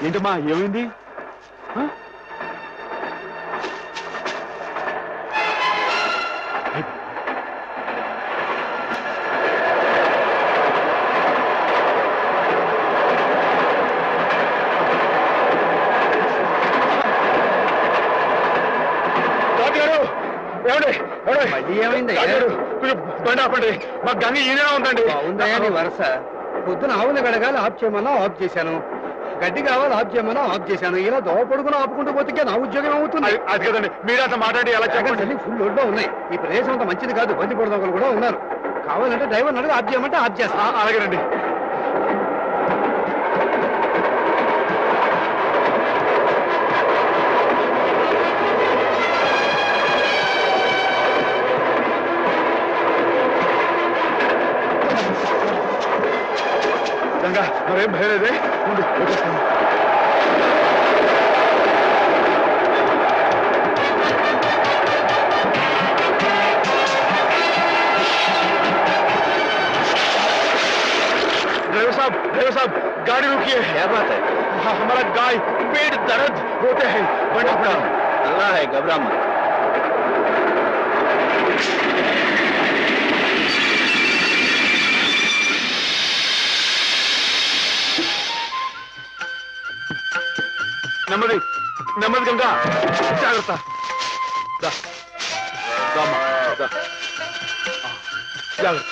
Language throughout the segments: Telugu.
ఏంటమ్మా ఏమైంది? ఏమైంది? బండి ఆపండి, మా గంగ ఈయన ఉందండి. ఉందయ్యా నీ వరుస. పొద్దున ఆవులు గడగాలి ఆఫ్ చేయమన్నా ఆఫ్ చేశాను, గడ్డి కావాలి ఆఫ్ చేయమన్నా ఆఫ్ చేశాను. ఇలా దోవ పొడుగున ఆపుకుంటూ పోతే నా ఉద్యోగం అవుతుంది. అది కదండి, మీరు అంత మాట్లాడి ఎలా చెప్పండి. ఫుల్ లోడ్లో ఉన్నాయి. ఈ ప్రదేశం అంత మంచిది కాదు, బంది పొడదొకలు కూడా ఉన్నారు. కావాలంటే డ్రైవర్ అడుగు ఆఫ్ చేయమంటే ఆఫ్ చేస్తా. అలాగేనండి. గంగా మరేం భయలేదే, వచ్చేస్తాను. ड्राइवर साहब गाड़ी रुकिए। क्या बात है? हमारा गाय पेट दर्द होते हैं। अल्लाह है, घबरा मत। నెమ్మది నెమ్మది గంగా, జాగ్రత్త. జాగ్రత్త.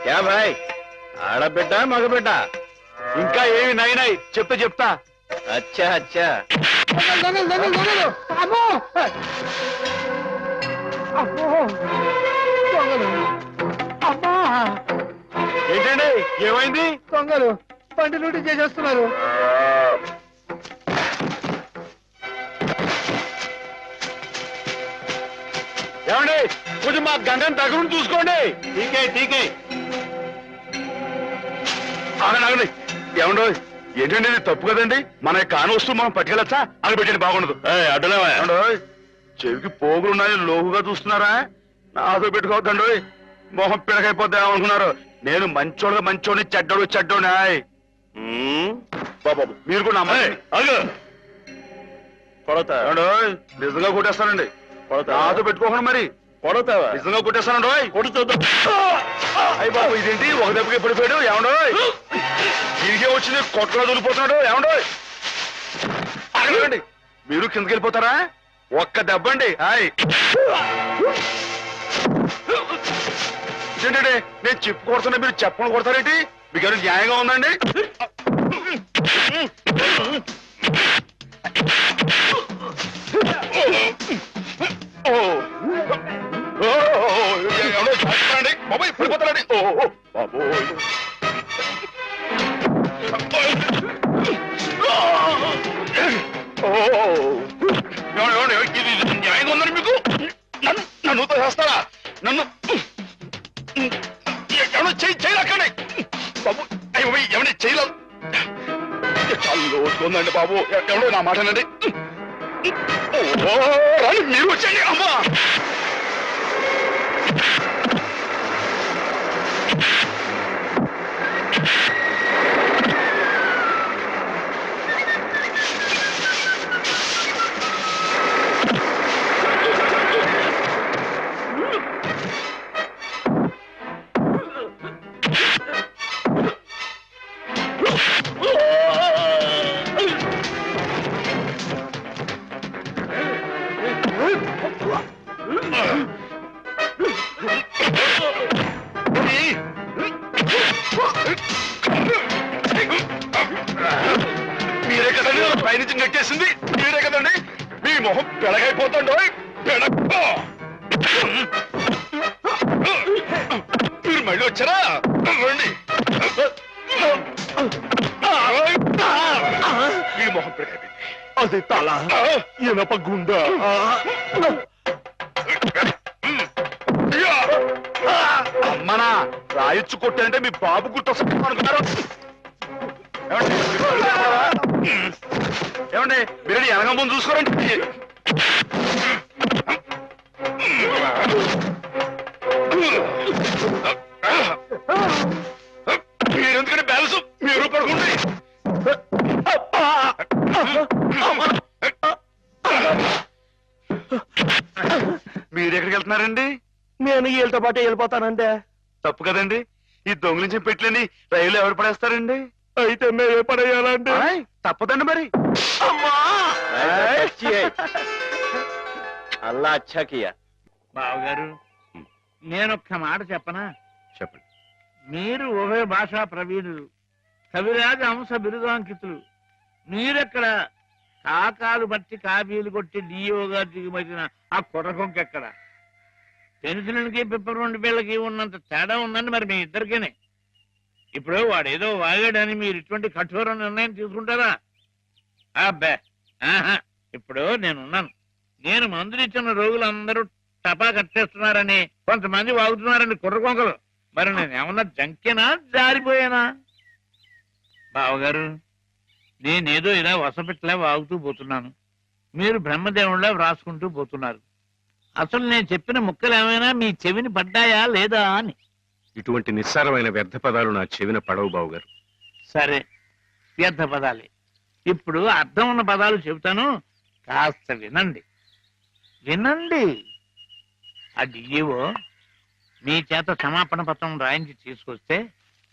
क्या भाई, ఆడబిడ్డ మగబిడ్డ? ఇంకా ఏమి నైనాయి చెప్తే చెప్తా. అచ్చా అచ్చా. ఏంటండి ఏమైంది? దొంగలు బండి లూటీ చేసేస్తున్నారు. ఏమండి కొంచెం మా గంగని దగ్గర చూసుకోండి. ఠీకే ఠీకే. ఆగండి. ఏమండో ఏంటండి ఇది తప్పు కదండి. మన కాని వస్తువు మనం పట్టుకెళ్ళచ్చా? అని పెట్టండి, బాగుండదు. అడ్డలేవా? చెవికి పోగులున్నాయని లోహుగా చూస్తున్నారా? నాతో పెట్టుకోవద్దండి, మొహం పిడకైపోద్దా అనుకున్నారు. నేను మంచోడిని చెడ్డోని. బాబు మీరు కూడా కొడతా నిజంగా కొట్టేస్తానండి. నాతో పెట్టుకోకుండా మరి కొడతావా? నిజంగా కొట్టేస్తానండి. అయ్యి బాబు ఇదేంటి ఒక దెబ్బకి పడిపోయాడు? ఏమండో దీనికే వచ్చింది, కొట్టలో దొరికిపోతున్నాడు. ఏమండో అడగండి, మీరు కిందకి వెళ్ళిపోతారా? ఒక్క దెబ్బ అండి. ఏంటంటే నేను చెప్పు కొడుతున్నా, మీరు చెప్పని కొడతారేంటి? మీకు ఎవరు న్యాయంగా ఉందండి? ఎవడో బాబాయ్ పడిపోతారండి. బాబోయ్ ఇది న్యాయంగా ఉందని మీకు? నన్ను చేస్తారా? నన్ను ఎవడో చేయలేకండి బాబు. ఎవరి చేయలేదు, చాలా ఓటుకుందండి బాబు. ఎవడో నా మాటనండి. రాని మీరు వచ్చండి. అమ్మా మీరే కదండి పైనుంచి నెట్టేసింది, మీరే కదండి. మీ మొహం పెడగైపోతుండో మీరు మళ్ళీ వచ్చారా? రండి. మీ మొహం పెడగైపోయింది. అది తల ఇనప గుండె. అమ్మనా రాయొచ్చు కొట్టారంటే మీ బాబు గుర్తొస్తా అనుకున్నారు. ఏమండి మీరు ఎనగ ముందు చూసుకోరండి. వెళ్తున్నారండి? నేను వీళ్ళతో పాటు వెళ్ళిపోతానండి. తప్పు కదండి, ఈ దొంగిలించిన పెట్లని రైలు ఎవరు పడేస్తారండి? అయితే మేమే పడేయాలండి. ఆయ్, తప్పదండి మరి. అల్లా అచ్చా కియా. బావగారు, నేనొక్క మాట చెప్పనా? చెప్పండి. మీరు ఉభయ భాషా ప్రవీణులు, కవిరాజ అంశ బిరుదాంకితులు. మీరెక్కడ కాకాలు బట్టి కాపీలు కొట్టి డిఓ గారు దిగుమతిన ఆ కుర్రకొంకెక్కడ? పెన్సిల్కి పిప్పర్ పిల్లకి ఉన్నంత తేడా ఉందండి మరి మీ ఇద్దరికేనే. ఇప్పుడు వాడేదో వాగాడని మీరు ఇటువంటి కఠోర నిర్ణయం తీసుకుంటారా? అబ్బే, ఆహా. ఇప్పుడు నేనున్నాను. నేను మందులు ఇచ్చిన రోగులందరూ టపా కట్టేస్తున్నారని, కొంతమంది వాగుతున్నారని కుర్రకొంకలు. మరి నేనేమన్నా జంకేనా, జారిపోయానా? బావగారు, నేనేదో ఇలా వసపెట్టలే వాగుతూ పోతున్నాను, మీరు బ్రహ్మదేవుళ్ళ వ్రాసుకుంటూ పోతున్నారు. అసలు నేను చెప్పిన ముక్కలు ఏమైనా మీ చెవిని పడ్డాయా లేదా అని. ఇటువంటి నిస్సారమైన వ్యర్థ పదాలు నా చెవిన పడవు బావుగారు. సరే, వ్యర్థ పదాలే. ఇప్పుడు అర్థం ఉన్న పదాలు చెబుతాను, కాస్త వినండి. వినండి. ఆ డిఈఓ మీ చేత క్షమాపణ పత్రం రాయించి తీసుకొస్తే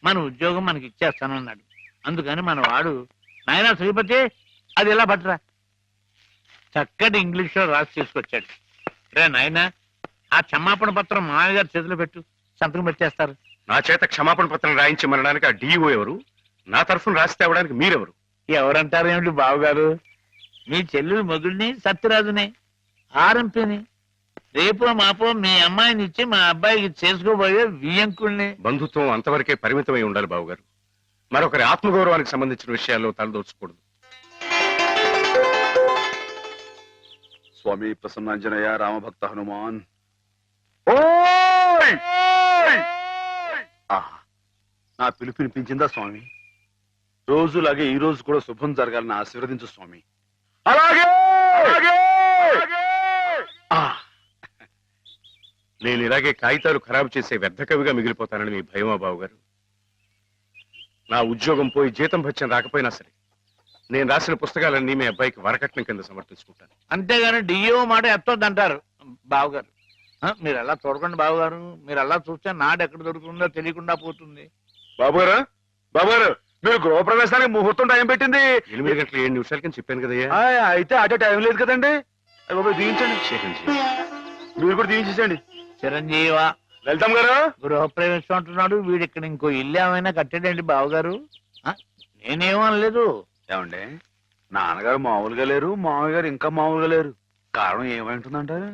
మన ఉద్యోగం మనకి ఇచ్చేస్తానన్నాడు. అందుకని మన వాడు, నాయనా శ్రీపతి, అది ఎలా పట్టరా, చక్కటి ఇంగ్లీష్ లో రాసి తీసుకొచ్చాడు. రే నాయనా, ఆ క్షమాపణ పత్రం మామయ్య గారి చేతిలో పెట్టు, సంతకం పెట్టేస్తారు. నా చేత క్షమాపణ పత్రం రాయించి మనడానికి ఆ డిఓ ఎవరు? నా తరఫున రాసి తేవడానికి మీరెవరు? ఎవరంటారు ఏమిటి బావగారు? మీ చెల్లెలు మొగుడిని, సత్యరాజుని, ఆర్ఎంపీని. రేపో మాపో మీ అమ్మాయిని ఇచ్చి మా అబ్బాయికి చేసుకోబోయే వియ్యంకుల్ని. బంధుత్వం అంతవరకే పరిమితమై ఉండాలి బావుగారు. మరొకరి ఆత్మగౌరవానికి సంబంధించిన విషయాల్లో తలదోచకూడదు. స్వామి ప్రసన్నాంజనేయ రామభక్త హనుమాన్. నా పిలుపు వినిపించిందా స్వామి? రోజులాగే ఈ రోజు కూడా శుభం జరగాలని ఆశీర్వదించు స్వామి. అలాగే. నేను ఇలాగే కాగితాలు ఖరాబు చేసే వ్యర్థ కవిగా మిగిలిపోతానని మీ భయమా బావుగారు? నా ఉద్యోగం పోయి జీతం భత్యం రాకపోయినా సరే నేను రాసిన పుస్తకాలన్నీ మీ అబ్బాయికి వరకట్నం కింద సమర్పించుకుంటాను. అంతేగాని డిఓ మాట ఎత్తొద్దంటారు బావగారు. మీరు అలా చూడకండి బావగారు, మీరు అలా చూస్తే నాడు ఎక్కడ దొరుకుతుందో తెలియకుండా పోతుంది. బాబుగారు, బాబుగారు, మీరు గృహప్రవేశానికి ముహూర్తం టైం పెట్టింది 8 గంటల 7 నిమిషాల కింద చెప్పాను కదయ్యా. అయితే అటే టైం లేదు కదండి. దీవించండి, చిరంజీవి. మీరు కూడా దీవించండి. చిరంజీవ వెళ్తాం గారు. గృహప్రవేశం అంటున్నాడు వీడు, ఇక్కడ ఇంకో ఇల్లు ఏమైనా కట్టాడండి బావగారు? నేనేమో అనలేదు. ఏమండి, నాన్నగారు మామూలుగా లేరు, మామయ్య గారు ఇంకా మామూలుగా లేరు. కారణం ఏమైంటుందంటారు?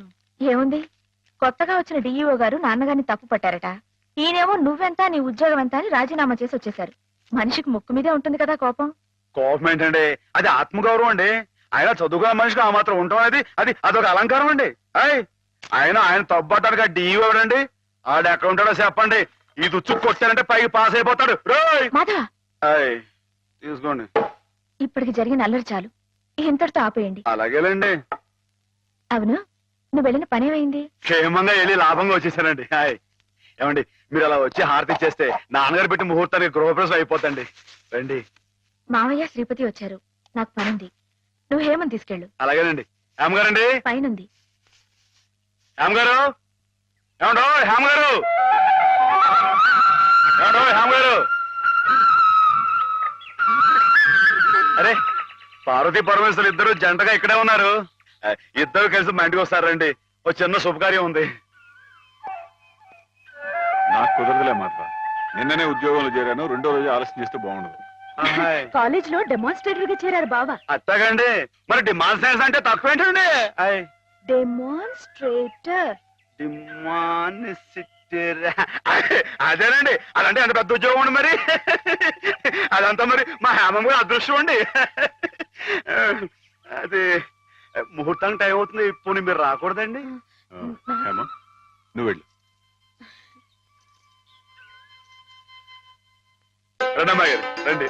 ఏముంది, కొత్తగా వచ్చిన డిఈఓ గారు నాన్నగారిని తప్పు పట్టారట. ఈయనేమో నువ్వెంత నీ ఉద్యోగం ఎంత అని రాజీనామా చేసి వచ్చేశారు. మనిషికి ముక్కు మీదే ఉంటుంది కదా కోపం. కోపం ఏంటండి, అది ఆత్మగౌరవం అండి. ఆయన చదువుకున్న మనిషికి ఆ మాత్రం ఉండటం అనేది అదొక అలంకారం అండి. ఆయన తప్పడానికి ఆ డిఈఓ ఎవడండి? ఆడు ఎక్కడ ఉంటాడో చెప్పండి. ఈ దుచ్చు కొట్టారంటే పైకి పాస్ అయిపోతాడు. మాధవ, తీసుకోండి. ఇప్పటికి జరిగిన అల్లరి చాలు, ఇంతటితో ఆపేయండి. అలాగేలేండి. అవును, నువ్వు వెళ్ళిన పనేమైంది? క్షేమంగా వెళ్ళి లాభంగా వచ్చేసానండి. ఏమండి, మీరు అలా వచ్చి హారతి ఇచ్చేస్తే నాన్నగారు పెట్టి ముహూర్తానికి గృహప్రవేశం అయిపోతండి. రండి. మావయ్య శ్రీపతి వచ్చారు, నాకు పనుంది. నువ్వు హేమని తీసుకెళ్ళు. అలాగేనండి. హేమగారండి పైనుంది. హేమగారు, ఏమండో హేమగారు, ఏమండో హేమగారు. అరే, పార్వతీ పరమేశ్వరులు ఇద్దరు జంటగా ఇక్కడే ఉన్నారు. ఇద్దరు కలిసి మా ఇంటికి వస్తారండి. ఓ చిన్న శుభకార్యం ఉంది. నాకు కుదరదులే మాత్రం. నిన్ననే ఉద్యోగంలో చేరాను. 2వ రోజు ఆలస్యం చేస్తే బాగుండదు. కాలేజ్ లో డెమాన్స్ట్రేటర్ గా చేరారు బావా. అత్తగండి, మరి డిమాన్స్ట్రేషన్ అంటే తక్కువ ఏంటండి? డెమాన్స్ట్రేటర్. అదేనండి, అదంటే అంత పెద్ద ఉద్యోగం అండి. మరి అదంతా మరి మా హేమం కూడా అదృష్టం అండి. అది ముహూర్తానికి టైం అవుతుంది. ఇప్పుడు మీరు రాకూడదండి. హేమ, నువ్వు వెళ్ళు. రండమ్మా గారు, రండి.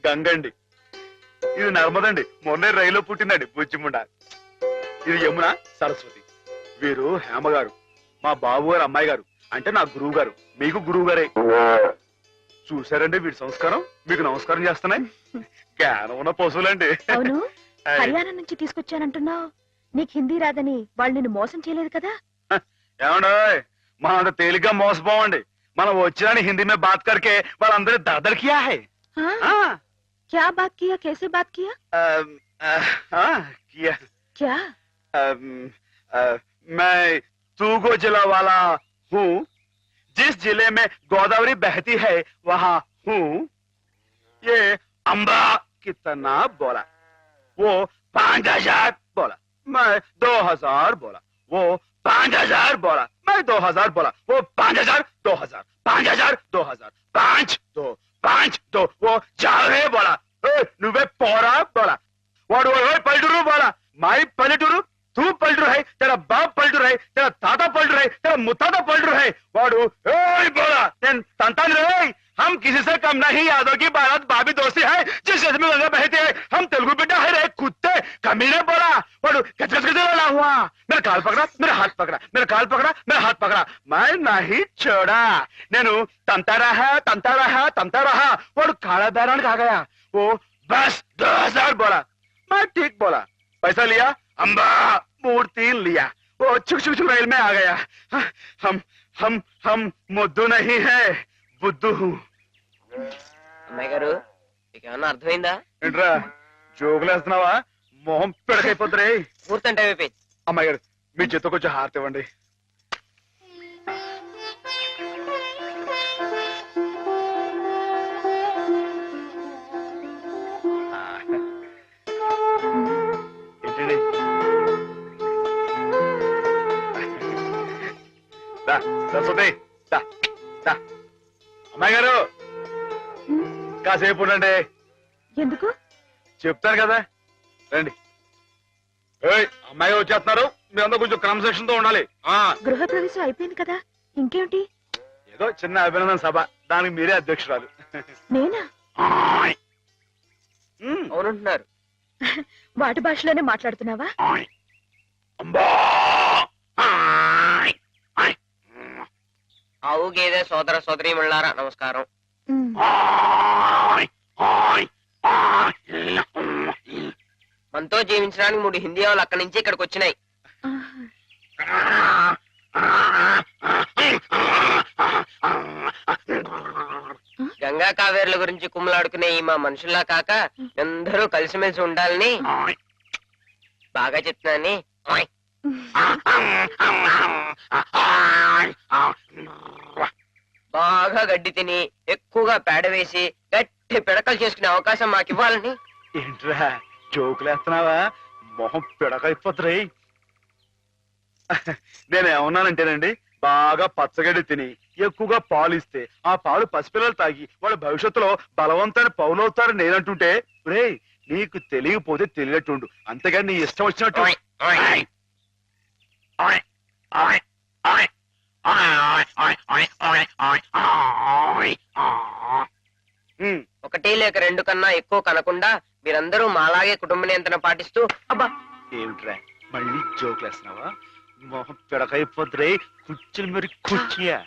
గంగండి, ఇది నర్మదండి, మొన్నే రైల్లో పుట్టిందండి బుజ్జిముండ. ఇది యమున, సరస్వతి. వీరు హేమగారు, మా బాబు గారు అమ్మాయి గారు. అంటే నా గురువు గారు, మీకు గురువు గారే. చూసారండి వీడి సంస్కారం, మీకు నమస్కారం చేస్తున్నాయి. జ్ఞానం ఉన్న పశువులండి. అవును, హర్యానా నుంచి తీసుకొచ్చానంటున్నావు. నీకు హిందీ రాదని వాళ్ళు నిన్ను మోసం చేయలేదు కదా? ఏమండో మనం అంత తేలిగ్గా మోసపోవండి. మనం వచ్చిన హిందీ మే బాత్ కర్కే వాళ్ళందరూ దర్దర్ కియా హై. हाँ? ఆ, क्या बात किया, कैसे बात किया? किया क्या? मैं तूगो जिला वाला हूँ. जिस जिले में गोदावरी बहती है वहाँ हूँ. ये अम्बा कितना बोला, वो 5000 बोला, मैं 2000 बोला, वो 5000 बोला, मैं 2000 बोला, वो 5000 2000 5000 2000 5 2 वो जावे बोला. నువ్వే పోరా బోలా. వాడు పల్లెటూరు బోలా. మై పల్లెటూరు, తూ పల్లెటూరు హై, తెరా బాప్ పల్లెటూరు హై, తెరా తాత పల్లెటూరు హై, తెరా ముత్తాత పల్లెటూరు హై. వాడు బోలా. నేను తంతాను రే. हम किसी से कम नहीं. यादव की बारात बाबी दोस्ती है. जिस देश में गंगा बहती है हम तेलुगु बिड्डा है रे कुत्ते. कमीने बोला. वाడు गजगज वाला हुआ. मेरा काल पकड़ा, मेरा हाथ पकड़ा, मेरा काल पकड़ा, मेरा हाथ पकड़ा. मैं नहीं छोड़ा. నేను తంతా रहा. వాడు काला बैरान आ गया. वो बस 2000 बोला. मैं ठीक बोला. पैसा लिया. अम्बा मूर्ति लिया. वो छुक रेल में आ गया. हम मुद्दू नहीं है, బుద్ధు. అమ్మాయి గారు మీకేమన్నా అర్థమైందా? ఏంట్రా జోగులేస్తున్నావా? మొహం పెడకైపోతురే. పూర్తంటే అయిపోయింది. అమ్మాయి గారు మీ చేత కొంచెం హారతి ఇవ్వండి. ఏంటండి దా, సరస్వతి దా, దా. అమ్మాయి గారు కాసేపు ఉండండి. ఎందుకు? చెప్తాను కదా, రండి. ఏయ్, అమ్మాయి గారు వచ్చేస్తున్నారు. మీరందరూ కొంచెం క్రమశిక్షణతో ఉండాలి. గృహ ప్రవేశం అయిపోయింది కదా, ఇంకేమిటి? ఏదో చిన్న అభినందన సభ, దానికి మీరే అధ్యక్షురాలు. నేనా? అవునంటున్నారు. వాటి భాషలోనే మాట్లాడుతున్నావా? ఆవు గేదె సోదర సోదరీమణులారా నమస్కారం. ఉమ్. మనతో జీవించడానికి 3 హిందీ వాళ్ళు అక్కడి నుంచి ఇక్కడికి వచ్చినాయి. ఆహా. గంగా కావేరుల గురించి కుమ్మలాడుకునే ఈ మా మనుషుల్లా కాక అందరూ కలిసిమెలిసి ఉండాలని బాగా చెప్తున్నాని. బాగా గడ్డి తిని ఎక్కువగా పేడ వేసి గట్టి పిడకలు చేసుకునే అవకాశం మాకు ఇవ్వాలని. ఏంట్రా జోకులేస్తున్నావా? మొహం పిడకైపోతురే. నేనేమన్నానంటేనండి, బాగా పచ్చగడ్డి తిని ఎక్కువగా పాలు ఇస్తే ఆ పాలు పసిపిల్లలు తాగి వాళ్ళ భవిష్యత్తులో బలవంతాన్ని పౌలవుతారని నేనంటుంటే, రే నీకు తెలియకపోతే తెలియట్టుండు, అంతేగాని నీ ఇష్టం వచ్చినట్టు. ఒకటి లేక 2 కన్నా ఎక్కువ కనకుండా మీరందరూ మాలాగే కుటుంబ నియంత్రణ పాటిస్తూ. అబ్బా ఏమిట్రా మళ్ళీ జోకులేస్తున్నావా? మొహం పిడకైపోతురే. కుర్చీలు మరి కుర్చీయా.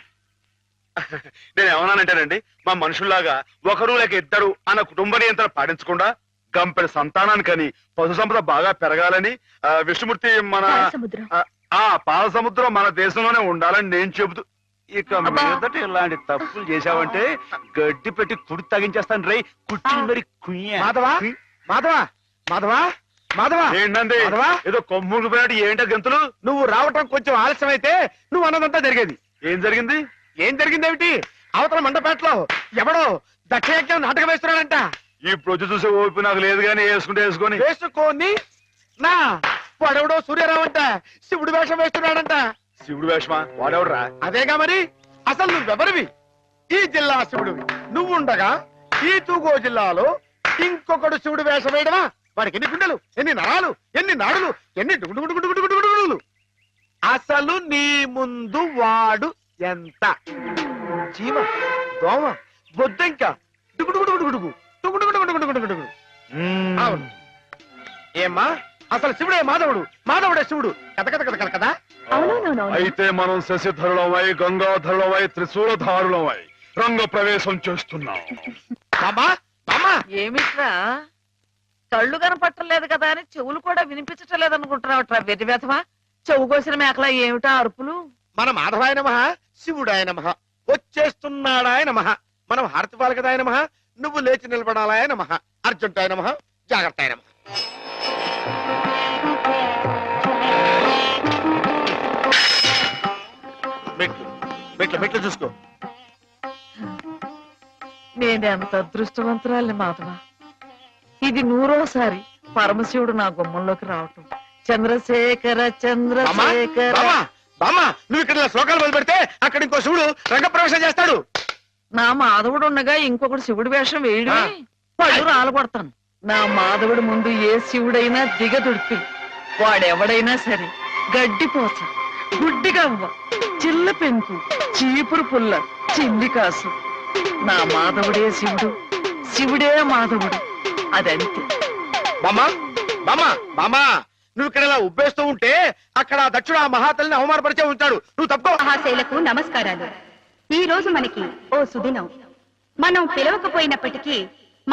నేనేమన్నానంటేనండి, మా మనుషుల్లాగా ఒకరు లేక ఇద్దరు అన్న కుటుంబ నియంత్రణ పాటించకుండా గంపెడి సంతానానికని పశు సంపద బాగా పెరగాలని విష్ణుమూర్తి మన సముద్రం. పాల సముద్రం మన దేశంలోనే ఉండాలని నేను చెబుతూ, ఇక మీదట ఇలాంటి తప్పులు చేశావంటే గడ్డి పెట్టి కుడి తగించేస్తాను రే. కుర్చీలు మరి కుయ్యా. మాధవా మాధవా మాధవా మాధవా ఏంటండి మాధవా? ఏదో కొమ్ముడు పోయినట్టు ఏంటో గంతులు? నువ్వు రావటం కొంచెం ఆలస్యం అయితే నువ్వు అన్నదంతా జరిగేది. ఏం జరిగింది? ఏం జరిగిందేమిటి? అవతల మండపేటలో ఎవడో దక్షయజ్ఞం నాటకం వేస్తున్నాడంట. ఈ ప్రొద్దు చూసే ఓపి నాకు లేదు కానీ వేసుకొని వేసుకోని నా వాడెవడో సూర్యరావు అంట శివుడు వేషం వేస్తున్నాడంట. శివుడు వేషమా? వాడెవడరా? అదేగా మరి. అసలు నువ్వెవరివి? ఈ జిల్లా శివుడివి. నువ్వుండగా ఈ తూగో జిల్లాలో ఇంకొకడు శివుడు వేషం వేయడమా? వాడికి ఎన్ని గుండెలు, ఎన్ని నరాలు, ఎన్ని నాడులు, ఎన్ని డుగుడుగుడుగుడుగుడుగుడుగుడుగులు. అసలు నీ ముందు వాడు ఎంత? జీవ, దోమ, బొద్దంక, డుగుడుగుడుగుడుగుడుగు డుగుడుగుడుగుడుగుడుగుడుగు. అవును. ఏమ్మా, అసలు శివుడే మాధవుడు, మాధవుడే శివుడు. కథ కథ కథ కథ కదా. అవునవునవును. అయితే మనం శశిధరులమై గంగాధరులమై కళ్ళు కనపట్టలేదు కదా అని చెవులు కూడా వినిపించటం లేదనుకుంటున్నావు వెతి వెతవా చెవు కోసిన మేకలా ఏమిటా అరుపులు? మన మాధవాయ నమః, శివుడాయ నమః, వచ్చేస్తున్నాడాయ నమః, మనం హారతి పాలకదాయ నమః, నువ్వు లేచి నిలబడాలాయ నమః, అర్జుంటాయ నమః, జాగ్రత్తాయ నమః. మెట్లు మెట్లు మెట్లు చూసుకో. నేనెంత అదృష్టవంతురాలి మాధవ. ఇది 100వ పరమశివుడు నా గుమ్మంలోకి రావటం. చంద్రశేఖర చంద్రశేఖర. బామ్మ నువ్వు ఇక్కడ శ్లోకాలు మొదలు పెడితే అక్కడ ఇంకో శివుడు రంగప్రవేశం చేస్తాడు. నా మాధవుడు ఉండగా ఇంకొకటి శివుడి వేషం వేయడమే పళ్ళు రాలగొడతాను. నా మాధవుడి ముందు ఏ శివుడైనా దిగదుడిపి వాడెవడైనా సరే గడ్డిపోస, గుడ్డిగవ్వ, చిల్ల పెంకు, చీపురు పుల్ల, చిల్లి కాసు. నా మాధవుడే శివుడు, శివుడే మాధవుడు. అదంతే. బామ్మ బామ్మ బామ్మ నువ్వు ఇక్కడ ఇలా ఉబ్బేస్తూ ఉంటే అక్కడ దక్షుడు ఆ మహాతల్లిని అవమానపరిచే ఉంటాడు. నువ్వు తప్పుకో. మహాశైలకు నమస్కారాలు. ఈ రోజు మనకి ఓ సుదినం. మనం పిలవకపోయినప్పటికీ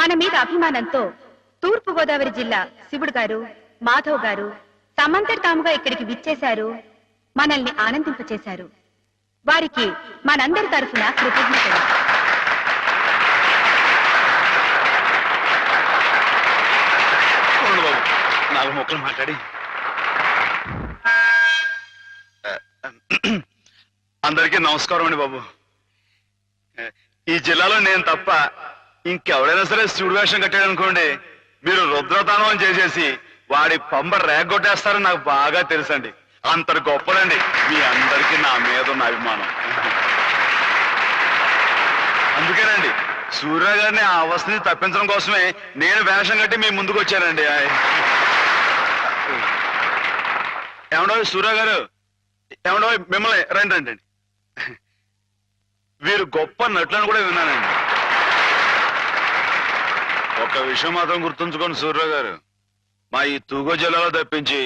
మన మీద అభిమానంతో తూర్పు గోదావరి జిల్లా శివుడు గారు, మాధవ్ గారు తమంతట తాముగా ఇక్కడికి విచ్చేశారు, మనల్ని ఆనందింపచేశారు. వారికి మనందరి తరఫున కృతజ్ఞతలు. నాలుగు మొక్కలు మాట్లాడి అందరికీ నమస్కారం అండి బాబు. ఈ జిల్లాలో నేను తప్ప ఇంకెవడైనా సరే శివుడు వేషం కట్టాడు అనుకోండి, మీరు రుద్రతానం చేసేసి వాడి పంబ రేగొట్టేస్తారని నాకు బాగా తెలుసండి. అంత గొప్పదండి మీ అందరికీ నా మీద ఉన్న అభిమానం. అందుకేనండి సూర్య గారిని ఆ అవస్థని తప్పించడం కోసమే నేను వేషం కట్టి మీ ముందుకు వచ్చానండి. ఏమండో సూర్య గారు, ఏమండో మిమ్మల్ని రండి రండి. వీరు గొప్ప నటులను కూడా విన్నానండి. ఒక విషయం మాత్రం గుర్తుంచుకోండి సూర్య గారు, మా ఈ తూగో జిల్లాలో తప్పించి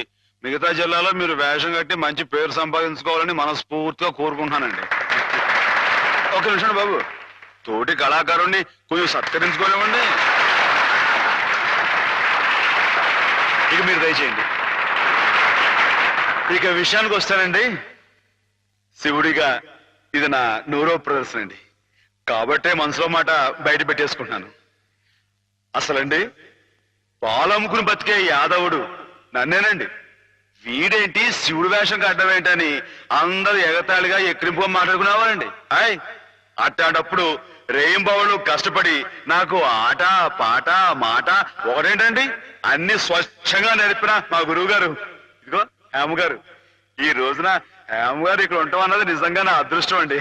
మిగతా జిల్లాలో మీరు వేషం కట్టి మంచి పేరు సంపాదించుకోవాలని మనస్ఫూర్తిగా కోరుకుంటున్నానండి. ఒక నిమిషం బాబు, తోటి కళాకారుణ్ణి కొంచెం సత్కరించుకోలేమండి. ఇక మీరు దయచేయండి. ఇక విషయానికి వస్తానండి, శివుడిగా ఇది నా 100వ ప్రదర్శన అండి. కాబట్టే మనసులో మాట బయట పెట్టేసుకుంటున్నాను. అసలండి పాలమ్ముకుని బతికే యాదవుడు నన్నేనండి. వీడేంటి శివుడు వేషం కట్టడం ఏంటని అందరూ ఎగతాళిగా ఎక్కిరింపుగా మాట్లాడుకునేవారండి. అట్టాడప్పుడు రేయింబావులు కష్టపడి నాకు ఆట పాట మాట ఒకటేంటండి అన్ని స్వచ్ఛంగా నేర్పిన మా గురువు గారు, ఇదిగో హేమ గారు. ఈ రోజున హేమ గారు ఇక్కడ ఉంటాం అన్నది నిజంగా నా అదృష్టం అండి.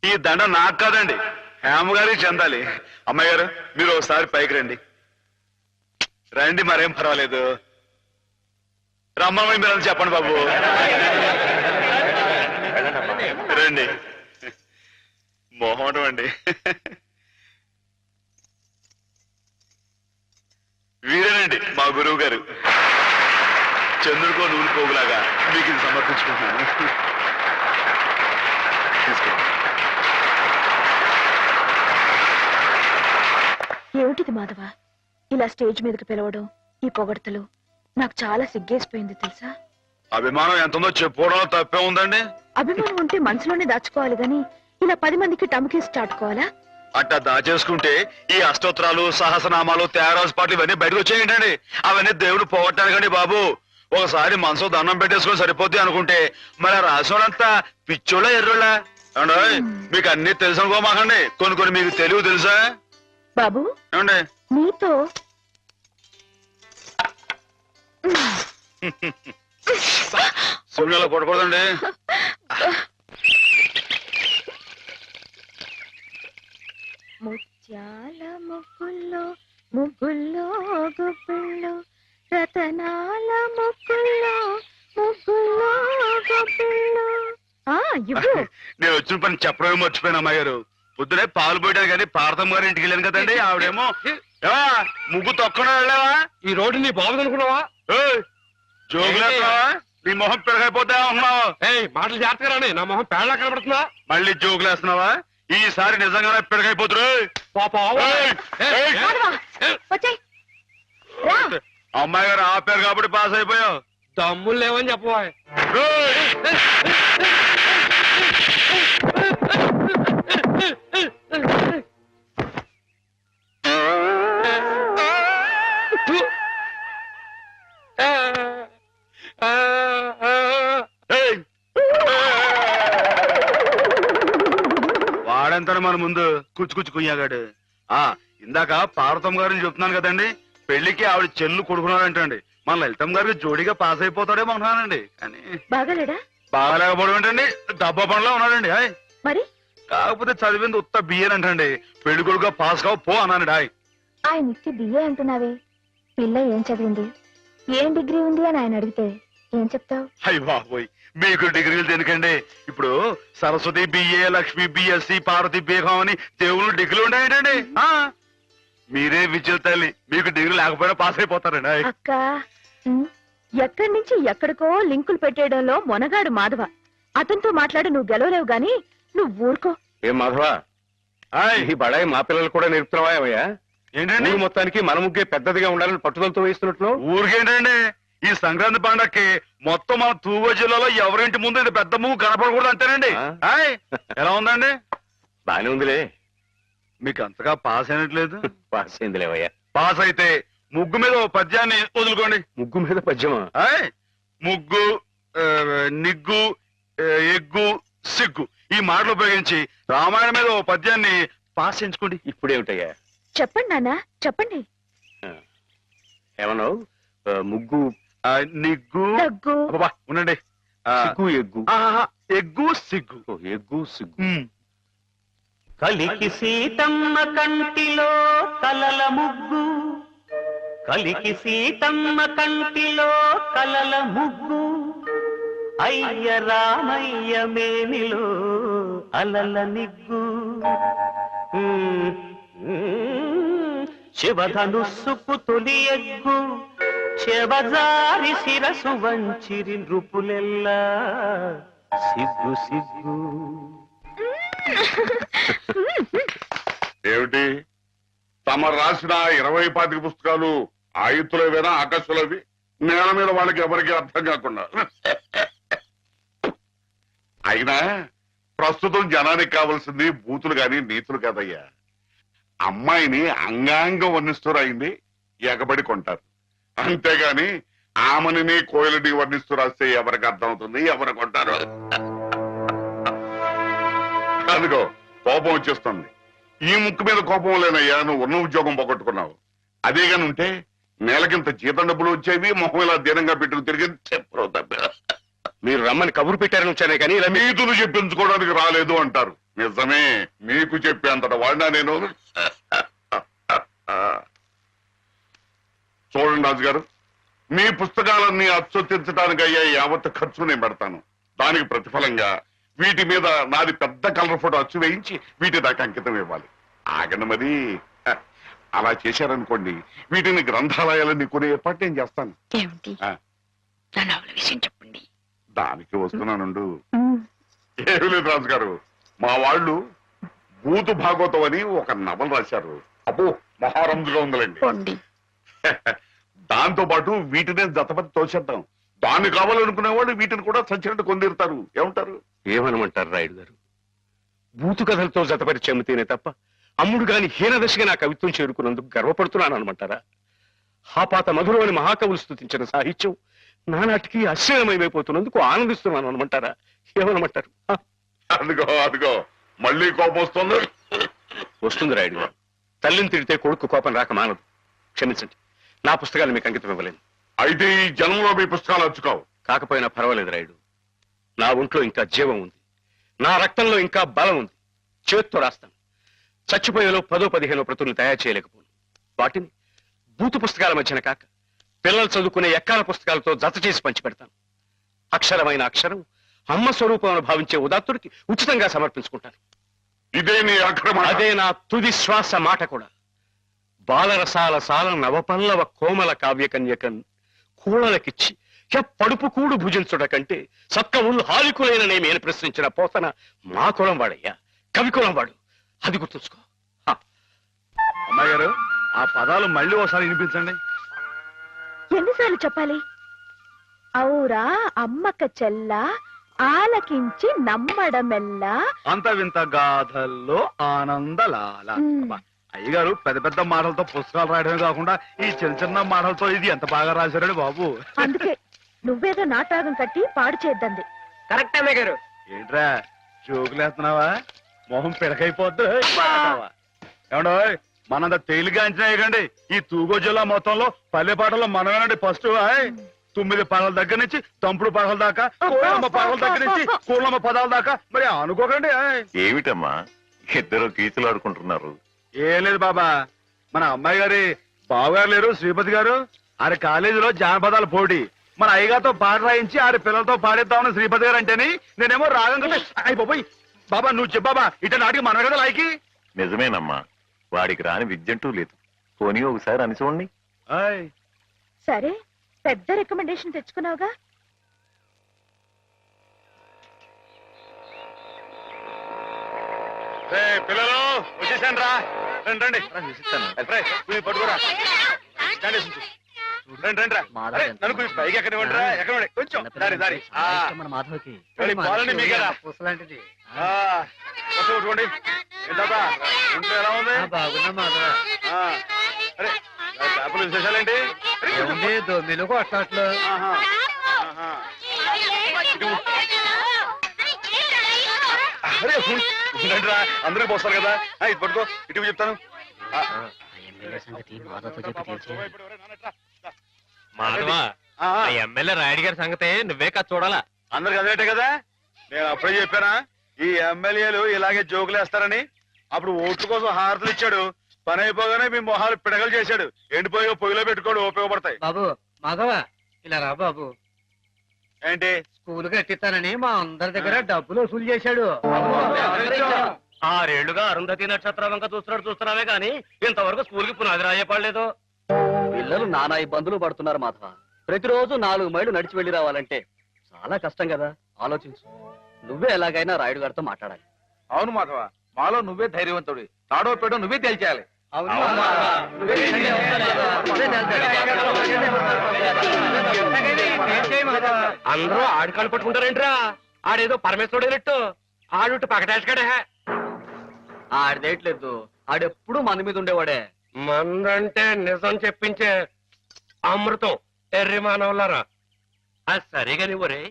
ఈ దండ నాకు కాదండి, హేమ గారికి చెందాలి. అమ్మాయి గారు మీరు ఒకసారి పైకి రండి. రండి, మరేం పర్వాలేదు. రమ్మని మీరు చెప్పండి బాబు. రండి. మొహమాటం అండి. వీరేనండి మా గురువు గారు. చంద్రుడికో నూలు పోగులాగా మీకు ఇది సమర్పించుకుంటున్నాను. తీసుకోండి. ఏమిటిది మాధవ, ఇలా స్టేజ్ మీదకి పిలవడం, ఈ పొగడతలు నాకు చాలా సిగ్గేసిపోయింది తెలుసా. అభిమానం ఎంత ఉందో చెప్పుకోవడంలో తప్పే ఉందండి. అభిమానం ఉంటే మనసులోనే దాచుకోవాలి గాని ఇలా 10 మందికి టముకేసి చాటుకోవాలా? అట్టా దాచేసుకుంటే ఈ అష్టోత్తరాలు, సహస్రనామాలు, త్యాగరాజు పాటలు ఇవన్నీ బయటకు వచ్చేయండి. అవన్నీ దేవుడు పోగొట్టాడు బాబు. ఒకసారి మనసు దండం పెట్టేసుకొని సరిపోద్ది అనుకుంటే మరి రాసోడంతా పిచ్చోళ్ళ ఎర్రోళ్ళ ఏమండి? మీకు అన్ని తెలుసు అనుకోమాకండి. కొన్ని కొన్ని మీకు తెలివి తెలుసా బాబు? ఏమండి నీతో సూర్యులో కొట్టకూడదండి. ముత్యాల ముగ్గుల్లో ముగ్గుల్లో గుబ్బుల్లో, రతనాల ముగ్గుల్లో ముగ్గుల్లో గుబ్బుల్లో. ఇవ్వు. నేను వచ్చిన పని చెప్పడమే మర్చిపోయాను అమ్మాయి గారు. పొద్దునే పాలు పోయడానికి కానీ పార్థం గారి ఇంటికి వెళ్ళాను కదండి. ఆవిడేమో ముగ్గు తొక్కడం వెళ్ళావా? ఈ రోడ్డు నీ బాగుంది అనుకున్నావా? జోగులేస్తున్నావా? నీ మొహం పెరగైపోతా ఉన్నావు. మాటలు జాగ్రత్తగా రాని, నా మొహం పేడలా కనబడుతుందా? మళ్ళీ జోకులేస్తున్నావా? ఈసారి నిజంగానే పిడకైపోతురు మాధవా, వచ్చేయ్. రా. అమ్మాయి గారు ఆపారు కాబట్టి పాస్ అయిపోయావు. దమ్ములు లేవని చెప్పవా? వాడంతాడు మన ముందు కుచ్చు కుయ్యాగాడు. ఇందాక పార్వతమ్మ గారిని చెప్తున్నాను కదండి, పెళ్లికి ఆవిడ చెల్లు కొడుకున్నాడంటండి. మన లలితమ్మ గారికి జోడీగా పాస్ అయిపోతాడేమో అనుకున్నానండి. కానీ బాగాలేడా? బాగాలేకపోవడం ఏంటండి, డబ్బా పనిలో ఉన్నాడండి. హాయ్ మరి కాకపోతే చదివింది ఉత్త బియ్యన్ అంటండి. పెళ్లి కొడుకుగా పాస్ కావు పో అన్నానండి. హాయ్ ఆయన ఇచ్చి బిఏ అంటున్నావే, పిల్ల ఏం చదివింది, ఏం డిగ్రీ ఉంది అని ఆయన అడిగితే ఏం చెప్తావు? అయ్య బాబోయ్, మీకు డిగ్రీలు దేనికండి? ఇప్పుడు Saraswati BA, Lakshmi BSc, Parvati BCom అని దేవుళ్ళు డిగ్రీలు ఉన్నాయంటండి. మీరే విద్యల తల్లి, మీకు డిగ్రీ లేకపోయినా పాస్ అయిపోతారండి. హాయ్ అక్క, ఎక్కడి నుంచి ఎక్కడికో లింకులు పెట్టేయడంలో మొనగాడు మాధవ. అతనితో మాట్లాడి నువ్వు గెలవలేవు గాని నువ్వు ఊరుకో. ఏం మాధవా, ఈ బడాయి మా పిల్లలు కూడా నేర్పుతున్నావా ఏమయ్యా? ఏంటండి ఊరు మొత్తానికి మన ముగ్గే పెద్దదిగా ఉండాలని పట్టుదలతో వేస్తున్నట్లు. ఊరికేంటండి, ఈ సంక్రాంతి పండక్కి మొత్తం మన తూగో జిల్లాలో ఎవరింటి ముందు ఇది పెద్ద ముగ్గు కనపడకూడదు అంతేనండి. హాయ్ ఎలా ఉందండి? బానే ఉందిలే. మీకు అంతగా పాస్ అయినట్లేదు. పాస్ అయింది లేవయ్యా. పాస్ అయితే ముగ్గు మీద ఓ పద్యాన్ని వదులుకోండి. ముగ్గు మీద పద్యమా? హాయ్ ముగ్గు, నిగ్గు, ఎగ్గు, సిగ్గు ఈ మాటలు ఉపయోగించి రామాయణం మీద ఓ పద్యాన్ని పాస్ చేయించుకోండి. ఇప్పుడేమిటయ్యా? చెప్పండి నాన్న, చెప్పండి. ఏమన్నావు? ముగ్గు, నిగ్గు, దగ్గు. అబ్బబ్బా, ఉండండి. సిగ్గు, ఎగ్గు. ఎగ్గు సిగ్గు. ఎగ్గు సిగ్గు. కలికి సీతమ్మ కంటిలో కలల ముగ్గు, కలికి సీతమ్మ కంటిలో కలల ముగ్గు, అయ్య రామయ్య మేనిలో అలల నిగ్గు, శివధనుస్సుకు తొలి ఎగ్గు, శివజారి శిరసు వంచిరి నృపులెల్లా సిగ్గు సిగ్గు. ఏమిటి తమ రాసిన 20-25 పుస్తకాలు ఆయుత్తులవేనా, ఆకాశులవి? నేల మీద వాళ్ళకి ఎవరికి అర్థం కాకుండా. అయినా ప్రస్తుతం జనానికి కావాల్సింది బూతులు గాని నీతులు కాదయ్యా. అమ్మాయిని అంగాంగం వర్ణిస్తూ రాయింది ఎగబడి కొంటారు, అంతేగాని ఆమెని కోయిలని వర్ణిస్తూ రాస్తే ఎవరికి అర్థం అవుతుంది, ఎవరు కొంటారు? అదిగో కోపం వచ్చేస్తుంది. ఈ ముక్కు మీద కోపం లేనయ్యా, నువ్వు ఉన్న ఉద్యోగం పోగొట్టుకున్నావు. అదేగాని ఉంటే నెలకింత జీతం డబ్బులు వచ్చేవి, మొహం ఇలా దీనంగా పెట్టుకు తిరిగి చెప్పరు. మీరు రమ్మని కబురు పెట్టారని వచ్చానే కానీ ఇలా నీతులు చెప్పించుకోవడానికి రాలేదు అంటారు. నిజమే, మీకు చెప్పేంతట వాడినా నేను. చూడండి రాజుగారు, మీ పుస్తకాలన్నీ అచ్చొత్తించడానికి అయ్యే యావత్ ఖర్చు నేను పెడతాను. దానికి ప్రతిఫలంగా వీటి మీద నాది పెద్ద కలర్ ఫోటో అచ్చు వేయించి వీటి దాకా అంకితం ఇవ్వాలి. ఆగండి మరి. అలా చేశారనుకోండి, వీటిని గ్రంథాలయాలన్నీ కొనే ఏర్పాటు నేను చేస్తాను. విషయం చెప్పండి. దానికి వస్తున్నానుండు. ఏమీ లేదు రాజుగారు, మా వాళ్ళు భూతు భాగవతం అని ఒక నవల రాశారు. అబ్బో మహారంజుగా ఉందిలేండి. దాంతో పాటు వీటినే జతపతి తోచేద్దాం. దాన్ని కావాలనుకునే వాళ్ళు వీటిని కూడా చచ్చినట్టు కొందిరుతారు. ఏమంటారు? ఏమనమంటారు రాయుడు గారు? బూతు కథలతో జతపరిచి అమ్మితేనే తప్ప అమ్ముడు గాని హీనదశగా నా కవిత్వం చేరుకున్నందుకు గర్వపడుతున్నాను అనమంటారా? హాపాత మధురమని మహాకవులు స్తుతించిన సాహిత్యం నానాటికి అశ్లీలమైపోతున్నందుకు ఆనందిస్తున్నాను అనమంటారా? ఏమనమంటారు? అదిగో అదిగో మళ్ళీ కోపం వస్తుంది. వస్తుంది రాయుడు గారు. తల్లిని తిడితే కొడుకు కోపం రాక మానదు. క్షమించండి, నా పుస్తకాలు మీకు అంకితం ఇవ్వలేను. అయితే ఈ జన్మలో మీ పుస్తకాలు అచ్చుకోవు. కాకపోయినా పర్వాలేదు రాయుడు, నా ఒంట్లో ఇంకా జీవం ఉంది, నా రక్తంలో ఇంకా బలం ఉంది. చేత్తో రాస్తాను. చచ్చిపోయేలో 10-15 ప్రతులను తయారు చేయలేకపోను. వాటిని బూతు పుస్తకాల మధ్యన కాక పిల్లలు చదువుకునే ఎక్కాల పుస్తకాలతో జత చేసి పంచిపెడతాను. అక్షరమైన అక్షరం అమ్మ స్వరూపం భావించే ఉదాత్తుడికి ఉచితంగా సమర్పించుకుంటాను. ఇదే నీ అక్రమ. అదే నా తుది శ్వాస మాట కూడా. బాలరసాల సాల నవపల్లవ కోమల కావ్యకన్యకన్ కూడలకిచ్చి పడుపు కూడు భుజించుట కంటే సత్కవులు హాలికులైన నేమేని ప్రశ్నించిన పోతన మా కులం వాడయ్యా, కవి కులం వాడు. అది గుర్తుంచుకో. అమ్మాయి గారు ఆ పదాలు మళ్ళీ ఒకసారి వినిపించండి. ఎన్నిసార్లు చెప్పాలి? ఔరా అమ్మక చెల్ల ఆలకించి నమ్మడమెల్లా అంత వింత గాథల్లో ఆనందలాల. అబ్బా, అయ్యగారు పెద్ద పెద్ద మాటలతో పుస్తకాలు రాయడమే కాకుండా ఈ చిన్న చిన్న మాటలతో ఇది ఎంత బాగా రాశారండి బాబు. అందుకే నువ్వేదో నాటకం కట్టి పాడు చేద్దంది. కరెక్ట్ అమ్మాయి గారు. ఏంట్రా జోకులేస్తున్నావా? మొహం పిడకైపోద్దు. ఏమండో మనంత తేలిగా అంచనా వేయకండి. ఈ తూగో జిల్లా మొత్తంలో పల్లె పాటల్లో మనమేనండి ఫస్ట్. 9 పదాల దగ్గర నుంచి తంపుడు పదాల దాకా, కోళ్ళమ్మ పదాల దగ్గర నుంచి కోళ్ళమ్మ పదాల దాకా మరి అనుకోకండి. ఏమిటమ్మా ఇద్దరు కీచులు ఆడుకుంటున్నారు? ఏం లేదు బాబా, మన అమ్మాయి గారి బావగారు లేరు శ్రీపతి గారు, ఆరి కాలేజీలో జానపదాల పోటీ మన అయ్యగారితో పాట రాయించి ఆరి పిల్లలతో పాడిద్దామని శ్రీపతి గారు అంటేని నేనేమో రాగం కంటే అయిపోయి బాబా నువ్వు చెప్పాబా ఇట నాటికి మన కదా లాయకి. నిజమేనమ్మా, వాడికి రాని విద్యంటూ లేదు. పోనీ ఒకసారి అని చూడండి. సరే పెద్ద రికమెండేషన్ తెచ్చుకున్నావుగా. పిల్లలు వచ్చేసాను రా, రండి రండి పట్టుకోరా, రండి రండి రా. నన్ను కొంచెం పైకి ఎక్కనివ్వండి రా, ఎక్కనివ్వండి కొంచెం దారి దారి. పాలండి మీకేరా కొట్టుకోండి. ఏంటా ఇంట్లో ఎలా ఉంది? అరే చేపలు విశేషాలేంటి? దొమ్మిలకు అట్లా అరే ఉండండి రా, అందరికి పోస్తారు కదా. ఇది పట్టుకో, ఇటు చెప్తాను. మాధవా, ఎమ్మెల్యే రాయుడు గారి సంగతే నువ్వే కదా చూడాలా. అందరికి అదేటే కదా, నేను అప్పుడే చెప్పానా ఈ ఎమ్మెల్యేలు ఇలాగే జోకులేస్తారని. అప్పుడు ఓట్ల కోసం హారతులు ఇచ్చాడు, పని అయిపోగానే మీ మొహాలు పిడగలు చేశాడు. ఎండిపోయి పొయ్యిలో పెట్టుకోడు, ఉపయోగపడతాయి. బాబు మాధవ ఇలా రా బాబు. ఏంటి? స్కూల్ కట్టిస్తానని మా అందరి దగ్గర డబ్బులు వసూలు చేశాడు. 6 ఏళ్లుగా అరుంధతి నక్షత్రం వంక చూస్తున్నావే గాని ఇంతవరకు స్కూల్ కి పునాది రాయపడలేదు. పిల్లలు నానా ఇబ్బందులు పడుతున్నారు మాధవ. ప్రతిరోజు 4 మైళ్ళు నడిచి వెళ్లి రావాలంటే చాలా కష్టం కదా. ఆలోచించు, నువ్వే ఎలాగైనా రాయుడు గారితో మాట్లాడాలి. అవును మాధవ, మాలో నువ్వే ధైర్యవంతుడి. తాడో పేడో నువ్వే తేల్చేయాలి. అందరూ ఆడికాళ్ళు పట్టుకుంటారేంట్రా? ఆడేదో పరమేశ్వరుడైనట్టు ఆడు పకటేసుకాడే. ఆడిదేట్లేదు, ఆడెప్పుడు మన మీద ఉండేవాడే. మందంటే నిజం చెప్పించే అమృతం ఎర్రి మానవులారా. అది సరిగా నువ్వరే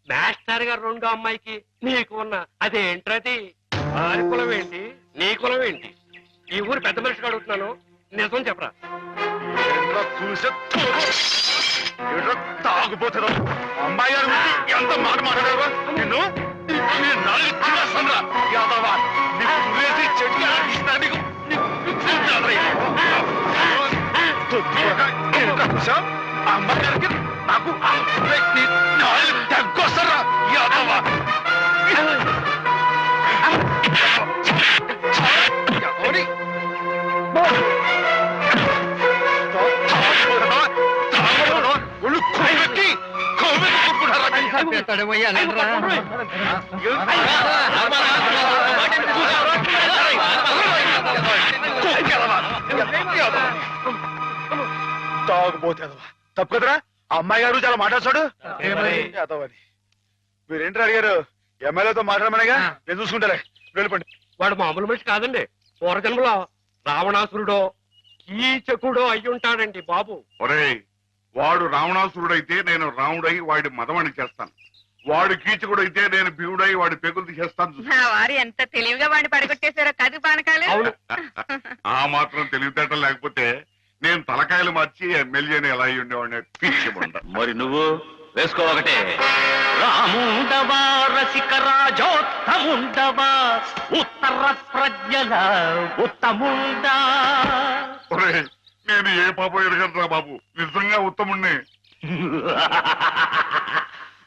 మాస్టర్ గారు 2 అమ్మాయికి నీకు ఉన్న అదేంట్రది? ఆరి కులం ఏంటి, నీ కులం ఏంటి? ఈ ఊరు పెద్ద మనిషికి అడుగుతున్నాను, నిజం చెప్పరా. తాగుపోతారు అమ్మాయి గారు ఎంత మాట మాట్లాడారు నిన్ను. అమ్మాయి గారికి నాకు తగ్గొస్తారా యాదవా. తాగుపోతే తప్పు కదరా. అమ్మాయి గారు చాలా మాట్లాడతాడు. మీరేంటి అడిగారు? ఎమ్మెల్యేతో మాట్లాడమనేగా, నేను చూసుకుంటారే. వెళ్ళిపోండి. వాడు మామూలు మనిషి కాదండి. పూర్వజన్మలో రావణాసురుడో కీచకుడో అయి ఉంటాడండి బాబు. ఒరేయ్, వాడు రావణాసురుడైతే నేను రాముడై వాడి మదమని చేస్తాను. వాడు కీచకుడైతే నేను భీముడై వాడి పెగులు తీసేస్తాను. వారు ఎంత తెలివిగా వాడిని పడగొట్టేశారో కదు పానకాలు. ఆ మాత్రం తెలివితేటం లేకపోతే నేను తలకాయలు మార్చి ఎమ్మెల్యేని ఎలా అయి ఉండేవాడిని పిచ్చిబండ. మరి నువ్వు వేసుకో ఒకటే. రాముండవా రసిక రాజోత్తముండవా ఉత్తర ప్రజ్ఞల ఉత్తముండా. ఒరేయ్, నేను ఏ పాపం ఎరగట్రా బాబు, నిజంగా ఉత్తముణ్ణి.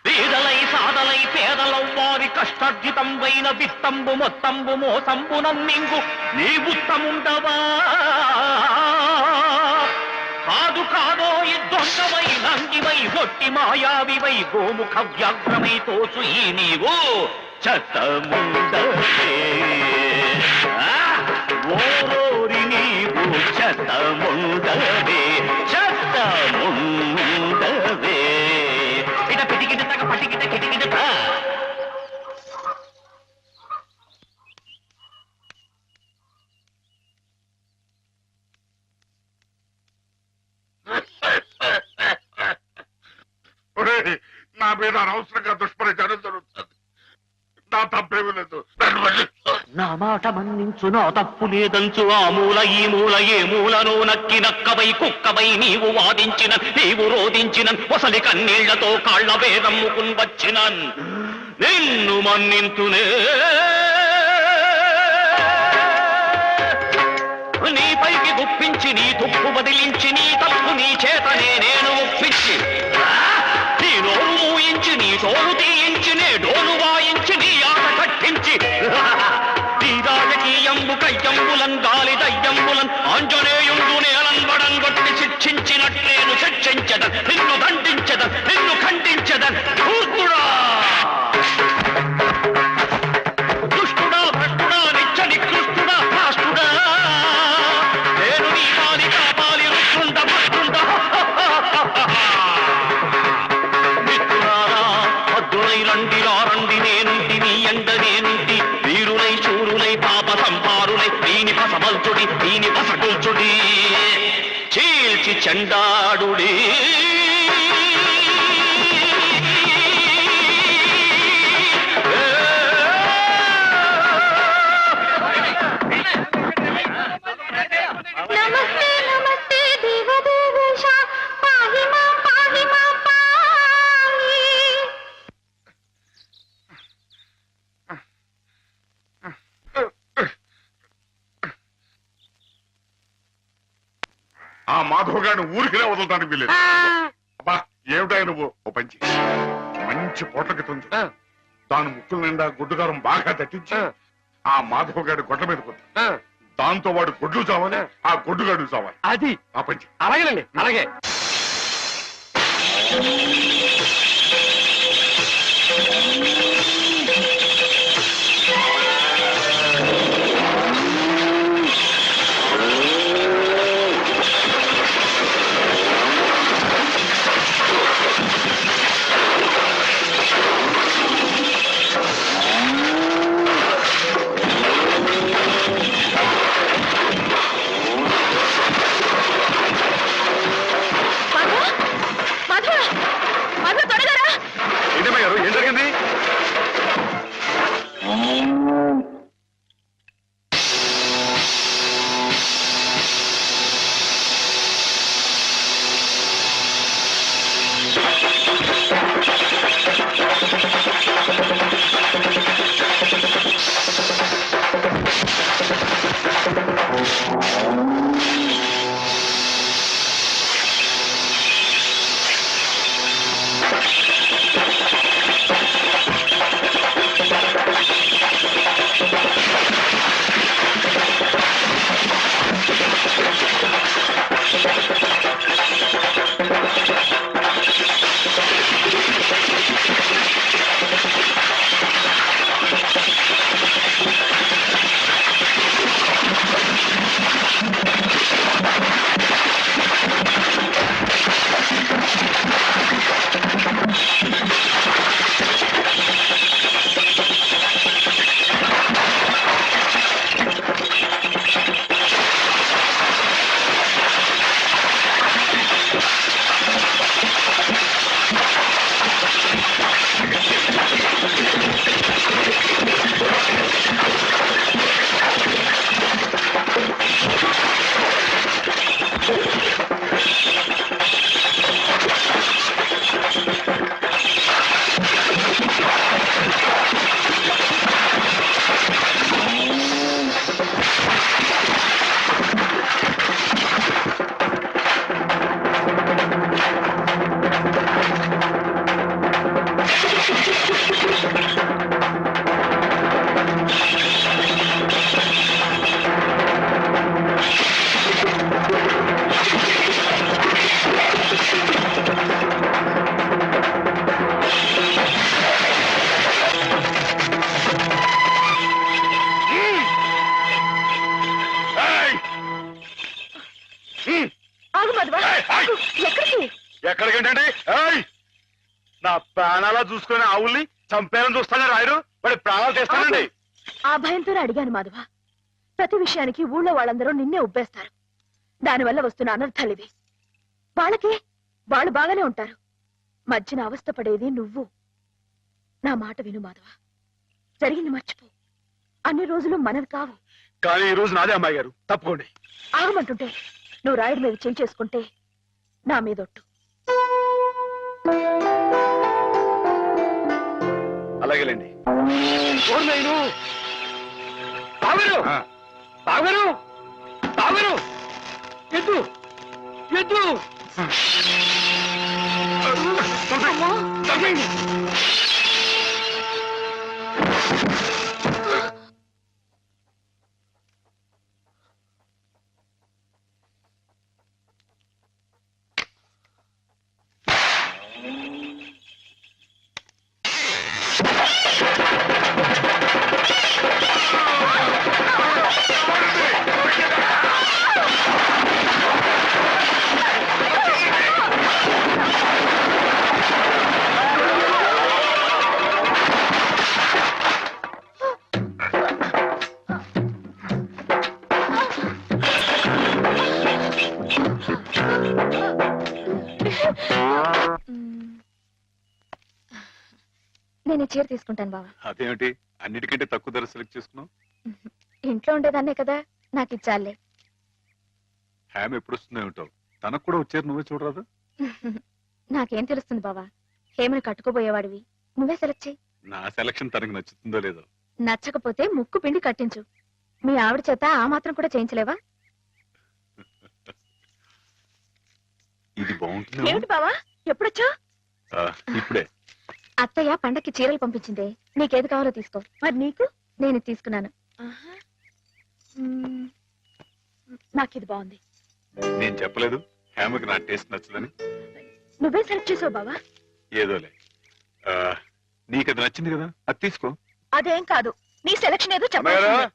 పేదలై సాదలై పేదలం వారి కష్టార్జితంబైన విత్తంబు మొత్తంబు మోసంబు నమ్మింగు నీ ఉత్తముండవా. కాదు కాదో దొంగవై నంగివై ఒట్టి మాయావివై గోముఖ వ్యాఘ్రమై తోచు ఈ నీవు చెత్త ముండవే ఓరోరి నీవు చెత్త ముండవే చెత్త ముండవే ఇట పిటికిట తగ పటికిట కిటికిట ఒరేయ్, నా మీద అనవసరంగా దుష్పరిచారం జరుగుతుంది. నా తప్పేమీ లేదు. నన్ను మన్నించు. నా మాట మన్నించు నా తప్పు లేదంచు ఆ మూల ఈ మూల ఏ మూలను నక్కి నక్కవై కుక్కవై నీవు వాదించిన నీవు రోధించిన ఒసలి కన్నీళ్లతో కాళ్ల వేదమ్ముకుని వచ్చిన నిన్ను మన్నింతునే నీ పైకి గుప్పించి నీ తుప్పు బదిలించి నీ తప్పు నీ చేతనే నేను ఒప్పించి నీ నోరు మూయించి నీ తోడు తీయించి నే డోలు వాయించి నీ ఆట కట్టించి నీ రాజకీయంబు కయ్యంబులన్ గాలి దయ్యంబులన్ ఆంజనేయుండు నేలన్ వడంగొట్టి శిక్షించినట్లేను శిక్షించదన్ నిన్ను దండించదన్ నిన్ను ఖండించదన్ ధూర్తుడా దుష్టుడా భ్రష్టుడా నిత్య నికృష్టుడా రాష్ట్రుడా నేను నీ పాలి కాపాలి రుష్టుండ భక్తుండ మిత్రులారా అద్దునై రండిరా రండి నేనుంటి నీ ఎండ నేనుంటి వీరులై శూరులై పాప సంపారులై దీని పసమల్చుడి దీని పసగుల్చుడి చీల్చి చెండాడుడి నమస్తే నమస్తే దేవదేవేశ పాహి మాం పాహి ఆ మాధవ్ గారిని ఊరికినే వదలటానికి వీలేదు. అబ్బా ఏమిటా నువ్వు ఓ పంచి మంచి పొట్లకి తుంది దాని ముక్కుల నిండా గుడ్డుగారం బాగా తట్టించి ఆ మాధవ్ గారి గొడ్ల మీద కొద్ది దాంతో వాడు గొడ్లు చావాలి ఆ గొడ్డుగాడు చావాలి. అది ఆ పంచి అలాగేనండి అలాగే మధు మధు త్వరగా రా. ఏంటమ్మా గారు ఏం జరిగింది? ఆగు మాధవా, ఆగు. ఎక్కడికి? ఎక్కడికేంటండి? ఏయ్! నా ప్రాణాలా చూసుకునే ఆవుల్ని చంపేయాలని చూస్తానే రాయరు, వాడి ప్రాణాలు తెస్తానండి. ఆ భయంతోనే అడిగాను మాధవా. ప్రతి విషయానికి ఊళ్ళో వాళ్ళందరూ నిన్నే ఉబ్బేస్తారు. దానివల్ల వస్తున్న అనర్థాలు ఇవి. వాళ్ళకి వాళ్ళు బాగానే ఉంటారు, మధ్యన అవస్థ పడేది నువ్వు. నా మాట విను మాధవా, జరిగింది మర్చిపో. అన్ని రోజులు మనవి కావు. కానీ ఈ రోజు నాదే అమ్మాయి గారు, తప్పుకోండి. ఆగమంటుంటే నువ్వు రాయుడి మీద చేసుకుంటే నా మీదొట్టు. అలాగేలేండి. ఎద్దు ఎద్దు నేను చీర తీసుకుంటాను బావా. అదేమిటి అన్నిటికంటే తక్కువ ధర సెలెక్ట్ చేసుకున్నావు? ఇంట్లో ఉండేదాన్నే కదా, నాకు ఇచ్చాలే. హ్యామ్ ఎప్పుడు వస్తుందో ఏమిటో, తనకు కూడా వచ్చారు, నువ్వే చూడరాదు? నాకేం తెలుస్తుంది బావా, హేమని కట్టుకోబోయేవాడివి, నువ్వే సెలెక్ట్ చేయి. నా సెలక్షన్ తనకు నచ్చుతుందో లేదో. నచ్చకపోతే ముక్కు పిండి కట్టించు. మీ ఆవిడ చేత ఆ మాత్రం కూడా చేయించలేవా? ఇది బాగుంటుంది. ఏమిటి బావా, ఎప్పుడొచ్చా? ఇప్పుడే. అత్తయ్య పండక్కి చీరలు పంపించిందే, నీకేది కావాలో తీసుకో. మరి నీకు నేను ఇది తీసుకున్నాను. నాకు ఇది బాగుంది. నేను చెప్పలేదు హ్యామ్కి నా టేస్ట్ నచ్చదని? నువ్వే సెలెక్ట్ చేసావు బావా. ఏదోలే, నీకు అది నచ్చింది కదా, అది తీసుకో. అదేం కాదు, నీ సెలక్షన్ ఏదో అమ్మాయి గారు, చెప్పాల్సిందే.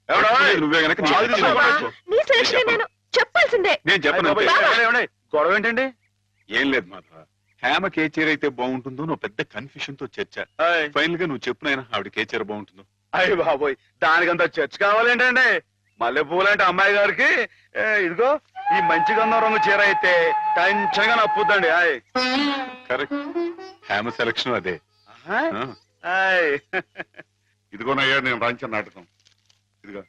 ఎవడో? నువ్వే గనక నీ కాదు నచ్చింది తీసుకో. తీసుకో. నీ సెలక్షన్ నేను చెప్పాల్సిందే. నేను చెప్పను. ఏమండి, గొడవ ఏంటండి? ఏం లేదు మాధవ, హ్యామకి ఏ చీర అయితే బాగుంటుందో నువ్వు పెద్ద కన్ఫ్యూషన్ తో చర్చ. ఫైనల్ గా నువ్వు చెప్పు నాయనా, ఆవిడకి ఏ చీర బాగుంటుందో. అయ్యి బాబోయ్, దానికంత చర్చ కావాలేంటండి? మల్లెపూలంటే అమ్మాయి గారికి ఇదిగో ఈ మంచి గంధం రంగు చీర అయితే టెన్షన్ గా నప్పుద్దండి. ఆయ్ కరెక్ట్, హ్యామ సెలక్షన్ అదే. ఆయ్ ఇదిగోనయ్యా నేను రాయించిన నాటకం. ఇదిగో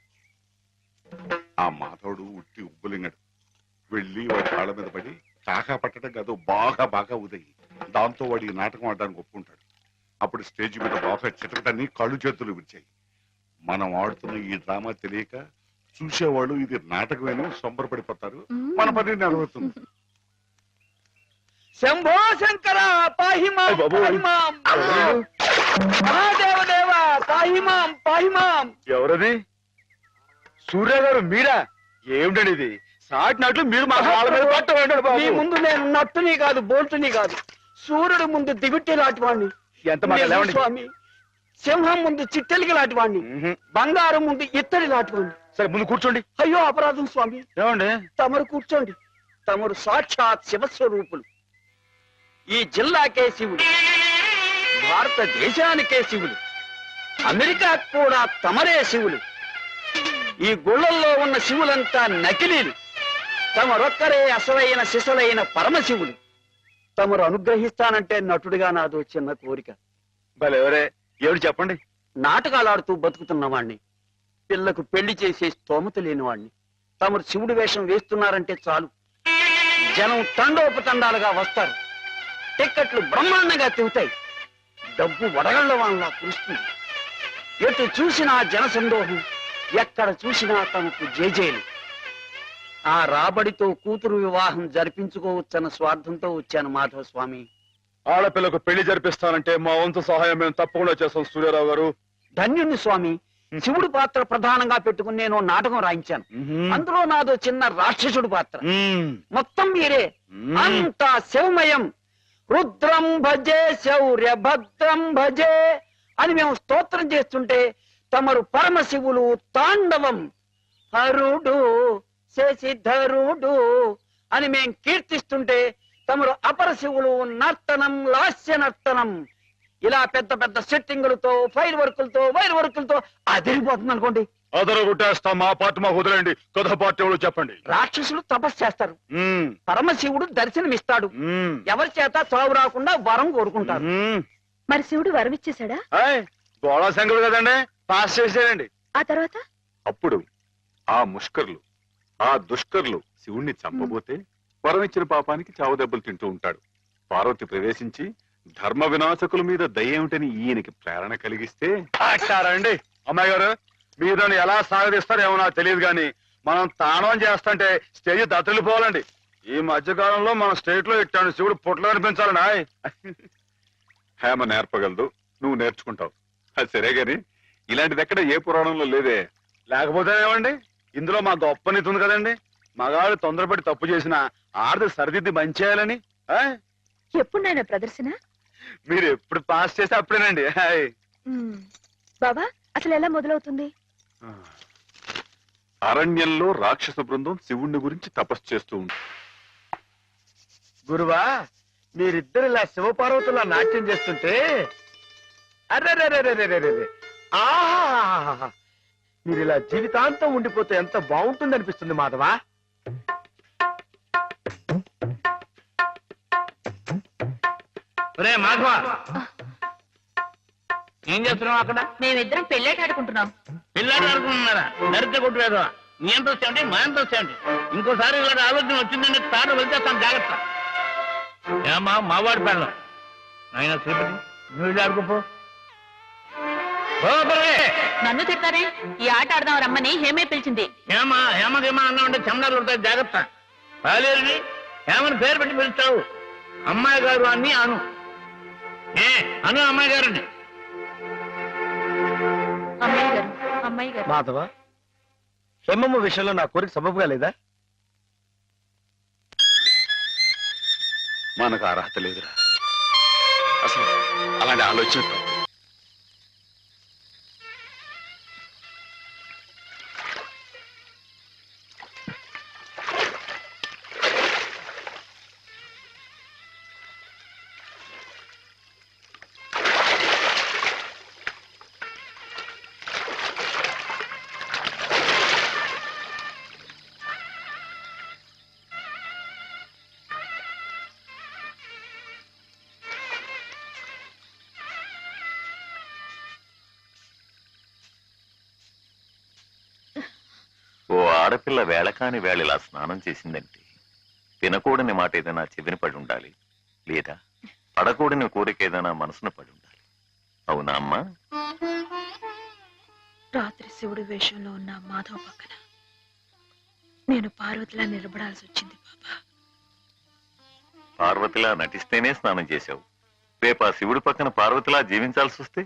ఆ మాధవుడు ఉట్టి ఉబ్బులింగడు, వెళ్ళి వాడి కాళ్ళ మీద పడి కాకా పట్టడం కాదు, బాగా బాగా ఉదయి, దాంతో వాడి ఈ నాటకం ఆడడానికి ఒప్పుకుంటాడు. అప్పుడు స్టేజ్ మీద బాగా చిటకటాన్ని కళ్ళు చేతులు విరిచాయి. మనం ఆడుతున్న ఈ డ్రామా తెలియక చూసేవాళ్ళు ఇది నాటకమేనో సంబరపడిపోతారు, మన పని నెరవేరుతుంది. శంభో శంకర పాహిమాం పాహిమాం, మహాదేవదేవ పాహిమాం పాహిమాం. ఎవరది? సూర్య గారు మీరా? ఏమిటండి ఇది? సాటినట్లు మీరు మా కాళ్ళ మీద పట్టండి మీ బాబు. ముందు నేను నట్టుని కాదు, బోల్టుని కాదు, సూర్యుడు ముందు దిగుట్టి లాంటి వాడిని. ఎంత మాట లేవండి. స్వామి, సింహం ముందు చిట్టెలికి లాంటి వాడిని, బంగారం ముందు ఇత్తడి లాంటి వాడిని. సరే ముందు కూర్చోండి. అయ్యో అపరాధం స్వామి. ఏమండి? తమరు కూర్చోండి. తమరు సాక్షాత్ శివస్వరూపులు. ఈ జిల్లాకే శివుడు, భారతదేశానికే శివుడు, అమెరికా కూడా తమరే శివులు. ఈ గుళ్ళల్లో ఉన్న శివులంతా నకిలీలు, తమరొక్కరే అసలైన శిశులైన పరమశివులు. తమరు అనుగ్రహిస్తానంటే నటుడిగా నాదో చిన్న కోరిక. భలే ఎవరే, ఏమిటి చెప్పండి. నాటకాలాడుతూ బతుకుతున్నవాణ్ణి, పిల్లకు పెళ్లి చేసే స్తోమత లేనివాణ్ణి. తమరు శివుడి వేషం వేస్తున్నారంటే చాలు, జనం తండోపతండాలుగా వస్తారు, టిక్కెట్లు బ్రహ్మాండంగా తిరుగుతాయి, డబ్బు వడగళ్ల వాళ్ళ కురుస్తుంది. ఎటు చూసినా జన సందోహం, ఎక్కడ చూసినా తమకు జేజేలు. ఆ రాబడితో కూతురు వివాహం జరిపించుకోవచ్చన్న స్వార్థంతో వచ్చాను మాధవ స్వామి. ఆడపిల్లకు పెళ్లి జరిపిస్తానంటే మా వంతు సహాయం మేము తప్పకుండా చేస్తాం సూర్యారావు గారు. ధన్యుణ్ణి స్వామి. శివుడి పాత్ర ప్రధానంగా పెట్టుకుని నేను నాటకం రాయించాను. అందులో నాదో చిన్న రాక్షసుడు పాత్ర. మొత్తం మీరే, అంతా శివమయం. రుద్రం భజే శౌర్య భద్రం భజే అని మేము స్తోత్రం చేస్తుంటే తమరు పరమశివులు తాండవం. హరుడు శశిధరుడు అని మేం కీర్తిస్తుంటే తమరు అపర శివులు నర్తనం లాస్య నర్తనం ఇలా పెద్ద పెద్ద సెట్టింగులతో వైర్ వర్కులతో అదిరిపోతుంది అనుకోండి. అదరగొట్టేస్తాం. మా పార్టీ మాకు వదిలేండి. కథ పార్టీ ఎవరో చెప్పండి. రాక్షసులు తపస్సు చేస్తారు, పరమశివుడు దర్శనమిస్తాడు, ఎవరి చేత చావు రాకుండా వరం కోరుకుంటారు. మరి శివుడు వరం ఇచ్చేశాడా? గోళా శంకరుడు కదండి, పాస్ చేసేయండి. ఆ తర్వాత అప్పుడు ఆ ముష్కర్లు ఆ దుష్కర్లు శివుణ్ణి చంపబోతే వరం ఇచ్చిన పాపానికి చావు దెబ్బలు తింటూ ఉంటాడు. పార్వతి ప్రవేశించి ధర్మ వినాశకుల మీద దయ్యేమిటని ఈయనకి ప్రేరణ కలిగిస్తే అండి. అమ్మాయి గారు, మీరు దాన్ని ఎలా సాగదీస్తారో ఏమో నాకు తెలియదు కానీ మనం తాణం చేస్తుంటే స్టేజ్ దత్తలిపోవాలండి. ఈ మధ్య కాలంలో మన స్టేట్ లో ఇట్టాను శివుడు పుట్లో అనిపించాలండి. హేమ నేర్పగలదు, నువ్వు నేర్చుకుంటావు. అది సరే గాని ఇలాంటిది ఎక్కడ ఏ పురాణంలో లేదే. లేకపోతే ఏమండి, ఇందులో మా గొప్ప నీతి ఉంది కదండి. మగాళ్ళు తొందరపడి తప్పు చేసిన ఆడది సరిదిద్ది మంచి చేయాలని. ఎప్పుడు నాయన ప్రదర్శన? మీరు ఎప్పుడు పాస్ చేస్తే అప్పుడేనండి. బాబా, అసలు ఎలా మొదలవుతుంది? అరణ్యంలో రాక్షస బృందం శివుణ్ణి గురించి తపస్సు చేస్తూ ఉంది. గురువా, మీరిద్దరు ఇలా శివపార్వతులా నాట్యం చేస్తుంటే అర్రే ఆహా, మీరు ఇలా జీవితాంతం ఉండిపోతే ఎంత బాగుంటుంది అనిపిస్తుంది మాధవా. రే మాధవ, ఏం చేస్తున్నావు అక్కడ? మేమిద్దరం పెళ్ళేట ఆడుకుంటున్నాం. పిల్లాడు ఆడుకుంటున్నారా? నరిత కొట్టు వేదవా. నీ ఎంత వచ్చాయండి, మా ఎంత వచ్చాయండి. ఇంకోసారి ఇలాంటి ఆలోచన వచ్చిందంటే తాడు వెళ్తేస్తాను, జాగ్రత్త. ఏమా మావాడి పెళ్ళం ఆయన శ్రీపతి, నువ్వు ఆడుకోపో. నన్ను తిడతారే? ఈ ఆట ఆడదాం రమ్మని హేమే పిలిచింది. హేమకేమా అన్నామంటే చెమడాలు ఉంటాయి, జాగ్రత్త. పాలేరుని హేమని పేరు పెట్టి పిలుస్తావు. అమ్మాయి గారు అని అను. అను అమ్మాయి గారిని. అమ్మాయి గారు. మాధవ, హేమమ్మ విషయంలో నా కోరిక సబబుగా లేదా? మనకు అర్హత లేదురా. అసలు అలాంటి ఆలోచన తప్పు. ఓ ఆడపిల్ల వేళకాని వేళ ఇలా స్నానం చేసిందంటే తినకూడని మాట ఏదైనా చెవిని పడి ఉండాలి, లేదా పడకూడని కోరిక ఏదైనా మనసున పడి ఉండాలి. అవునా అమ్మా? రాత్రి శివుడి వేషంలో ఉన్న మాధవ పక్కన నేను పార్వతిలా నిలబడాల్సి వచ్చింది బాబా. పార్వతిలా నటిస్తేనే స్నానం చేశావు. రేపు ఆ శివుడి పక్కన పార్వతిలా జీవించాల్సి వస్తే?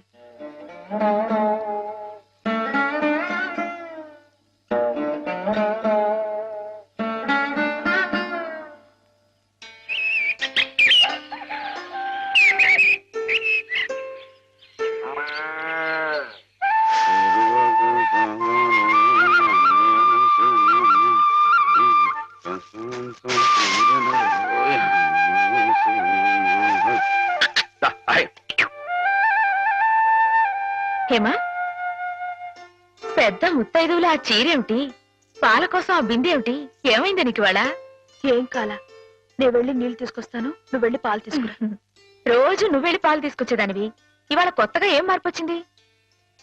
హేమా, పెద్ద ముత్తైదువులు ఆ చీరేమిటి? పాల కోసం ఆ బిందెేమిటి? ఏమైంది నీకు ఇవాళ? ఏం కాలా, నేను వెళ్ళి నీళ్లు తీసుకొస్తాను, నువ్వు వెళ్ళి పాలు తీసుకురా. రోజు నువ్వు వెళ్ళి పాలు తీసుకొచ్చేదానివి, ఇవాళ కొత్తగా ఏం మార్పు వచ్చింది?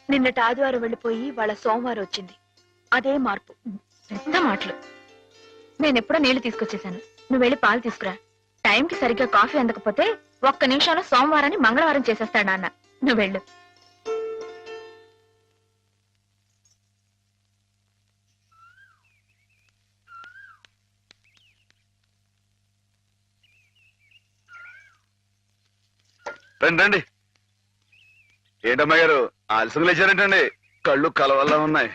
నిన్నటి ఆదివారం వెళ్ళిపోయి వాళ్ళ సోమవారం వచ్చింది, అదే మార్పు. పెద్ద మాటలు. నేనెప్పుడో నీళ్లు తీసుకొచ్చేసాను, నువ్వు వెళ్ళి పాలు తీసుకురా. టైంకి సరిగ్గా కాఫీ అందకపోతే ఒక్క నిమిషంలో సోమవారాన్ని మంగళవారం చేసేస్తాడు నాన్న. నువ్వు వెళ్ళు. రండి రండి. ఏంటమ్మా గారు ఆలస్యం లేచారేంటండి? కళ్ళు కలవల్లా ఉన్నాయి.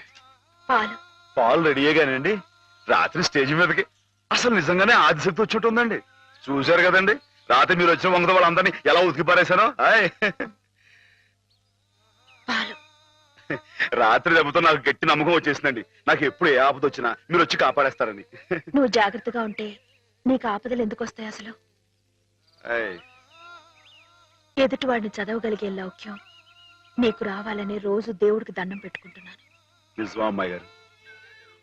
పాలు రెడీయేగానండి. రాత్రి స్టేజ్ మీదకి అసలు నిజంగానే ఆదిశక్తి వచ్చి ఉందండి. చూశారు కదండి, రాత్రి మీరు వచ్చిన వంగతో వాళ్ళందరినీ ఎలా ఉతికి పారేశానో. రాత్రి దెబ్బతో నాకు గట్టి నమ్మకం వచ్చేసిందండి. నాకు ఎప్పుడు ఏ ఆపద వచ్చినా మీరు వచ్చి కాపాడేస్తారని. నువ్వు జాగ్రత్తగా ఉంటే నీకు ఆపదలు ఎందుకు వస్తాయి అసలు? ఏయ్, ఎదుటివాడిని చదవగలిగే లౌక్యం నీకు రావాలని రోజు దేవుడికి దండం పెట్టుకుంటున్నాను. నిజమా అమ్మాయి గారు?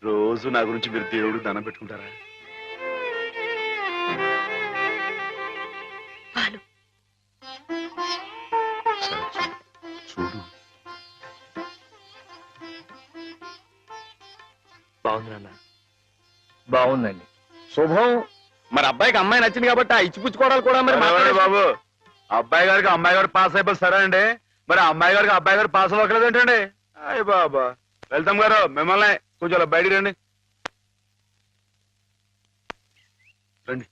రోజు నా గురించి మీరు దేవుడికి దండం పెట్టుకుంటారా? పాలు సరే, చూడు. బాగుంది నాన్న, బాగుందండి. శుభం. మరి అబ్బాయికి అమ్మాయి నచ్చింది కాబట్టి ఆ ఇచ్చిపుచ్చుకోవడాలు కూడా మరి ఎవరండి మాట్లాడే బాబు, అబ్బాయి గారికి అమ్మాయి గారు పాస్ అయిపోయి సరే అండి, మరి అమ్మాయి గారికి అబ్బాయి గారు పాస్ అవ్వట్లేదు ఏంటండి? అయ్య బాబా. వెళ్తాం గారు, మిమ్మల్ని కొంచెం అలా బయటికి రండి. రండి.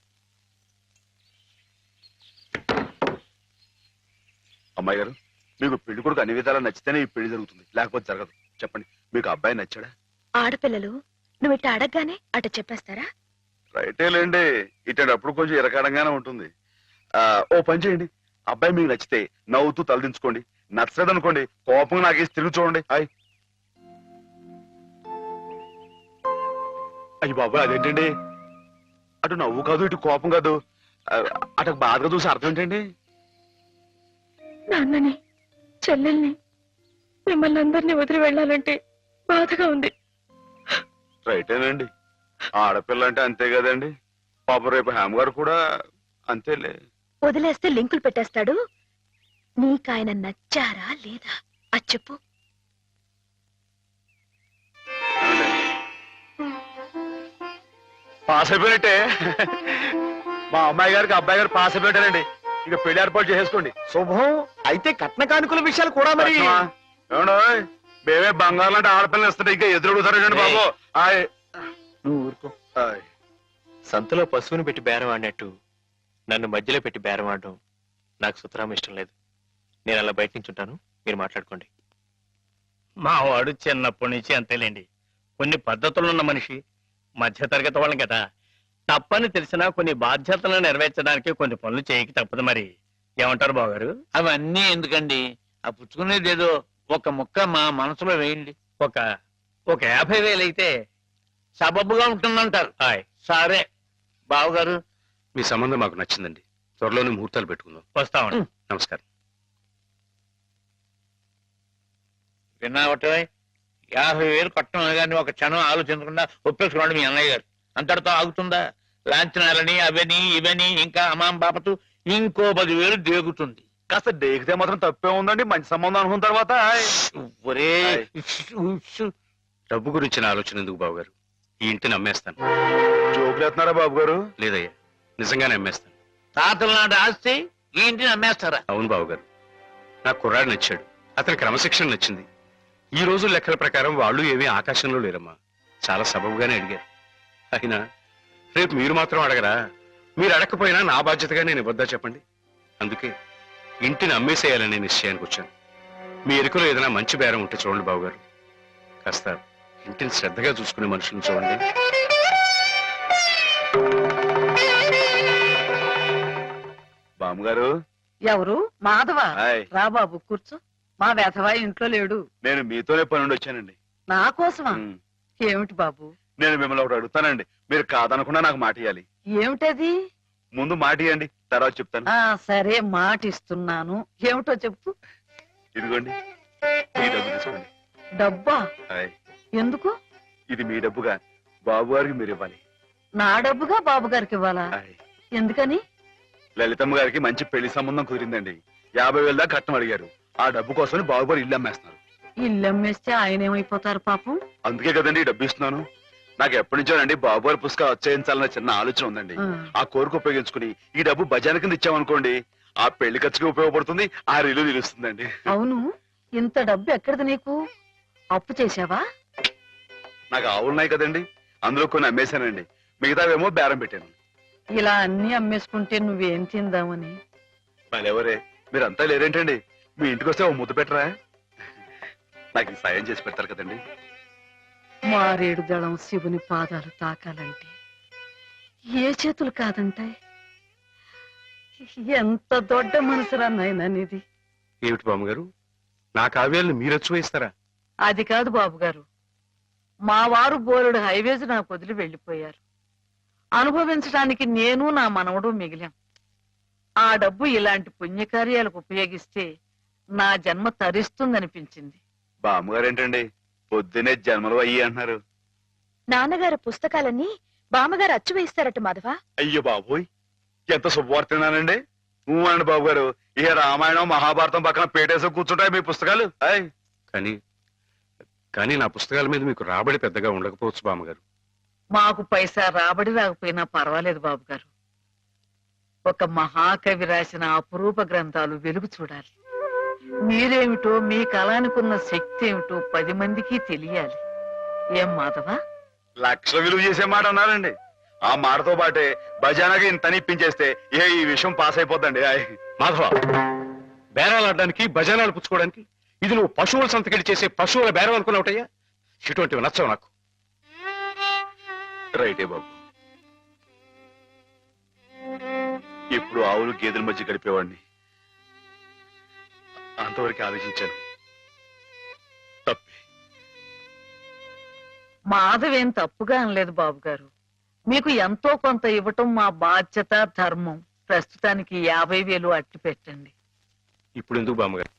అమ్మాయి గారు, మీకు పెళ్లి కొడుకు అన్ని విధాలా నచ్చితేనే ఈ పెళ్లి జరుగుతుంది, లేకపోతే జరగదు. చెప్పండి, మీకు అబ్బాయి నచ్చాడా? ఆడపిల్లలు నువ్వు ఇట్ట అడగగానే అట చెప్పేస్తారా? రైటే లేండి, ఇటప్పుడు కొంచెం ఇరకాడంగానే ఉంటుంది. ఓ పని చేయండి, అబ్బాయి మీకు నచ్చితే నవ్వుతూ తలదించుకోండి, నచ్చలేదనుకోండి కోపం నాకేసి తిరిగి చూడండి. హాయ్. అయ్యి బాబు, అదేంటండి? అటు నవ్వు కాదు, ఇటు కోపం కాదు, అటు బాధగా చూసి అర్థం ఏంటండి? నాన్నని, చెల్లెల్ని, మిమ్మల్ని అందరినీ వదిలి వెళ్ళాలంటే బాధగా ఉంది. రైటేనండి, ఆడపిల్ల అంటే అంతే కదండి. పాపం రేపు హేమ గారు కూడా అంతేలే. వదిలేస్తే లింకులు పెట్టేస్తాడు. నీకాయన నచ్చారా లేదా అది చెప్పు. పాస్ అయిపోయినట్టే. మా అమ్మాయి గారికి అబ్బాయి గారు పాస్ అయిపోయారండి. ఇక పెళ్లి ఏర్పాటు చేసేసుకోండి. శుభం. అయితే కట్న కానుకల విషయాలు కూడా మరి ఏమండో, మేమే బంగారం అంటే ఆడపిల్లలు ఇస్తుంటే ఇంకా ఎదురడుగుతారండి బాబు. నువ్వు ఊరుకో. సంతలో పశువుని పెట్టి బేరం ఆడినట్టు నన్ను మధ్యలో పెట్టి బేరం ఆడడం నాకు సుతరాం ఇష్టం లేదు. నేను అలా బయట నుంచి ఉంటాను, మీరు మాట్లాడుకోండి. మా వాడు చిన్నప్పటి నుంచి అంతేలేండి. కొన్ని పద్ధతులున్న మనిషి, మధ్యతరగతి వాళ్ళం కదా. తప్పని తెలిసినా కొన్ని బాధ్యతలను నెరవేర్చడానికి కొన్ని పనులు చేయక తప్పదు. మరి ఏమంటారు బావగారు? అవన్నీ ఎందుకండి, ఆ పుచ్చుకునేది ఏదో ఒక ముక్క మా మనసులో వేయండి. ఒక 50,000 అయితే సబబుగా ఉంటుందంటారు. సరే బావగారు, మీ సంబంధం మాకు నచ్చిందండి. త్వరలోనే ముహూర్తాలు పెట్టుకుందాం. వస్తామండి. నమస్కారం. విన్నావటే 50,000 కట్టడం కానీ ఒక క్షణం ఆలోచించకుండా ఒప్పేసుకున్నాడు మీ అన్నయ్య గారు. అంతటితో ఆగుతుందా? లాంఛనాలని అవని ఇవని ఇంకా అమాం బాపతు ఇంకో 10,000 దేగుతుంది. కాస్త డేకితే మాత్రం తప్పే ఉందండి, మంచి సంబంధం అనుకున్న తర్వాత. ఒరే డబ్బు గురించిన ఆలోచన ఎందుకు బాబుగారు? ఈ ఇంటిని అమ్మేస్తాను. జోకులేస్తున్నారా బాబు గారు? లేదయ్యా, నిజంగానే అమ్మేస్తాను. తాతల నాటి ఆస్తి ఈ ఇంటిని అమ్మేస్తారా? అవును బాబుగారు, నాకు కుర్రాడు నచ్చాడు, అతని క్రమశిక్షణ నచ్చింది. ఈ రోజు లెక్కల ప్రకారం వాళ్ళు ఏమీ ఆకాశంలో లేరమ్మా, చాలా సబబుగానే అడిగారు. అయినా రేపు మీరు మాత్రం అడగరా? మీరు అడగకపోయినా నా బాధ్యతగా నేను ఇవ్వద్దా చెప్పండి? అందుకే ఇంటిని అమ్మేసేయాలనే నిశ్చయానికి వచ్చాను. మీ ఎరుకలో ఏదైనా మంచి బేరం ఉంటే చూడండి బాబుగారు. కాస్త ఇంటిని శ్రద్ధగా చూసుకునే మనుషులను చూడండి. బామ్మగారు. ఎవరు? మాధవ. హాయ్. రా బాబు కూర్చో. మా వెధవా ఇంట్లో లేడు. నేను మీతోనే పని నుండి వచ్చానండి. నా కోసమా? ఉమ్. ఏమిటి బాబు? నేను మిమ్మల్ని ఒకటి అడుగుతానండి, మీరు కాదనకుండా నాకు మాట ఇవ్వాలి. ఏమిటది? ముందు మాట ఇవ్వండి, తర్వాత చెప్తాను. సరే మాట ఇస్తున్నాను. ఏమిటో చెప్పు. ఇదిగోండి, మీ డబ్బు తీసుకోండి. డబ్బా? హాయ్. ఎందుకు? ఇది మీ డబ్బుగా బాబు గారికి మీరు ఇవ్వాలి. నా డబ్బుగా బాబు గారికి ఇవ్వాలా? హాయ్. ఎందుకని? లలితమ్మ గారికి మంచి పెళ్లి సంబంధం కుదిరిందండి. 50,000 దాకా కట్నం అడిగారు. ఆ డబ్బు కోసం బాబు గారు ఇల్లు అమ్మేస్తున్నారు. ఇల్లు అమ్మేస్తే ఆయన ఏమైపోతారు పాపం? అందుకే కదండి ఈ డబ్బు ఇస్తున్నాను. నాకు ఎప్పటి నుంచోనండి బాబు గారి పుస్తకం వచ్చేయించాలన్న చిన్న ఆలోచన ఉందండి. ఆ కోరిక ఉపయోగించుకుని ఈ డబ్బు బజార్ కింద ఇచ్చామనుకోండి, ఆ పెళ్లి ఖర్చుకి ఉపయోగపడుతుంది, ఆ ఇల్లు నిలుస్తుందండి. అవును, ఇంత డబ్బు ఎక్కడిది నీకు? అప్పు చేశావా? నాకు ఆవులున్నాయి కదండి, అందులో కొన్ని అమ్మేశానండి, మిగతావేమో బేరం పెట్టాను. ఇలా అన్ని అమ్మేసుకుంటే నువ్వేం తిందామని? మరెవరే, మీరంతా లేరేంటండి? మీ ఇంటికి వస్తే ఓ ముద్దు పెట్టరా? నాకు ఈ సాయం చేసి పెడతారు కదండి. మారేడు దళం శివుని పాదాలు తాకాలంటే ఏ చేతులు కాదంటాయి? ఎంత దొడ్డ మనసురా నాయనా నీది. ఏమిటి బామ్మగారు, నా కావ్యాలను మీరు వచ్చి వేస్తారా? అది కాదు బాబు గారు, మా వారు బోరుడు హైవేస్ నాకు వదిలి వెళ్ళిపోయారు. అనుభవించడానికి నేను నా మనవడు మిగిలాం. ఆ డబ్బు ఇలాంటి పుణ్యకార్యాలకు ఉపయోగిస్తే నా జన్మ తరిస్తుందనిపించింది. బామ్మగారు ఏంటండి పొద్దునే జన్మలు అయ్యి అంటున్నారు? నాన్నగారు పుస్తకాలన్నీ బామ్మగారు అచ్చు వేయిస్తారట మాధవ. అయ్యో బాబోయ్, ఎంత శుభవార్తనానండి. అనండి బాబు గారు, ఇక రామాయణం మహాభారతం పక్కన పేటేసి కూర్చుంటాయి మీ పుస్తకాలు. కానీ నా పుస్తకాల మీద మీకు రాబడి పెద్దగా ఉండకపోవచ్చు బామ్మగారు. మాకు పైసా రాబడి రాకపోయినా పర్వాలేదు బాబు గారు. ఒక మహాకవి రాసిన అపురూప గ్రంథాలు వెలుగు చూడాలి. మీరేమిటో, మీ కళానికున్న శక్తి ఏమిటో 10 మందికి తెలియాలి. ఏం మాధవ? లక్షల విలువ చేసే మాట అన్నారండి. ఆ మాటతో పాటే భజానగా ఇంత ఇప్పించేస్తే ఈ విషయం పాస్ అయిపోద్దండి. మాధవ, బేరాలు ఆడడానికి భజనాలు పుచ్చుకోవడానికి ఇది నువ్వు పశువుల సంతకెళ్ళి చేసే పశువుల బేరం అనుకున్నావుటయ్యా? ఇటువంటివి నచ్చవు నాకు. రైటే బాబు, ఇప్పుడు ఆవులు గేదెల మధ్య గడిపేవాడిని. అంతవరకు ఆలోచించాను. తప్పే. మాధవేం తప్పుగా అనలేదు బాబు గారు. మీకు ఎంతో కొంత ఇవ్వటం మా బాధ్యత, ధర్మం. ప్రస్తుతానికి 50,000 అట్టి పెట్టండి. ఇప్పుడు ఎందుకు బామ్మగారు?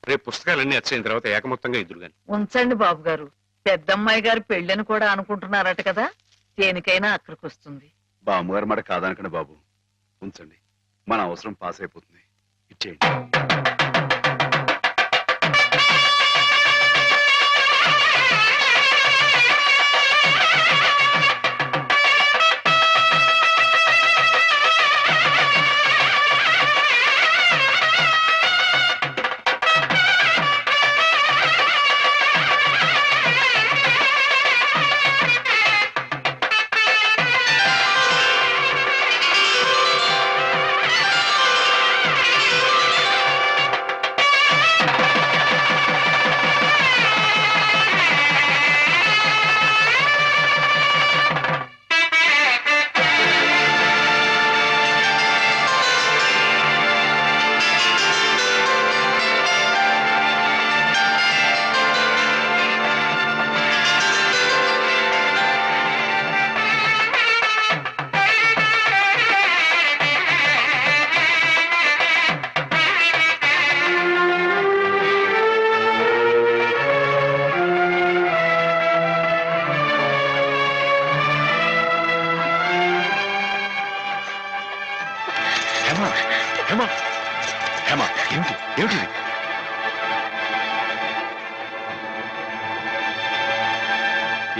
రేపు పుస్తకాలన్నీ వచ్చేసిన తర్వాత ఏకమొత్తంగా ఇద్దరు గాని ఉంచండి బాబు గారు. పెద్దమ్మాయి గారి పెళ్ళని కూడా అనుకుంటున్నారట కదా, దేనికైనా అక్కడికి వస్తుంది. బామ్మగారు మాట కాదనకండి బాబు, ఉంచండి. మన అవసరం పాస్ అయిపోతుంది. ఇచ్చేయండి.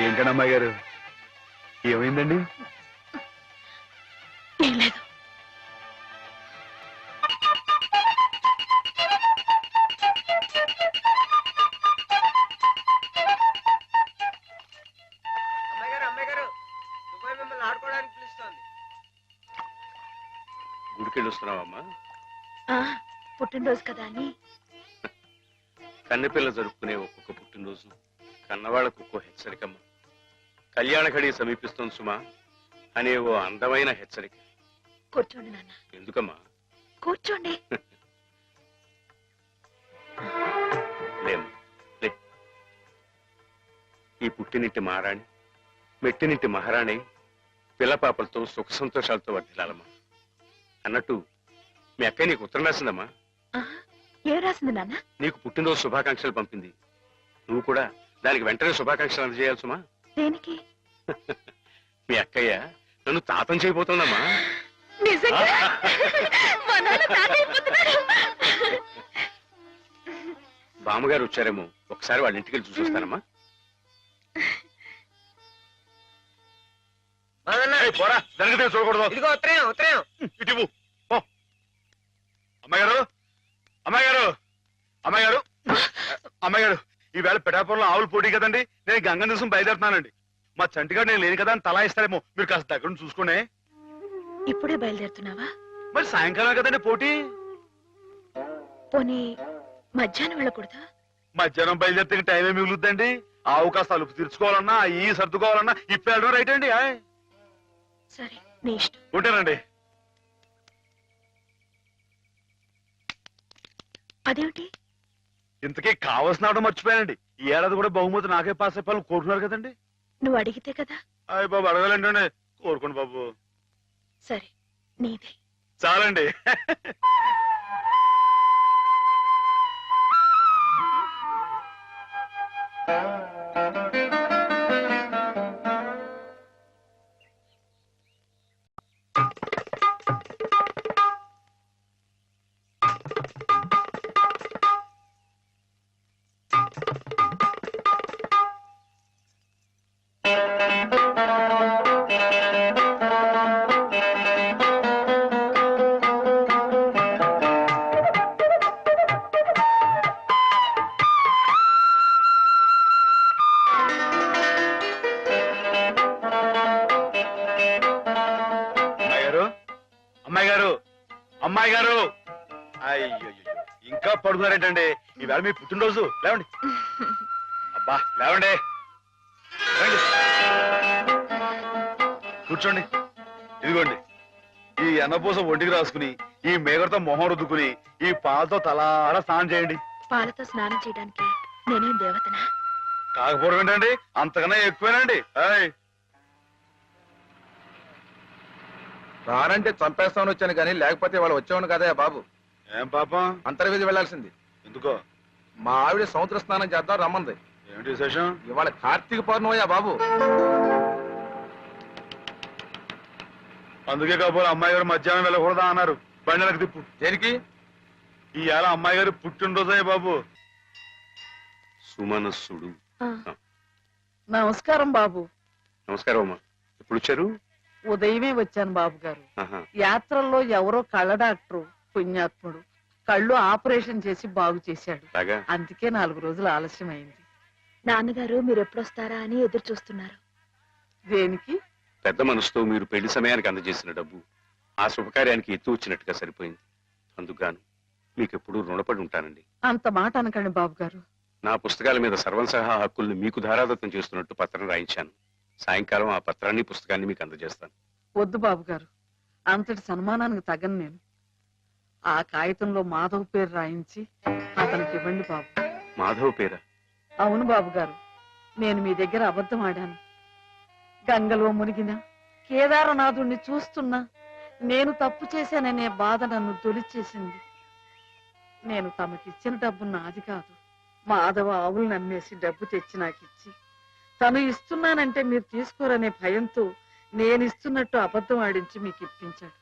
ఏంటండి అమ్మాయి గారు, ఏమైందండి? ఏం లేదు. ఆడుకోవడానికి పిలుస్తోంది. గుడికెళ్ళి వస్తున్నావమ్మా? పుట్టినరోజు కదా అని. కన్నెపిల్ల జరుపుకునే ఒక్కొక్క పుట్టినరోజు కన్నవాళ్లకు ఒక్కో హెచ్చరికమ్మ. కళ్యాణ ఘడి సమీపిస్తుంది సుమా అనే ఓ అందమైన హెచ్చరిక. కూర్చోండి నాన్న. ఎందుకమ్మా? కూర్చోండి. లేమ్మా, లే. ఈ పుట్టినింటి మహారాణి, మెట్టినింటి మహారాణి పిల్లపాపలతో సుఖ సంతోషాలతో వర్ధిల్లాలమ్మా. అన్నట్టు మీ అక్కయ్య నీకు ఉత్తరం రాసిందమ్మా. ఏం రాసింది నాన్న? నీకు పుట్టినరోజు శుభాకాంక్షలు పంపింది. నువ్వు కూడా దానికి వెంటనే శుభాకాంక్షలు అందజేయాలి సుమా. దేనికి? మీ అక్కయ్య నన్ను తాతం చేయబోతోందమ్మా. బామ్మగారు వచ్చారేమో, ఒకసారి వాళ్ళ ఇంటికి వెళ్ళి చూసొస్తానమ్మా. పోరా, జరిగితే చూడకూడదు. ఇదిగో ఉత్తరం, ఉత్తరం. ఇటు అమ్మాయి గారు, అమ్మాయి గారు, అమ్మాయి గారు, అమ్మాయి గారు, ఈవేళ పిఠాపురంలో ఆవులు పోటీ కదండి. నేను గంగ దివసం బయలుదేరుతున్నానండి. మా చంటిగాడు నేను లేని కదా అని తలా ఇస్తారేమో, మీరు కాస్త దగ్గర నుంచి చూసుకోండి. ఇప్పుడే బయలుదేరుతున్నావా? మరి సాయంకాలం కదండి పోటీ. పోనీ మధ్యాహ్నం వెళ్ళకూడదా? మధ్యాహ్నం బయలుదేరితే టైం ఏమి మిగులుద్దండి. ఆవు కాస్త అలుపు తీర్చుకోవాలన్నా, ఈ సర్దుకోవాలన్నా ఇప్పుడు వెళ్ళడం రైట్ అండి. సరే, నీ ఇష్టం. ఉంటానండి. అదేమిటి ఇంతకీ కావాల్సిన మర్చిపోయానండి. ఈ ఏడాది కూడా బహుమతి నాకే పాస్ అయిపోవాలని కోరుకున్నారు కదండి. నువ్వు అడిగితే కదా. అయ్య బాబు అడగాలంటే కోరుకోండి బాబు. సరే నీదే. చాలండి. అమ్మాయి గారు, అమ్మాయి గారు, అయ్యో ఇంకా పడుకున్నారేంటండి? ఈవేళ మీ పుట్టినరోజు. లేవండి. అబ్బా లేవండి, రండి కూర్చోండి. ఇదిగోండి ఈ ఎన్నపూస ఒంటికి రాసుకుని, ఈ మేగడతో మొహం రుద్దుకుని, ఈ పాలతో తలారా స్నానం చేయండి. పాలతో స్నానం చేయడానికి నేనేం దేవతనా? కాకపోవడం ఏంటండి, అంతకన్నా ఎక్కువేనండి. రానంటే చంపేస్తామని వచ్చాను కానీ లేకపోతే వాళ్ళు వచ్చేవాడు కదా బాబు. ఏం పాపం? అంతర్వేది వెళ్లాల్సింది. ఎందుకో? మా ఆవిడ సముద్ర స్నానం చేద్దాం రమ్మంది. ఏమిటి విశేషం? ఇవాళ కార్తీక పౌర్ణమయ్యా బాబు. అందుకే కాబోలు అమ్మాయి గారు మధ్యాహ్నం వెళ్ళకూడదా అన్నారు. బండిలకు తిప్పు. దేనికి? ఈ ఏళ అమ్మాయి గారు పుట్టినరోజే బాబు. సుమనస్సుడు. నమస్కారం బాబు. నమస్కారం అమ్మా. ఎప్పుడు వచ్చారు? ఉదయమే వచ్చాను బాబు గారు. యాత్రల్లో ఎవరో కళ్ళ డాక్టరు పుణ్యాత్ముడు కళ్ళు ఆపరేషన్ చేసి బాగు చేశాడు. అందుకే 4 రోజులు ఆలస్యం అయింది. నాన్నగారు మీరు ఎప్పుడొస్తారా అని ఎదురు చూస్తున్నారు. దేనికి? పెద్ద మనసుతో మీరు పెళ్లి సమయానికి అందజేసిన డబ్బు ఆ శుభకార్యానికి ఎత్తు వచ్చినట్టుగా సరిపోయింది. అందుకుగాను మీకెప్పుడు రుణపడి ఉంటానండి. అంత మాట అనకండి బాబు గారు. నా పుస్తకాల మీద సర్వసహా హక్కుల్ని మీకు ధారాదత్తం చేస్తున్నట్టు పత్రం రాయించాను. సాయంకాలం ఆ పత్రాన్ని పుస్తకాన్ని మీకు అందజేస్తాను. వద్దు బాబు గారు, అంతటి సన్మానానికి తగను నేను. ఆ కాగితంలో మాధవ్ పేరు రాయించి అతనికి ఇవ్వండి బాబు. మాధవ్ పేరా? అవును బాబు గారు, నేను మీ దగ్గర అబద్ధం ఆడాను. గంగలో మునిగిన కేదారనాథుణ్ణి చూస్తున్నా నేను తప్పు చేశాననే బాధ నన్ను తొలిచేసింది. నేను తమకిచ్చిన డబ్బు నాది కాదు. మాధవ ఆవులు నమ్మేసి డబ్బు తెచ్చి నాకిచ్చి తను ఇస్తున్నానంటే మీరు తీసుకోరనే భయంతో నేను ఇస్తున్నట్టు అబద్ధం ఆడించి మీకు ఇప్పించాడు.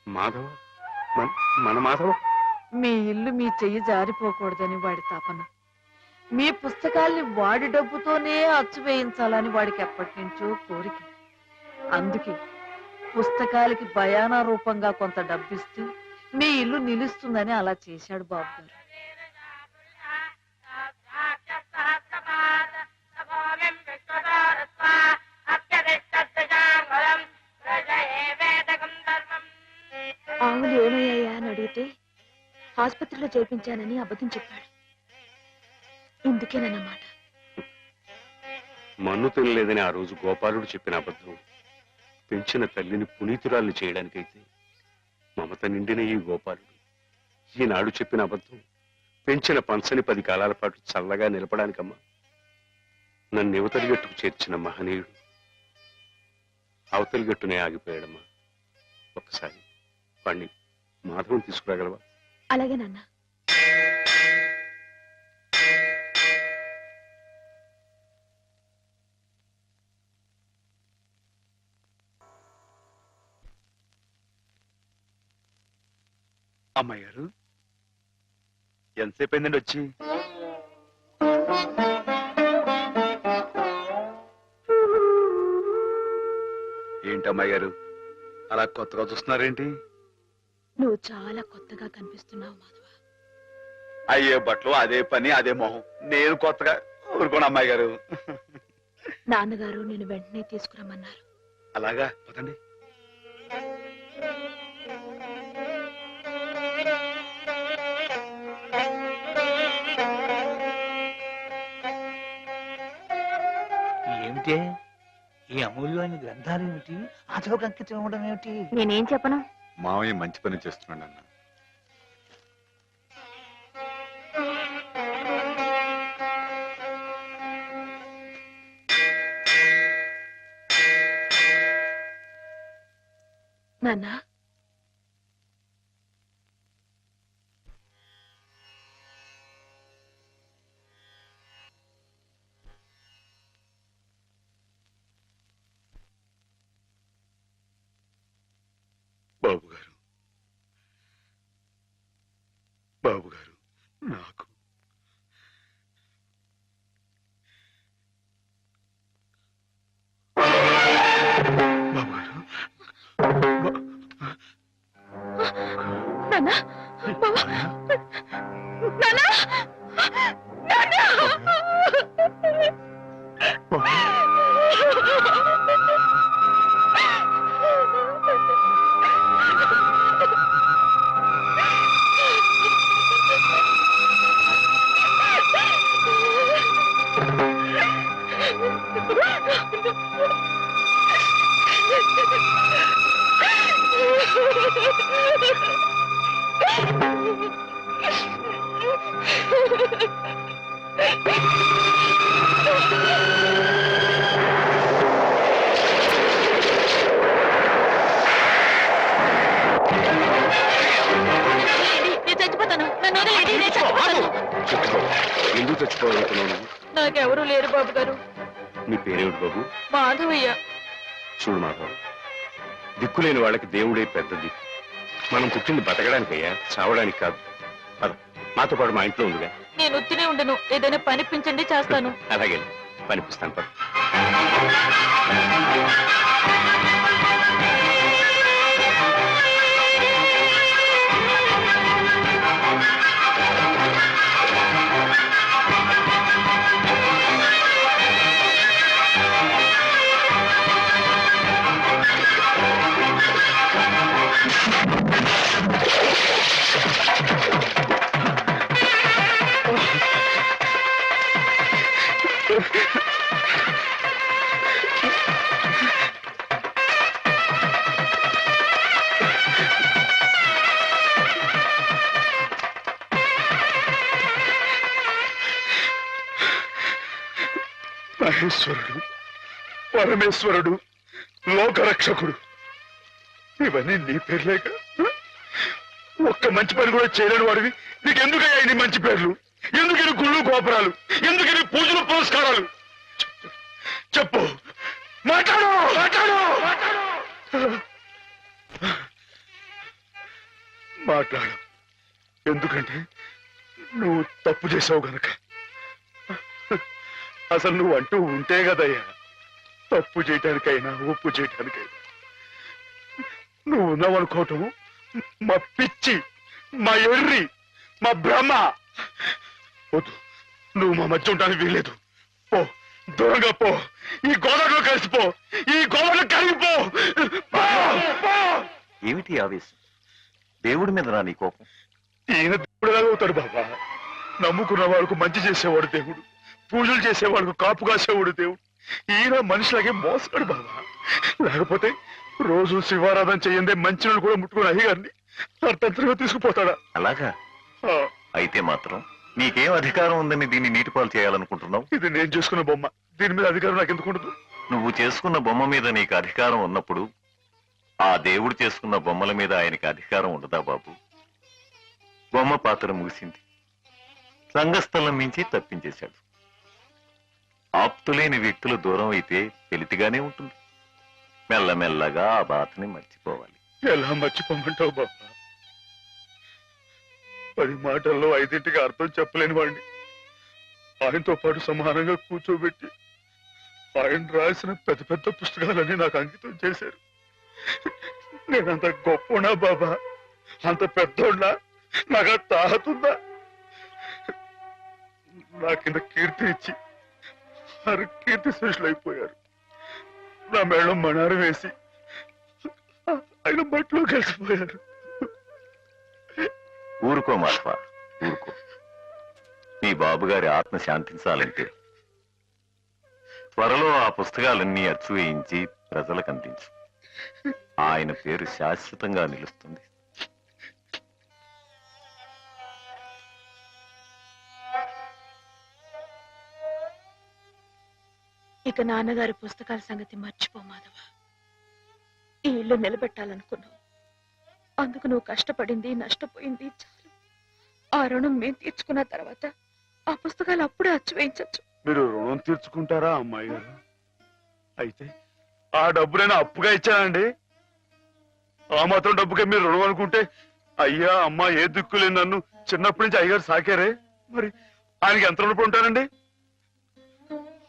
మాధవ? మన మాధవ? మీ ఇల్లు మీ చెయ్యి జారిపోకూడదని వాడి తపన. మీ పుస్తకాల్ని వాడి డబ్బుతోనే అచ్చు వేయించాలని వాడికి ఎప్పటి నుంచో కోరిక. అందుకే పుస్తకాలకి బయానా రూపంగా కొంత డబ్బిస్తే మీ ఇల్లు నిలుస్తుందని అలా చేశాడు బాబు గారు. ఆవులు ఏమయ్యాయా అని అడిగితే ఆసుపత్రిలో చేర్పించానని అబద్ధం చెప్పాడు. ఇందుకేనన్నమాట. మన్ను తినలేదని ఆ రోజు గోపాలుడు చెప్పిన అబద్ధం పెంచిన తల్లిని పునీతురాల్ని చేయడానికైతే మమత నిండిన ఈ గోపాలుడు ఈనాడు చెప్పిన అబద్ధం పెంచిన పంచని 10 కాలాల పాటు చల్లగా నిలపడానికమ్మా. నన్ను యువతలి గట్టుకు చేర్చిన మహనీయుడు అవతలి గట్టునే ఆగిపోయాడమ్మా. ఒక్కసారి వాణ్ణి మాధవం తీసుకురాగలవా? అలాగే నాన్న. అమ్మాయి గారు ఎంతసేపు అయిందండి వచ్చి? ఏంటమ్మాయి గారు అలా కొత్తగా చూస్తున్నారేంటి? నువ్వు చాలా కొత్తగా కనిపిస్తున్నావు మాధవ. అయ్యే బట్టలు, అదే పని, అదే మొహం. నేను కొత్తగా ఊరుకోను అమ్మాయి గారు. నాన్నగారు నేను వెంటనే తీసుకురమ్మన్నారు. అలాగా పదండి. ఏమిటే ఈ అమూల్యమైన గ్రంథాలు ఏమిటి? అదొక అంకితం ఇవ్వడం ఏమిటి? నేనేం చెప్పను. మావయ్య మంచి పని చేస్తున్నాడు అన్న. నాన్న బాబు గారు, బాబు గారు, నాకు బాబు గారు, నాన్న బావా నాన్న చచ్చిపోతాను. నన్ను వదిలేయండి, నేను చచ్చిపోతాను. ఎందుకు చచ్చిపోవాలనుకున్నావు నువ్వు? నాకెవరూ లేరు బాబు గారు. నీ పేరేమిటి బాబు? మాధవయ్య. చూడు మాధవ్, దిక్కులేని వాళ్ళకి దేవుడే పెద్ద దిక్కు. మనం పుట్టింది బతకడానికయ్యా, చావడానికి కాదు. పద, మాతో పాటు మా ఇంట్లో ఉందిగా. నేను ఉత్తినే ఉండను, ఏదైనా పనిపించండి, చేస్తాను. అలాగే పనిపిస్తాను. పద. మహేశ్వరుడు, పరమేశ్వరుడు, లోకరక్షకుడు, ఇవన్నీ నీ పేర్లేక? ఒక్క మంచి పని కూడా చేయలేని వాడివి నీకెందుకయ్యా ఇన్ని మంచి పేర్లు? ఎందుకని గుళ్ళు గోపురాలు? ఎందుకని పూజలు పురస్కారాలు? చెప్పు, మాట్లాడు, మాట్లాడు, మాట్లాడు. ఎందుకంటే నువ్వు తప్పు చేసావు గనక. అసలు నువ్వు అంటూ ఉంటే కదయ్యా తప్పు చేయటానికైనా ఒప్పు చేయటానికైనా. నువ్వు ఉన్నావనుకోవటం మా పిచ్చి, మా ఎర్రి, మా భ్రమ. వద్దు, నువ్వు మా మధ్య ఉండడానికి వీల్లేదు. పో, దూరంగా పో, ఈ గోదావరిలో కలిసిపో, ఈ గోదావరిలో కలిగిపో. ఏమిటి ఆవేశం? దేవుడి మీద రా నీ కోపం. ఈయన దేవుడు అవుతాడు బాబా. నమ్ముకున్న వాళ్ళకు మంచి చేసేవాడు దేవుడు, పూజలు చేసేవాళ్ళకు కాపు కాసేవాడు దేవుడు. ఈయన మనుషులకే మోసాడు బాబా. లేకపోతే రోజు శివారాధన చేయందే మంచినీళ్ళు కూడా ముట్టుకుని అయ్యగారిని అర్థంతరంగా తీసుకుపోతాడా? అలాగా? అయితే మాత్రం నీకేం అధికారం ఉందని దీన్ని నీటిపాలు చేయాలనుకుంటున్నావు? ఇది నేను చేసుకున్న బొమ్మ, దీని మీద అధికారం నాకు ఎందుకు ఉండదు? నువ్వు చేసుకున్న బొమ్మ మీద నీకు అధికారం ఉన్నప్పుడు ఆ దేవుడు చేసుకున్న బొమ్మల మీద ఆయనకి అధికారం ఉండదా బాబు? బొమ్మ పాత్ర ముగిసింది, రంగస్థలం మించి తప్పించేశాడు. ఆప్తులేని వ్యక్తులు దూరం అయితే వెలితిగానే ఉంటుంది. మెల్లమెల్లగా ఆ బాధని మర్చిపోవాలి. ఎలా మర్చిపోమంటావు బాబా? 10 మాటల్లో 5ంటికి అర్థం చెప్పలేని వాడిని ఆయనతో పాటు సమానంగా కూర్చోబెట్టి ఆయన రాసిన పెద్ద పెద్ద పుస్తకాలన్నీ నాకు అంకితం చేశారు. నేనంత గొప్పనా బాబా? అంత పెద్దోడ్నా? నాకు తాహతుందా? నా కింద కీర్తినిచ్చి వారు కీర్తి శేషులైపోయారు. నా మేడం మణారు వేసి ఆయన బట్టలో కలిసిపోయారు. ఊరుకో మాత్వా, ఊరుకో. నీ బాబుగారి ఆత్మ శాంతించాలంటే త్వరలో ఆ పుస్తకాలన్నీ అచ్చు వేయించి ప్రజలకు అందించు. ఆయన పేరు శాశ్వతంగా నిలుస్తుంది. ఇక నాన్నగారి పుస్తకాల సంగతి మర్చిపో మాధవ. ఈ ఇల్లు నిలబెట్టాలనుకున్నావు. అందుకు నువ్వు కష్టపడింది, నష్టపోయింది చాలు. ఆ రుణం మేం తీర్చుకున్న తర్వాత ఆ పుస్తకాలు అప్పుడే అచ్చు వేయించచ్చు. మీరు రుణం తీర్చుకుంటారా అమ్మాయి గారు? అయితే ఆ డబ్బులైనా అప్పుగా ఇచ్చానండి. ఆ మాత్రం డబ్బుకే మీరు రుణం అనుకుంటే, అయ్యా అమ్మా ఏ దిక్కులేని నన్ను చిన్నప్పటి నుంచి అయ్యగారు సాకారే, మరి ఆయనకి ఎంత రుణపడి ఉంటానండి?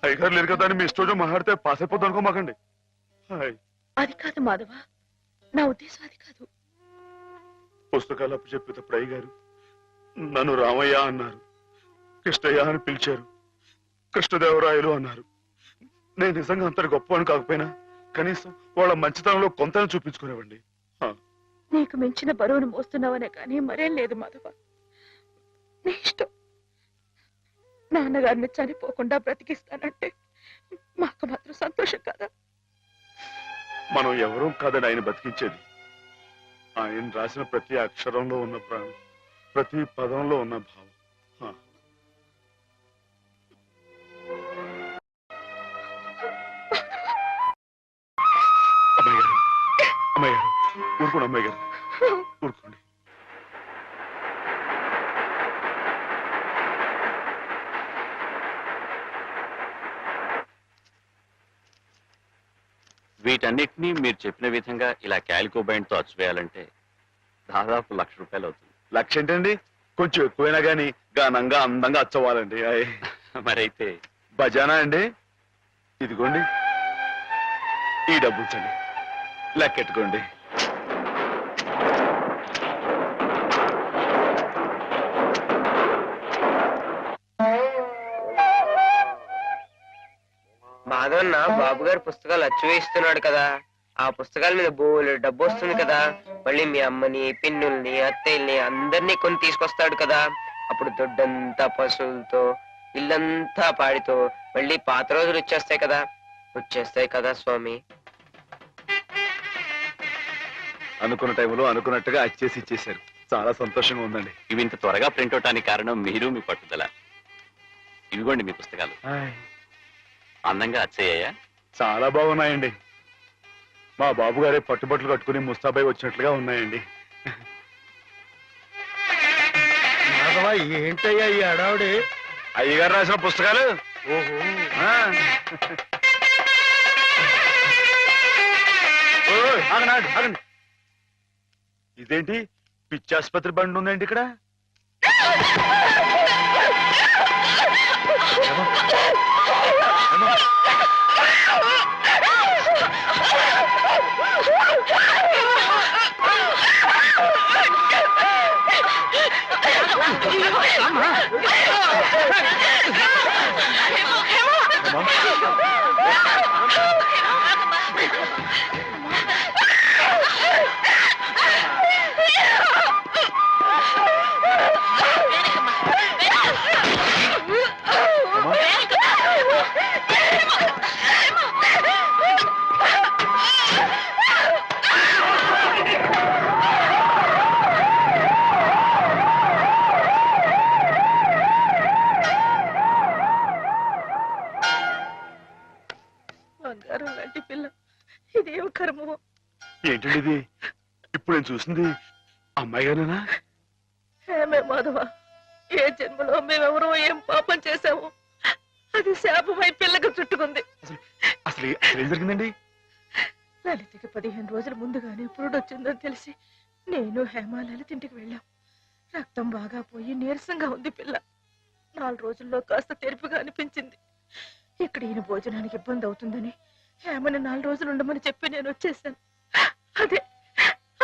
అయ్యగారు లేరు కదా అని మీ ఇష్టం మాట్లాడితే పాస్ అయిపోద్ది అనుకోమాకండి. అది కాదు మాధవ, నా ఉద్దేశం అది కాదు. పుస్తకాలు అప్పు చెప్పేటప్పుడు అయ్యగారు నన్ను రామయ్య అన్నారు, కృష్ణయ్య అని పిలిచారు, కృష్ణదేవరాయలు అన్నారు. నేను నిజంగా అంత గొప్ప అని కాకపోయినా కనీసం వాళ్ళ మంచితనంలో కొంత చూపించుకునేవండి. నీకు మించిన బరువును మోస్తున్నావనే కానీ మరేం లేదు మాధవ. నీ ఇష్టం. నాన్నగారిని చనిపోకుండా బ్రతికిస్తానంటే మాకు మాత్రం సంతోషం కదా. మనం ఎవరూ కాదని ఆయన బతికించేది. ఆయన రాసిన ప్రతి అక్షరంలో ఉన్న ప్రాణం, ప్రతి పదంలో ఉన్న భావం. అమ్మాయి గారు, అమ్మాయి గారు, ఊరుకోండి అమ్మాయి గారు, ఊరుకోండి. వీటన్నిటినీ మీరు చెప్పిన విధంగా ఇలా క్యాలికో బైండ్ తో అచ్చువేయాలంటే దాదాపు ₹1,00,000 అవుతుంది. లక్ష ఏంటండి? కొంచెం ఎక్కువైనా గానీ ఘనంగా అందంగా అచ్చవ్వాలండి. మరైతే బజానా అండి. ఇదిగోండి ఈ డబ్బులు చండి, లెక్కెట్టుకోండి. మాధవన్న బాబు గారు పుస్తకాలు అచ్చు వేయిస్తున్నాడు కదా, ఆ పుస్తకాల మీద బోలెడు డబ్బు వస్తుంది కదా. మళ్ళీ మీ అమ్మని, పిన్నుల్ని, అత్తయ్యల్ని అందరినీ కొని తీసుకొస్తాడు కదా. అప్పుడు దొడ్డంతా పశువులతో, ఇల్లంతా పాడితో మళ్ళీ పాత రోజులు వచ్చేస్తాయి కదా స్వామి. అనుకున్న టైంలో అనుకున్నట్టుగా అచ్చేసి ఇచ్చేశారు. చాలా సంతోషంగా ఉందండి. ఇవి ఇంత త్వరగా ప్రింట్ అవటానికి కారణం మీరు, మీ పట్టుదల. ఇవిగోండి మీ పుస్తకాలు. అందంగా అచ్చయ్యాయా? చాలా బాగున్నాయండి. మా బాబు గారే పట్టుబట్లు కట్టుకుని ముస్తాబాయి వచ్చినట్లుగా ఉన్నాయండి. ఏంటయ్యా ఈ అడావుడి? అయ్యగారు రాసిన పుస్తకాలు. ఓహో, ఆగండి ఆగండి. ఇదేంటి పిచ్చి ఆసుపత్రి బండి ఉందండి ఇక్కడ? బంగారం లాంటి పిల్ల, ఇదేం కర్మమో. ఏంటండి ఇది? ఇప్పుడు నేను చూసింది అమ్మాయి గారేనా? ఏమే మాధవ, ఏ జన్మలో మేమెవరో ఏం పాపం చేశాము, అది శాపమై పిల్లగా చుట్టుకుంది. అసలు ఏం జరిగిందండి? లలితకి 15 రోజుల ముందుగానే పురుడొచ్చిందని తెలిసి నేను హేమ లలితింటికి వెళ్ళాం. రక్తం బాగా పోయి నీరసంగా ఉంది పిల్ల. 4 రోజుల్లో కాస్త తెరుపుగా అనిపించింది. ఇక్కడ ఈయన భోజనానికి ఇబ్బంది అవుతుందని హేమని 4 రోజులు ఉండమని చెప్పి నేను వచ్చేసాను.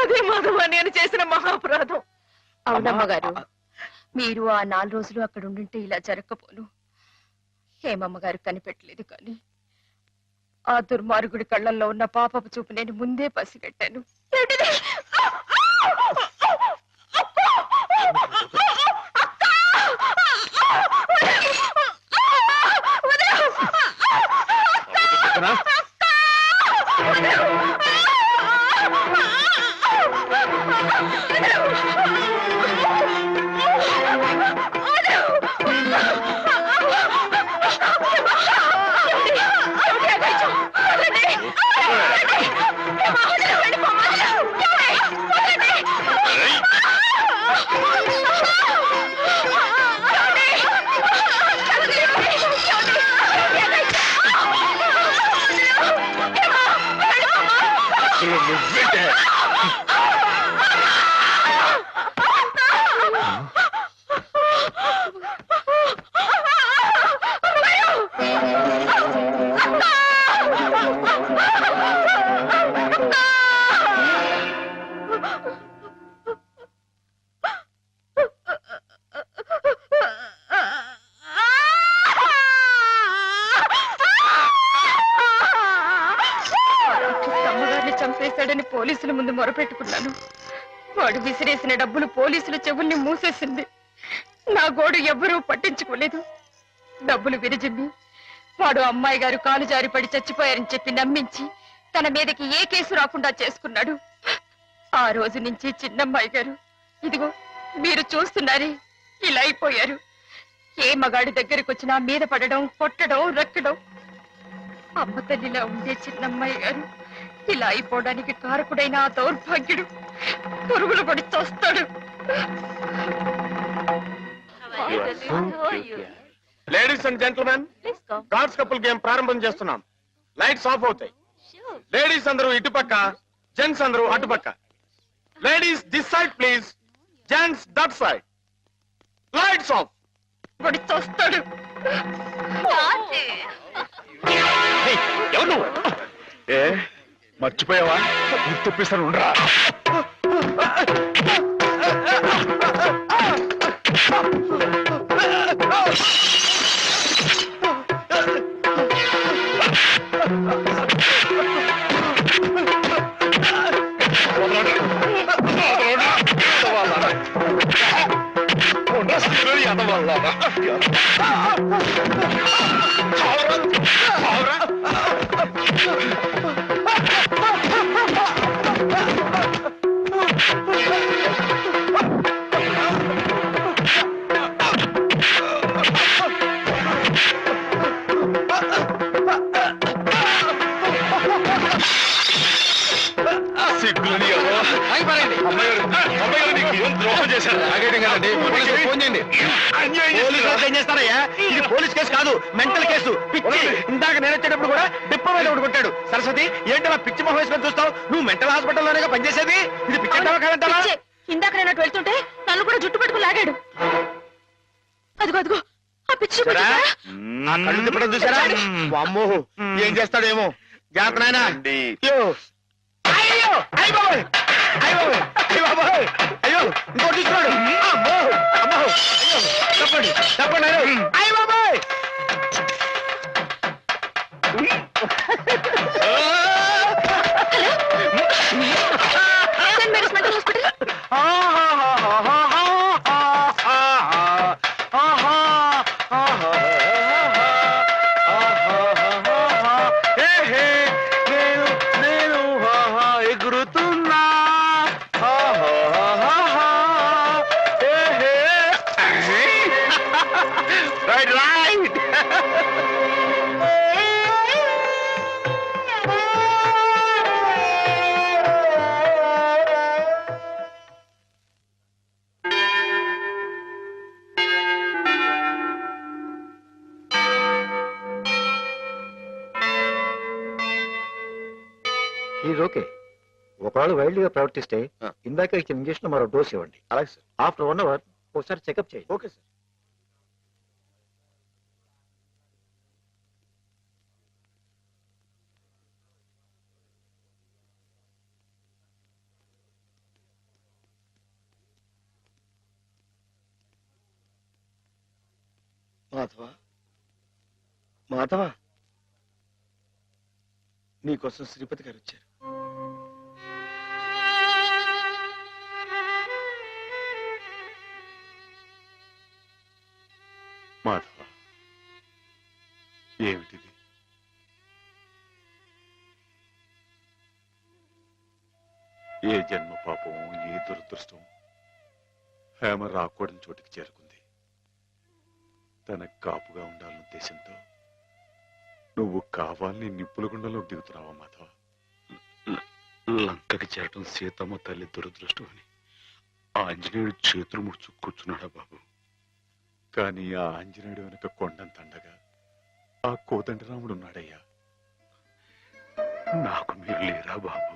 అదే మాధవ నేను చేసిన మహాపరాధం. అవునమ్మగారు, మీరు ఆ 4 రోజులు అక్కడ ఉండుంటే ఇలా జరగకపోను. హేమమ్మగారు కనిపెట్టలేదు కానీ ఆ దుర్మార్గుడి కళ్ళల్లో ఉన్న పాపపు చూపు నేను ముందే పసిగట్టాను. Come on! అమ్మగారిని చంపేశాడని పోలీసుల ముందు మొరపెట్టుకున్నాను. వాడు విసిరేసిన డబ్బులు పోలీసుల చెవుల్ని మూసేసింది. నా గోడు ఎవ్వరూ పట్టించుకోలేదు. డబ్బులు విరజిమ్మి వాడు అమ్మాయి గారు కాలు జారి పడి చచ్చిపోయారని చెప్పి నమ్మించి తన మీదకి ఏ కేసు రాకుండా చేసుకున్నాడు. ఆ రోజు నుంచి చిన్నమ్మాయి గారు ఇదిగో మీరు చూస్తున్నారే ఇలా అయిపోయారు. ఏ మగాడి దగ్గరికి వచ్చినా మీద పడడం, కొట్టడం, రక్కడం. అమ్మ తల్లిలా ఉండే చిన్నమ్మాయి గారు ఇలా అయిపోవడానికి కారకుడైన ఆ దౌర్భాగ్యుడు పురుగులు పడి చస్తాడు. Ladies and gentlemen, cards couple game ప్రారంభం చేస్తున్నాం. లైట్స్ ఆఫ్ అవుతాయి. లేడీస్ అందరూ ఇటుపక్క, జెంట్స్ అందరూ అటుపక్క. Ladies this side please, gents that side. Lights off. పడి చస్తాడు. ఎవరు నువ్వు? ఏ మర్చిపోయావా? గుర్తిప్పిస్తాను ఉండరా. ఇది పోలీస్ కేసు కాదు, మెంటల్ కేసు. పిచ్చి. ఇందాక నేను వచ్చేటప్పుడు కూడా డిప్ప మీద ఒకటి కొట్టాడు. సరస్వతి, ఏంటలా పిచ్చి మొహం వేసుకొని చూస్తావు? నువ్వు మెంటల్ హాస్పిటల్లోనే పనిచేసేది. ఇది పిచ్చి అంటావా కాదంటావా? ఇందాక నేను అటు వెళ్తుంటే నన్ను కూడా జుట్టు పట్టుకు లాగాడు. అదిగో అదిగో ఆ పిచ్చి కళ్ళు తిప్పడం చూసారా? అమ్మో, ఏం చేస్తాడేమో. జాగ్రత్త నాయనా. అయ్యో అయ్యో అయ్యో బాబోయ్, అయ్యో ఇంకోటి చూస్తున్నాడు. అమ్మో అమ్మో, అయ్యో తప్పండి తప్పండి. అయ్యో బాబోయ్. ఎగురుతున్నా. Right right. Is okay. ఒకవేళ వైల్డ్ గా ప్రవర్తిస్తే ఇందాక ఇచ్చిన ఇంజక్షన్ మరో డోస్ ఇవ్వండి. అలాగే సార్. ఆఫ్టర్ 1 అవర్ ఒకసారి చెకప్ చేయండి. Okay sir. మాధవ మాధవ, నీకోసం శ్రీపతి గారు వచ్చారు. మాధవ, ఏమిటిది? ఏ జన్మ పాపం, ఏ దురదృష్టం హేమ రాకూడని చోటికి చేరుకుంది. తనకు కాపుగా ఉండాలన్న ఉద్దేశంతో నువ్వు కావాలని నిప్పుల గుండంలో దిగుతున్నావా మాధవ? లంకకి చేరటం సీతమ్మ తల్లి దురదృష్టం అని ఆంజనేయుడు చేతులు ముడుచు కూర్చున్నాడా బాబు? కానీ ఆ ఆంజనేయుడు వెనక కొండంత అండగా ఆ కోదండరాముడు ఉన్నాడయ్యా. నాకు మీరు లేరా బాబు?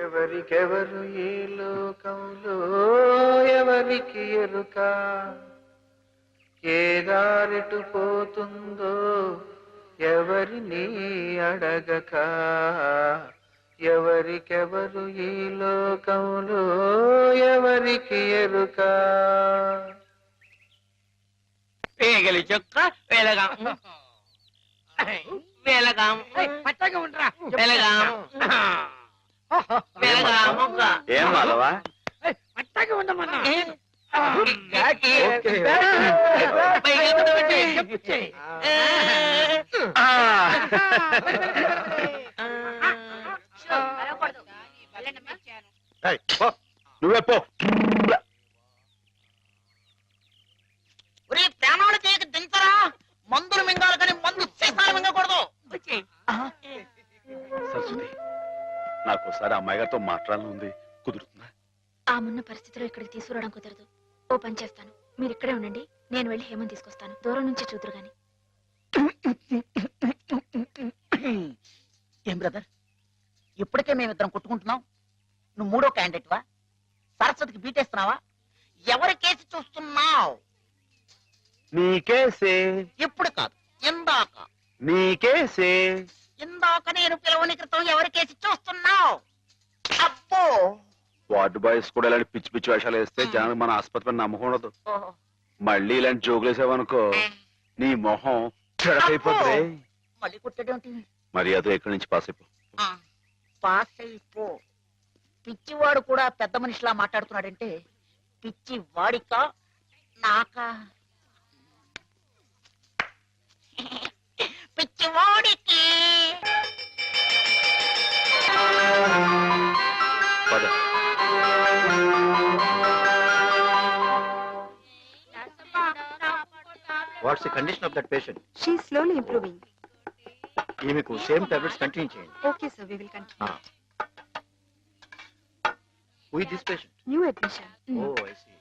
ఎవరికెవరు ఈ లోకంలో ఎవరికి ఎరుక, ఏ దారిటు పోతుందో ఎవరిని అడగక ఎవరికెవరు ఈ లోకంలో ఎవరికి ఎరుక పేగలి చొక్క వెలగాం వెలగాం పచ్చగా ఉండరా వెలగాం వెలగాం ఏం మాధవా పచ్చగా ఉండమన్నా నువ్వే పో ప్రాణాలు చేయక దించరా మందులు మింగాలి కానీ మందు సీసాలు మింగకూడదు సరస్వతి నాకు ఒకసారి అమ్మాయి గారితో మాట్లాడాలని ఉంది, కుదురుతుందా? ఆ మున్న పరిస్థితిలో ఇక్కడికి తీసుకురావడం కుదరదు. ఓ పని చేస్తాను, మీరు ఇక్కడే ఉండండి, నేను వెళ్ళి హేమని తీసుకొస్తాను. దూరం నుంచి చూదురు గాని. ఏం బ్రదర్, ఇప్పటికే మేమిద్దరం కొట్టుకుంటున్నాం, నువ్వు మూడో క్యాండిడేట్ వా? సరస్వతికి బీటేస్తున్నావా? ఎవరి కేసు చూస్తున్నావు? నీకేసే ఇప్పుడు కాదు, ఇందాక. నీకేసే ఇందాక నేను పిలవని క్రితం ఎవరి కేసు చూస్తున్నావు? అబ్బో, వార్డు బాయ్స్ కూడా ఇలాంటి పిచ్చి పిచ్చి వేషాలు వేస్తే జనానికి మన ఆసుపత్రి నమ్మకం ఉండదు. మళ్ళీ ఇలాంటి జోకులు వేసావనుకో నీ మొహం చెడకైపోతుంది. మళ్ళీ కుట్టేదేంటి? మర్యాద ఇక్కడి నుంచి పాస్ అయిపో. పాస్ అయిపో. పిచ్చివాడు కూడా పెద్ద మనిషిలా మాట్లాడుతున్నాడంటే పిచ్చి వాడికా నాకా? పిచ్చివాడికి. పద. What's the condition of that patient? She slowly improving. ఈమెకు సేమ్ టాబ్లెట్స్ కంటిన్యూ చేయండి. Okay sir, we will continue. Who is this patient? New admission. Oh I see.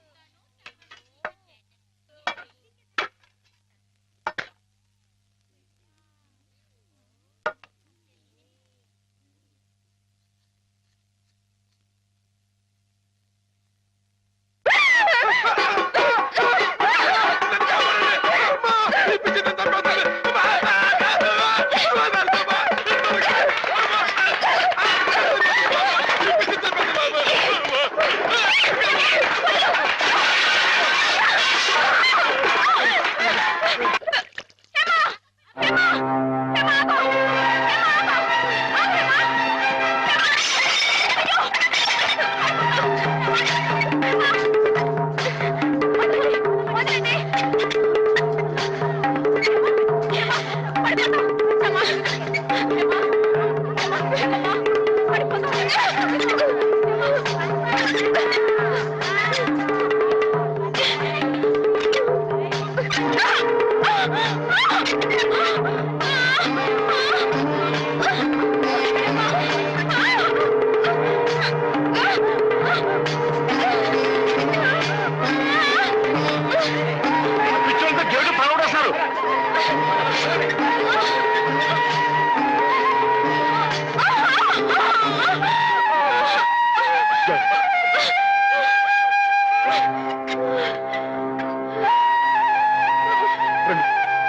Gate పడగొట్టేస్తారు.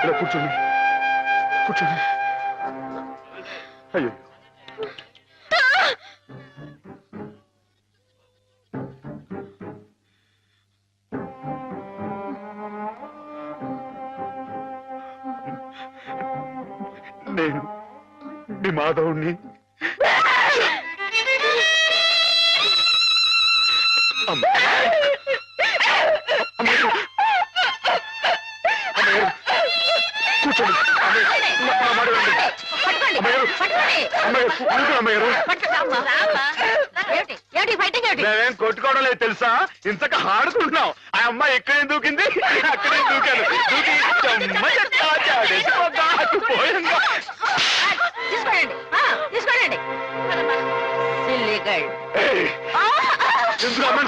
ఇలా కూర్చోండి, కూర్చోండి. అయ్యో నేను మీ మాధవుణ్ణి. కూర్చోండి. మేమేం కొట్టుకోవడం లేదు తెలుసా, ఇంతక ఆడుకుంటున్నాం. ఆ అమ్మాయి ఎక్కడే దూకింది, అక్కడే దూకాను. దూకి ఎందుకు అమ్మాయిని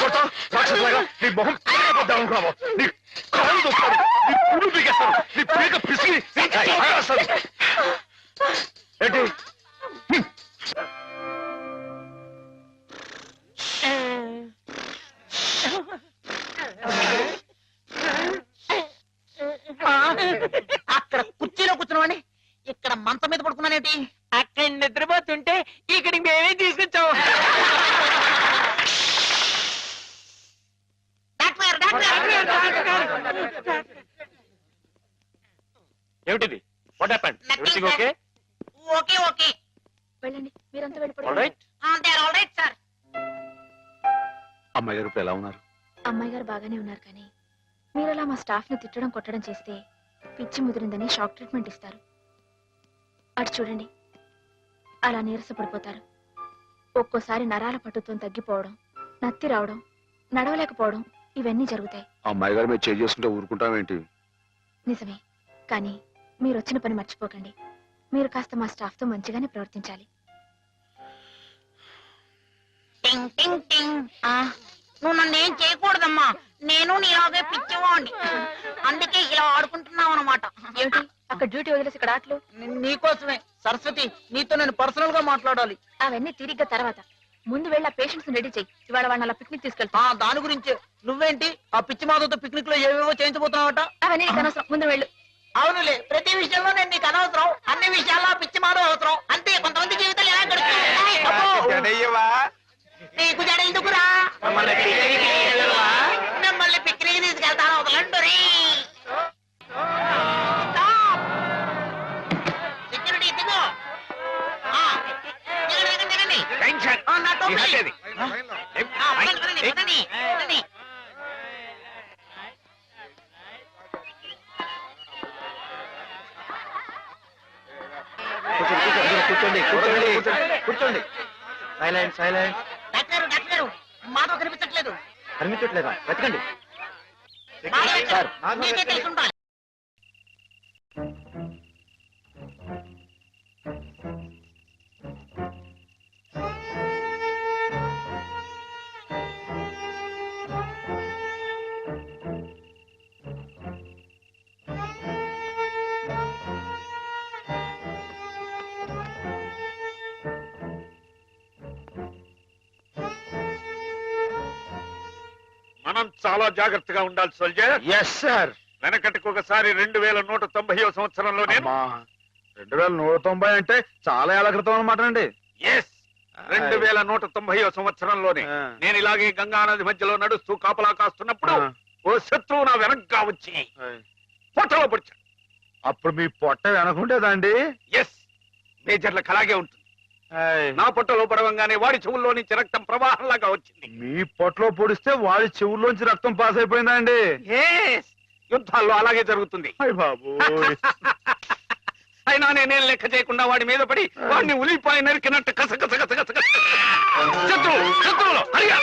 కొడతావు? రాక్షసులాగా నీ మొహం పీకపోద్దాం అనుకున్నావు. నీ కాళ్ళు దొక్కుతాను, నీ పుళ్ళు పీకేస్తాను, నీ పీక పిసికి ఏంటి? అక్కడ కుర్చీలో కూర్చున్నామని ఇక్కడ ఊరంతా వెళ్ళిపోయి అమ్మాయి గారు ఇప్పుడు ఎలా ఉన్నారు? అమ్మాయి గారు బాగానే ఉన్నారు, కానీ మీరు అలా మా స్టాఫ్ ని తిట్టడం కొట్టడం చేస్తే పిచ్చి ముదిరిందని షాక్ ట్రీట్మెంట్ ఇస్తారు. అటు చూడండి, అలా నీరసపడిపోతారు. ఒక్కోసారి నరాల పట్టుతో తగ్గిపోవడం, నత్తి రావడం, నడవలేకపోవడం ఇవన్నీ జరుగుతాయి. అమ్మాయి గారు మీరు చేంజ్ చేసుకుంటే ఊరుకుంటామేంటి? నిజమే, కానీ మీరు వచ్చిన పని మర్చిపోకండి. మీరు కాస్త మా స్టాఫ్ తో మంచిగానే ప్రవర్తించాలి. నువ్వు నన్ను ఏం చేయకూడదమ్మా, నేను నీలాగే పిచ్చివాణ్ణి, అందుకే ఇలా ఆడుకుంటున్నావు అనమాట. ఏమిటి అక్కడ డ్యూటీ వదిలేసి ఇక్కడ ఆటలు? నీకోసమే సరస్వతి, నీతో నేను పర్సనల్ గా మాట్లాడాలి. అవన్నీ తిరిగ్గా తర్వాత. ముందు వెళ్ళి ఆ పేషెంట్స్ రెడీ చెయ్యి. ఇవాళ వాళ్ళని అలా పిక్నిక్ తీసుకెళ్తా. దాని గురించే. నువ్వేంటి ఆ పిచ్చి మాధవతో పిక్నిక్ లో ఏవేవో చేయించబోతున్నావట? అవన్నీ నీకు అనవసరం, ముందు వెళ్ళు. అవునులే, ప్రతి విషయంలో నేను నీకు అనవసరం, అన్ని విషయాల్లో పిచ్చి మాధవ అవసరం. అంతే, కొంతమంది జీవితాలు ఎలా గడుపుతాయి. నీకు జడ ఎందుకురా? మిమ్మల్ని పిక్నిక్ తీసుకెళ్తాను, వదలండి. సెక్యూరిటీ దిగు. దిగండి. నా టోపీ. పదండి. కూర్చోండి కూర్చోండి. సైలెంట్. డాక్టర్ గారు, మాధవ్ కనిపించట్లేదు. కనిపించట్లేదా? వెతకండి. మీకే తెలుసుండాలి. మనం చాలా జాగ్రత్తగా ఉండాలి సోల్జర్. Yes sir. వెనకటికి ఒకసారి 2190వ సంవత్సరంలో నేను 2190 అంటే చాలా ఏళ్ల క్రితం అన్నమాట అండి. 2190వ సంవత్సరంలోనే నేను ఇలాగే గంగా నది మధ్యలో నడుస్తూ కాపలా కాస్తున్నప్పుడు ఓ శత్రువు నా వెనక్గా వచ్చి పొట్టలో పొడిచాడు. అప్పుడు మీ పొట్ట వెనకుండేదండి? ఎస్, మేజర్లకు అలాగే ఉంటుంది. నా పొట్టలో పడవంగానే వాడి చెవుల్లో నుంచి రక్తం ప్రవాహంలాగా వచ్చింది. మీ పొట్టలో పొడిస్తే వాడి చెవుల్లోంచి రక్తం పాస్ అయిపోయిందా అండి? యుద్ధాల్లో అలాగే జరుగుతుంది. బాబు అయినా నేనేం లెక్క చేయకుండా వాడి మీద పడి వాడిని ఉలిపాయ నరికినట్టు కస శత్రువులు హరియా.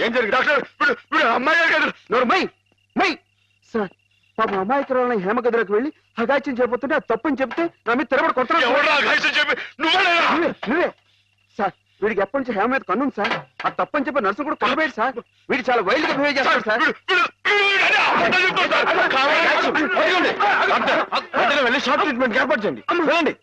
ఏం జరిగింది డాక్టర్? అమ్మాయి సార్, పాపం అమ్మాయికురాలని హేమ గదిలోకి వెళ్ళి అగాయిత్యం చేయబోతుంటే అది తప్పని చెప్తే నా మీద తిరగబడి కొడుతున్నాడు. నువ్వే సార్. వీడికి ఎప్పటి నుంచి హేమ మీద కన్నుంది సార్. అది తప్పని చెప్పి నర్సు కూడా కొనబేడు సార్. వీడు చాలా వైల్డ్ గా బిహేవ్ చేస్తాడు సార్. వెళ్ళి షార్ట్ ట్రీట్మెంట్ ఏర్పాటు చేయండి. వెళ్ళండి.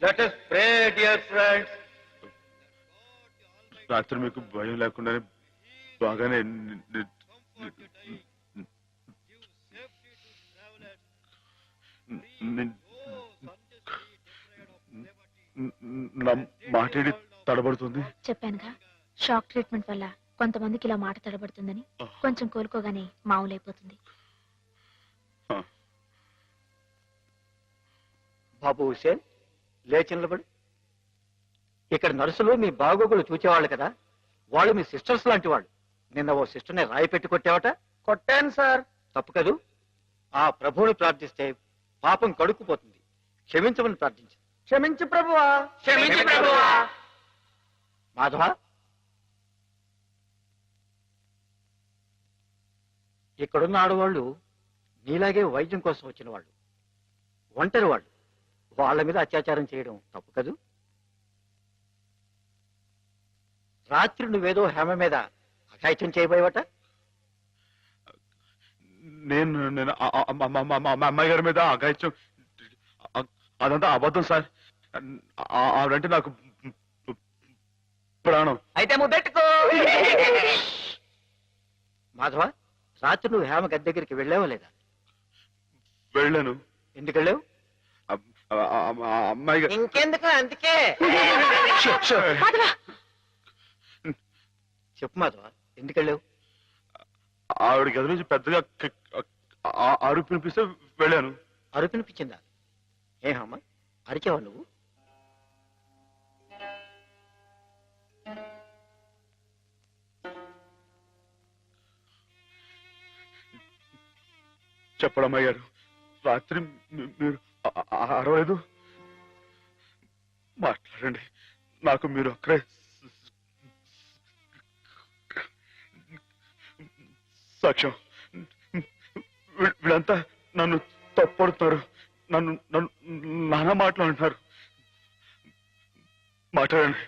Let us pray, dear friends. రాత్రి మీకు భయం లేకుండానే బాగానే నా మాటేడి తడబడుతుంది. చెప్పానుగా షాక్ ట్రీట్మెంట్ వల్ల కొంతమందికి ఇలా మాట తడబడుతుందని. కొంచెం కోలుకోగానే మామూలైపోతుంది. బాబు హుసేన్ లేచి నిలబడు. ఇక్కడ నర్సులు మీ బాగోగులు చూచేవాళ్ళు కదా, వాళ్ళు మీ సిస్టర్స్ లాంటి వాళ్ళు. నిన్న ఓ సిస్టర్ని రాయి పెట్టి కొట్టావట. కొట్టాను సార్. తప్పు కదూ. ఆ ప్రభువుని ప్రార్థిస్తే పాపం కడుక్కుపోతుంది. క్షమించమని ప్రార్థించు. క్షమించు ప్రభువా. క్షమించు ప్రభువా. మాధవ, ఇక్కడున్న ఆడవాళ్ళు నీలాగే వైద్యం కోసం వచ్చిన వాళ్ళు, ఒంటరి వాళ్ళు. వాళ్ళ మీద అత్యాచారం చేయడం తప్పు కదూ. రాత్రి నువ్వేదో హేమ మీద అఘాయిత్యం చేయబోయేవట. నేను నేను మా అమ్మాయి గారి మీద అఘాయిత్యం, అదంతా అబద్ధం సార్. ఆవిడంటే నాకు ప్రాణం. అయితే ముద్దెట్టుకో. మాధవ, రాత్రి నువ్వు హేమ గది దగ్గరికి వెళ్ళావా లేదా? వెళ్ళాను. ఎందుకు వెళ్ళావు? అమ్మాయి గారు ఇంకెందుకు, అందుకే. చెప్పు మాధవ, ఎందుకు వెళ్ళావు? ఆవిడ గది నుంచి పెద్దగా అరుపు వినిపిస్తే వెళ్ళాను. అరుపు వినిపించిందా? ఏ హేమ, అరిచావా నువ్వు? చెప్పడం అయ్యారు. రాత్రి మీరు అరవలేదు. మాట్లాడండి. నాకు మీరు అక్కడే సాక్ష్యం. వీళ్ళంతా నన్ను తప్పడుతున్నారు. నన్ను నన్ను నానా మాట్లాడుతున్నారు. మాట్లాడండి.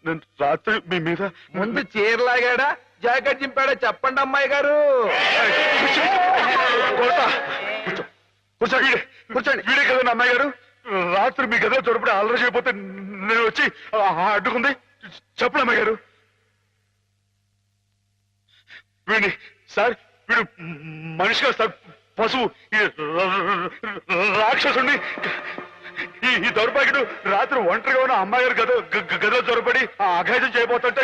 నేను రాత్రి మీ మీద ముందు చీరలాగాడా జాకెట్ చింపాడా చెప్పండి అమ్మాయి గారు. కూర్చోండి. కూర్చోండి. వీడే కదండి అమ్మాయి గారు. రాత్రి మీ గదిలో చొరపడి అల్లరి చేయకపోతే నేను వచ్చి అడ్డుకుంది. చెప్పండి అమ్మాయి గారు. వీడిని సార్, వీడు మనిషిగా సార్, పశువు, రాక్షసుని. ఈ దౌర్భాగ్యుడు రాత్రి ఒంటరిగా ఉన్న అమ్మాయి గారు గదిలో చొరపడి అఘాయిత్యం చేయబోతుంటే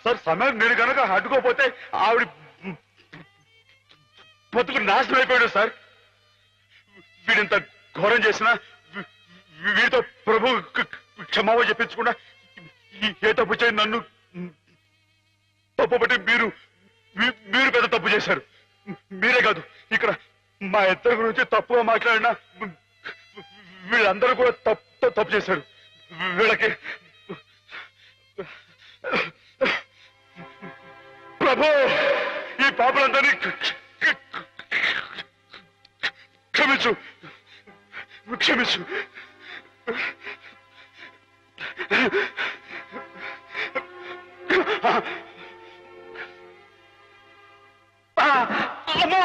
సార్, సమయం నేను కనుక అడ్డుకోపోతే ఆవిడ బతుకు నాశనం అయిపోయాడు సార్. వీడింత ఘోరం చేసినా వీడితో ప్రభు క్షమాపణ చెప్పించకుండా ఏ తప్పు చేయండి నన్ను తప్పుబట్టి మీరు పెద్ద తప్పు చేశారు. మీరే కాదు, ఇక్కడ మా ఇద్దరి గురించి తప్పుగా మాట్లాడినా వీళ్ళందరూ కూడా తప్పు చేశారు. వీళ్ళకి ప్రభు ఈ పాపలందరినీ క్షమించు, క్షమించు. అమ్మా!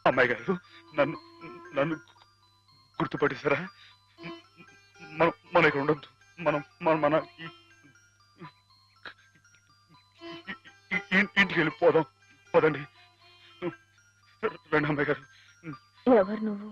అమ్మాయి గారు, నన్ను నన్ను గుర్తుపట్టేశారా? మనం ఇక్కడ ఉండొద్దు. మన ఇంటికి వెళ్ళిపోదాం. పోదండి. రండి అమ్మాయి గారు. ఎవరు నువ్వు?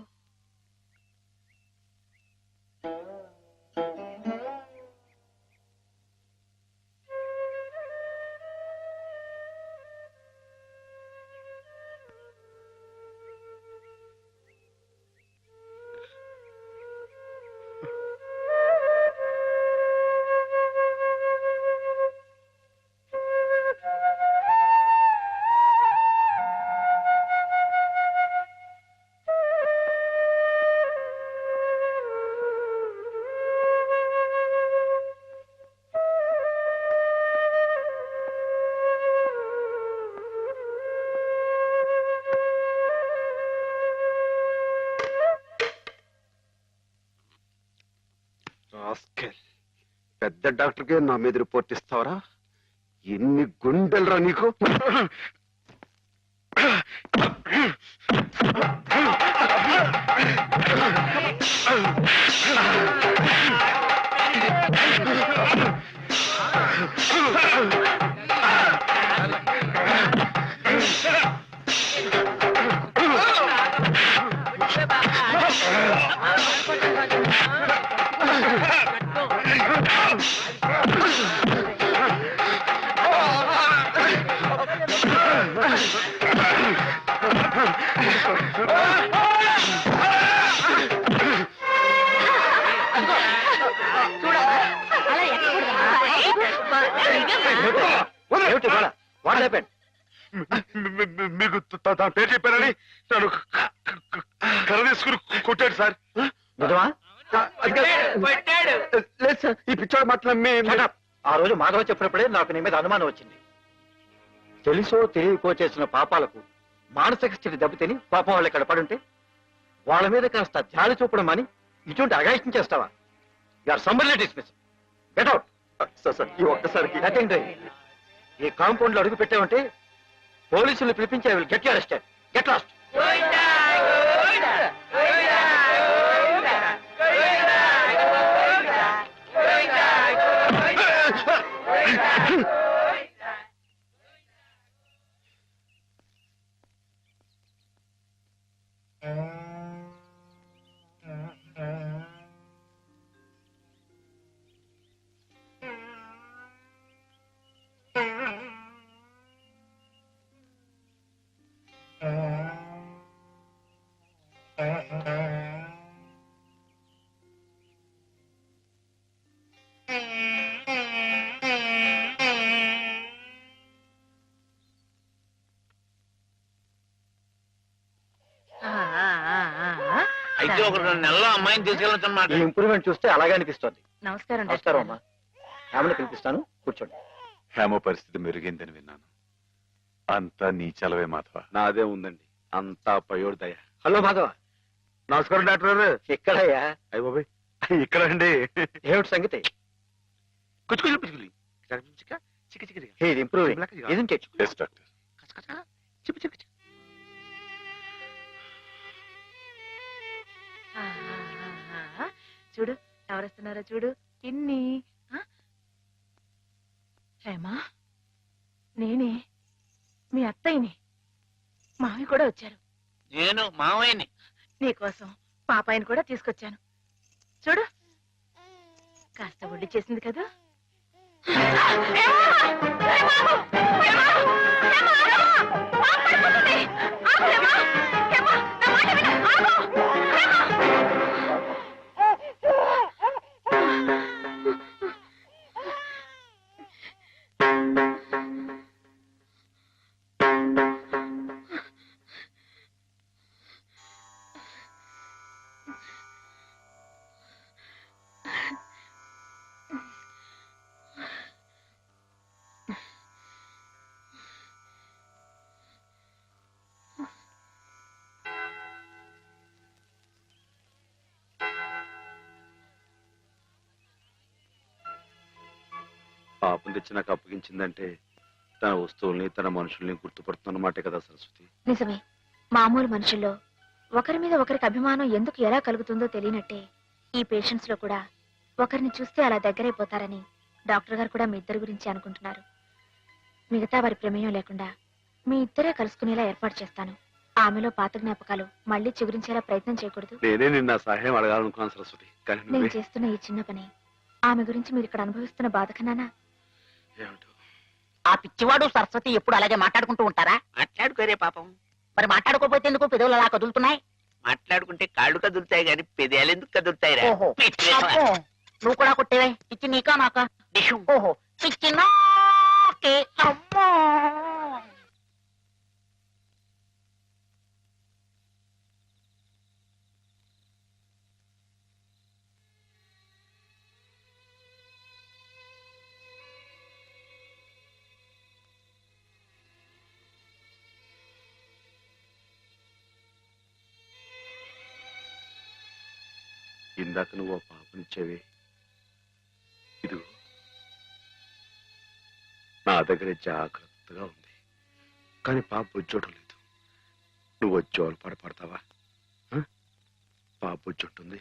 పెద్ద డాక్టర్కి నా మీద రిపోర్ట్ ఇస్తావరా? ఎన్ని గుండెలరా నీకు? మీకు తన పేరు చెప్పారని నన్ను కర్ర తీసుకుని కొట్టాడు సార్. లేదు సార్, ఈ పిచ్చోడు మాత్రం ఆ రోజు మాధవ చెప్పినప్పుడే నాకు నీ మీద అనుమానం వచ్చింది. తెలుసో తెలియకో చేసిన పాపాలకు మానసిక స్థితి దెబ్బతిని పాపం వాళ్ళు ఇక్కడ పడుంటే వాళ్ళ మీద కాస్త జాలి చూపడం అని ఇటువంటి అగాయిత్యం చేస్తావా? You are summarily dismiss. Get out. Sir ఈ ఒక్కసారికి ఈ కాంపౌండ్ లో అడుగు పెట్టావంటే పోలీసులు పిలిపించి I will get you arrested. Get lost. అయితే ఒక 2 నెలల్లో అమ్మాయిని తీసుకెళ్ళొచ్చన్నమాట. ఈ ఇంప్రూవ్మెంట్ చూస్తే అలాగే అనిపిస్తుంది. నమస్కారం. నమస్కారం అమ్మా. ఆమెను పిలిపిస్తాను, కూర్చోండి. హేమ పరిస్థితి మెరుగైందని విన్నాను. అంతా నీ చలవే మాధవ. నాదే ఉందండి, అంతా పయోడు దయ. హలో మాధవ. నమస్కారం డాక్టర్ గారు. ఎక్కడయ్యా? అయ్య బాబాయ్, ఇక్కడ అండి. ఏమిటి సంగతి? ఇది improving, isn't it? Yes, doctor. చూడు ఎవరొస్తున్నారో చూడు. ఇన్ని హేమా, నేనే మీ అత్తయ్యని. మావి కూడా వచ్చారు. నేను మావయ్యని. నీకోసం పాపాయిని కూడా తీసుకొచ్చాను. చూడు, కాస్త ఒడ్డు చేసింది కదా. పాపం తెచ్చి నాకు అప్పగించిందంటే తన వస్తువుల్ని తన మనుషుల్ని గుర్తుపడుతున్నమాటే కదా సరస్వతి. నిజమే. మామూలు మనుషుల్లో ఒకరి మీద ఒకరికి అభిమానం ఎందుకు ఎలా కలుగుతుందో తెలియనట్టే ఈ పేషెంట్స్ లో కూడా ఒకరిని చూస్తే అలా దగ్గరైపోతారని డాక్టర్ గారు కూడా మీ ఇద్దరి గురించి అనుకుంటున్నారు. మిగతా వారి ప్రమేయం లేకుండా మీ ఇద్దరే కలుసుకునేలా ఏర్పాటు చేస్తాను. ఆమెలో పాత జ్ఞాపకాలు మళ్ళీ చిగురించేలా ప్రయత్నం చేయకూడదు. నేనే నిన్న సహాయం అడగాలనుకున్నాను సరస్వతి, కానీ నేను చేస్తున్న ఈ చిన్న పని ఆమె గురించి మీరు ఇక్కడ అనుభవిస్తున్న బాధ కన్నానా? ఆ పిచ్చివాడు సరస్వతి ఎప్పుడు అలాగే మాట్లాడుకుంటూ ఉంటారా? మాట్లాడుకోరే పాపం. మరి మాట్లాడుకోపోతే ఎందుకు పెదవులు అలా కదులుతున్నాయి? మాట్లాడుకుంటే కాళ్ళు కదులుతాయి గాని పెదాలు ఎందుకు కదులుతాయి? ఓహో, అబ్బో, నువ్వు కూడా కొట్టేవే. పిచ్చి నీకా నాకా? ఓహో, పిచ్చి నాకే. అమ్మో, ఇందాక నువ్వు ఆ పాపనిచ్చేవి, ఇదిగో దగ్గర జాగ్రత్తగా ఉంది, కానీ పాప వచ్చోటం లేదు. నువ్వు వచ్చేవాళ్ళు పడతావా? పాప వచ్చుంటుంది.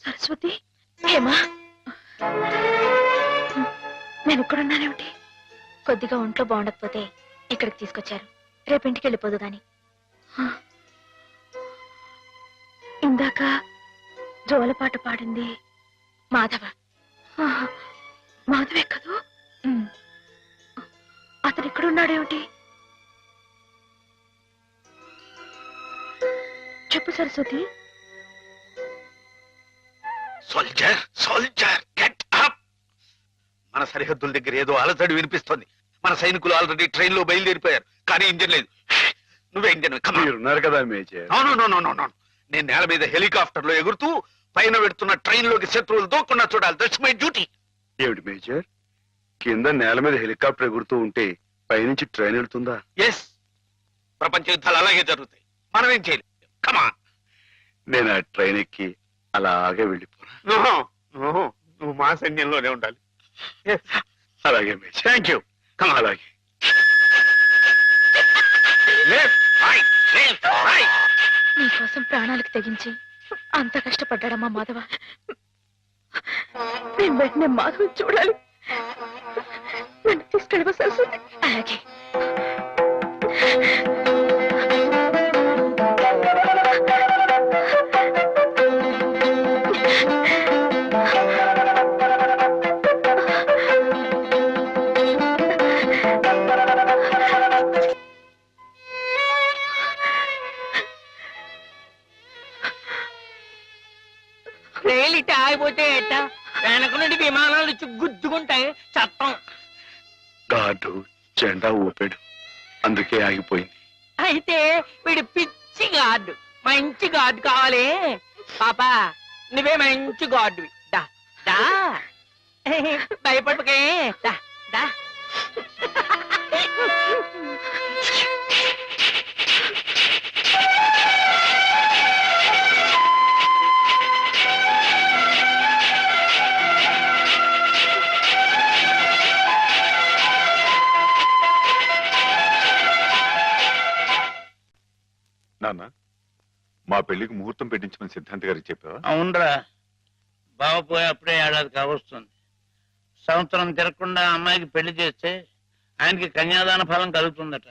సరస్వతి, హేమా, నేను ఇక్కడున్నానేమిటి? కొద్దిగా ఒంట్లో బాగుండకపోతే ఇక్కడికి తీసుకొచ్చారు. రేపు ఇంటికి వెళ్ళిపోదు గాని. ఇందాక జోలపాట పాడింది మాధవ. మాధవే కదూ? అతను ఇక్కడున్నాడేమిటి? చెప్పు Saraswati. Soldier, soldier, get up! మన సరిహద్దుల దగ్గర ఏదో అలజడి వినిపిస్తోంది. మన సైనికులు ఆల్రెడీ ట్రైన్ లో బయలుదేరిపోయారు, కానీ ఇంజన్ లేదు. నువ్వే ఇంజన్. ఉన్నారు కదా మేజర్. నేను నేల మీద హెలికాప్టర్ లో ఎగురుతూ పైన పెడుతున్న ట్రైన్ లోకి శత్రువులు దూకుండా చూడాలి. That's my duty. ఏమిటి మేజర్, కింద నేల మీద హెలికాప్టర్ ఎగురుతూ ఉంటే పైనుంచి ట్రైన్ వెళ్తుందా? ఎస్, ప్రపంచ యుద్ధాలు అలాగే జరుగుతాయి. మనం ఏం చేయలేం. కమాన్. నేను ఆ ట్రైన్ ఎక్కి అలాగే వెళ్ళిపోనా? నువ్వు మా సైన్యంలోనే ఉండాలి. అలాగే మేజర్. Thank you. కమా. అలాగే. నీకోసం ప్రాణాలకు తెగించి అంత కష్టపడ్డాడమ్మా మాధవ. నేను వెంటనే మాధవ చూడాలి. నన్ను తీసుకెళ్ళవా సరస్వతి? అలాగే. రైలు ఇట్ట ఆగిపోతే ఎట్ట? వెనక నుండి విమానాలు వచ్చి గుద్దుకుంటాయి. చట్టం. గార్డు జెండా ఊపాడు, అందుకే ఆగిపోయింది. అయితే వీడు పిచ్చి గార్డు. మంచి గార్డు కావాలి. పాపా, నువ్వే మంచి గార్డువి. దా దా, భయపడకే. దా దా. నాన్న, మా పెళ్లికి ముహూర్తం పెట్టించమని సిద్ధాంత్ గారికి చెప్పావా? అవునరా, బావ పోయి అప్పుడే ఏడాది కావస్తుంది. సంవత్సరం తిరగకుండా అమ్మాయికి పెళ్లి చేస్తే ఆయనకి కన్యాదాన ఫలం కలుగుతుందట.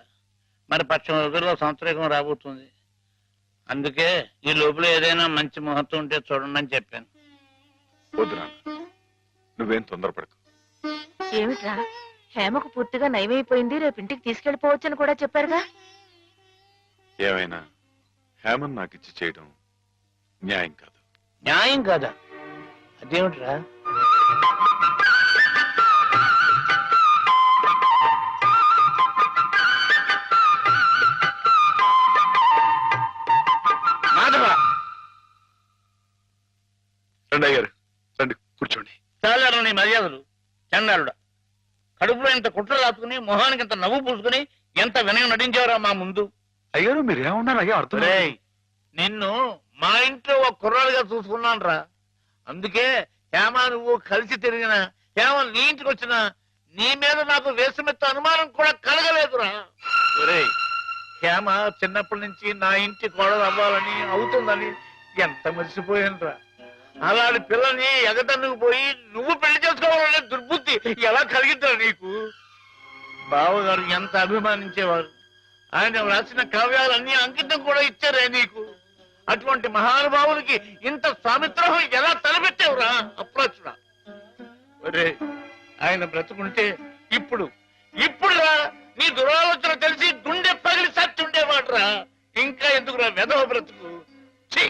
మరి పక్షం రోజుల్లో సంవత్సరం రాబోతుంది. అందుకే ఈ లోపల ఏదైనా మంచి ముహూర్తం ఉంటే చూడండి అని చెప్పాను. వద్దు నాన్న, నువ్వేం తొందరపడకు. ఏమిట్రా, హేమకు పూర్తిగా నయమైపోయింది, రేపు ఇంటికి తీసుకెళ్లిపోవచ్చని కూడా చెప్పారుగా. ఏమైనా హేమన్ నాకు ఇచ్చి చేయడం న్యాయం కాదు. న్యాయం కాదా? అదేమిట్రా? మాధవ, రండి అయ్యారు, రండి కూర్చోండి. చాలారా నీ మర్యాదలు. చండాలుడా, కడుపులో ఇంత కుట్ర రాసుకుని మొహానికి ఇంత నవ్వు పూసుకుని ఎంత వినయం నటించారా మా ముందు. అయ్యారు మీరేమన్నారు? అయ్యా అర్థం. నిన్ను మా ఇంట్లో ఒక కుర్రాలుగా చూసుకున్నాను రా. అందుకే హేమ నువ్వు కలిసి తిరిగినా, హేమ నీ ఇంటికి వచ్చినా నీ మీద నాకు వేసమెత్త అనుమానం కూడా కలగలేదురా. ఒరేయ్, హేమ చిన్నప్పటి నుంచి నా ఇంటి కోడలు అవ్వాలని అవుతుందని ఎంత మర్చిపోయానురా. అలాంటి పిల్లని ఎగతన్నుకు పోయి నువ్వు పెళ్లి చేసుకోవాలనే దుర్బుద్ధి ఎలా కలిగిందిరా నీకు? బావగారు ఎంత అభిమానించేవారు. ఆయన రాసిన కావ్యాలన్నీ అంకితం కూడా ఇచ్చారే నీకు. అటువంటి మహానుభావునికి ఇంత స్వామిత్రం ఎలా తలపెట్టావురా అప్రాచుడా? ఒరే, ఆయన బ్రతుకుంటే ఇప్పుడు నీ దురాలోచన తెలిసి గుండె పగిలి సచ్చుండేవాడురా. ఇంకా ఎందుకురా వెధవ బ్రతుకు? ఛీ!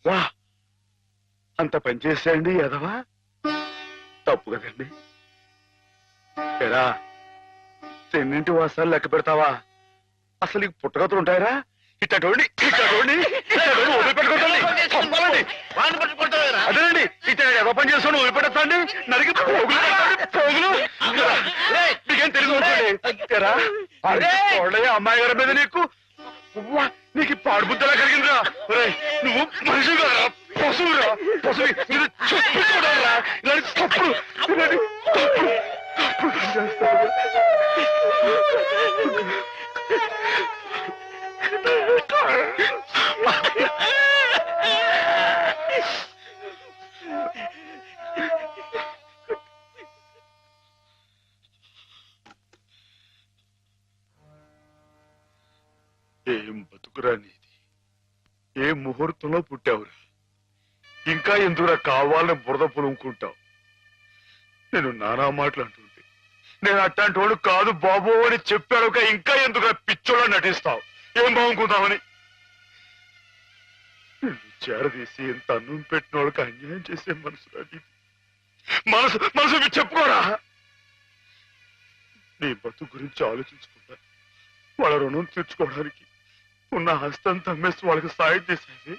వా, అంత పని చేసేయండి ఎదవా, తప్పు కదండి. ఎరా, తెన్నింటి వాసాలు లెక్క పెడతావా? అసలు నీకు పుట్టగతులు ఉంటాయరా? ఇట్టండి అదేనండి, ఇట్ట ఎవ పని చేసుకుని వదిలిపెడతాండి, నరికి పోగులు నీకేం తెలుగు అమ్మాయి గారి మీద నీకు పాడుబుద్ధలా కలిగిందిరా. నువ్వు మనిషి కదా, పశువురా, పశువు. ఇది చెప్పుకోవరా, ఇలాంటి తప్పుడు ఏం బతుకురా నీది, ఏ ముహూర్తంలో పుట్టావురా? ఇంకా ఎందుకురా కావాలని బురద పులుముకుంటావు? నేను నానా మాటలు అంటుంటే నేను అట్లాంటి వాడు కాదు బాబు అని చెప్పాడు. ఇంకా ఎందుకురా పిచ్చోళ్ళ నటిస్తావు? ఏం బాగుంకుందామని చేరదీసి ఇంత అన్నం పెట్టిన వాళ్ళకి అన్యాయం చేసే మనసు మనసు చెప్పుకోరా. నీ బతుకు గురించి ఆలోచించుకుంటా వాళ్ళ రుణం తీర్చుకోవడానికి ఉన్న హస్తం అమ్మేసి వాళ్ళకి సాయం చేసేది.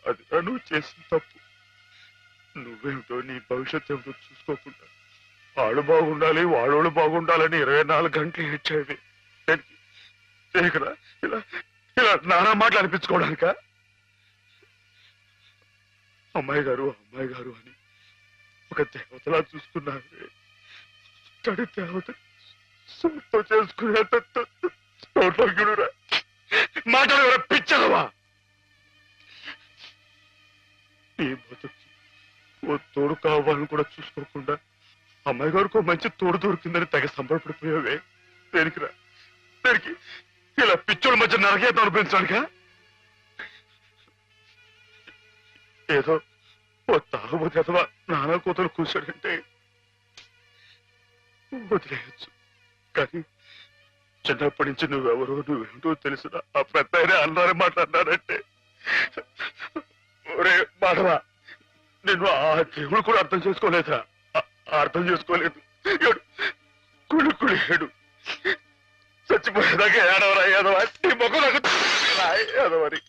అది నువ్వు చేసిన తప్పు. నువ్వేమిటో నీ భవిష్యత్తు ఏమిటో చూసుకోకుండా వాళ్ళు బాగుండాలి వాళ్ళోళ్ళు బాగుండాలని 24 గంటలు ఏడ్చేవి. ఇలా ఇలా నానా మాటలు అనిపించుకోవడానిక? అమ్మాయి గారు అని ఒక దేవతలా చూసుకున్నావే, తడి దేవత సొంతం చేసుకునే మాటలు పిచ్చవా? నీ బతుకి ఓ తోడు కావాలని కూడా చూసుకోకుండా అమ్మాయి గారికి మంచి తోడు దొరికిందని తెగ సంబరపడిపోయావే. దేనికిరా? దేనికి? ఇలా పిచ్చోళ్ళ మధ్య నరకేతం అనిపించడానికా? ఏదో ఓ తాగుబోతే అథవా నానా కూతురు కూర్చోడంటే వదిలేయచ్చు, కానీ చిన్నప్పటి నుంచి నువ్వెవరో నువ్వేమిటో తెలిసిన ఆ పెద్ద అన్నారే మాట్లాడినారంటే, ఒరే మాధవా, నేను ఆ దేవుడు కూడా అర్థం చేసుకోలేదురా. అర్థం చేసుకోలేదు. కుడు చచ్చిపోయేదాకా ఏడవరా ఏదవా? నీ మొక్క నాకు ఏదవరి.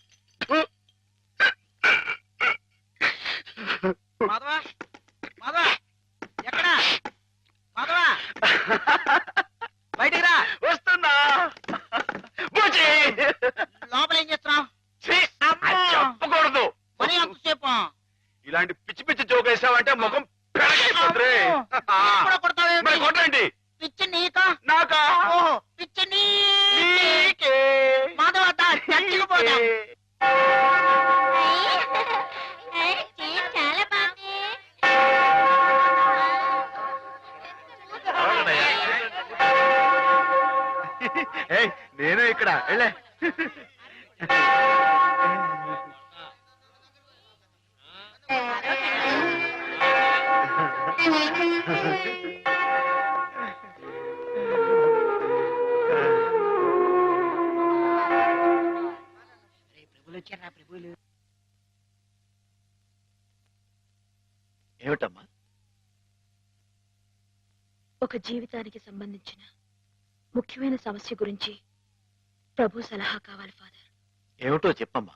బయటికి రా. వస్తున్నా. లోపల ఏం చేస్తున్నావు? చెప్పకూడదు. మరి అంతసేపు ఇలాంటి పిచ్చి పిచ్చి జోక్ వేసావంటే ముఖం పెరగైపోతుంది. కొట్టండి. పిచ్చి నీకా నాకా? ఓహో, పిచ్చి నీకే. మాధవ చచ్చిపోతా. చాలా బాగుంది. నేను ఇక్కడ వెళ్ళే. ఏమిటమ్మా? ఒక జీవితానికి సంబంధించిన ముఖ్యమైన సమస్య గురించి ప్రభు సలహా కావాలి ఫాదర్. ఏమిటో చెప్పమ్మా.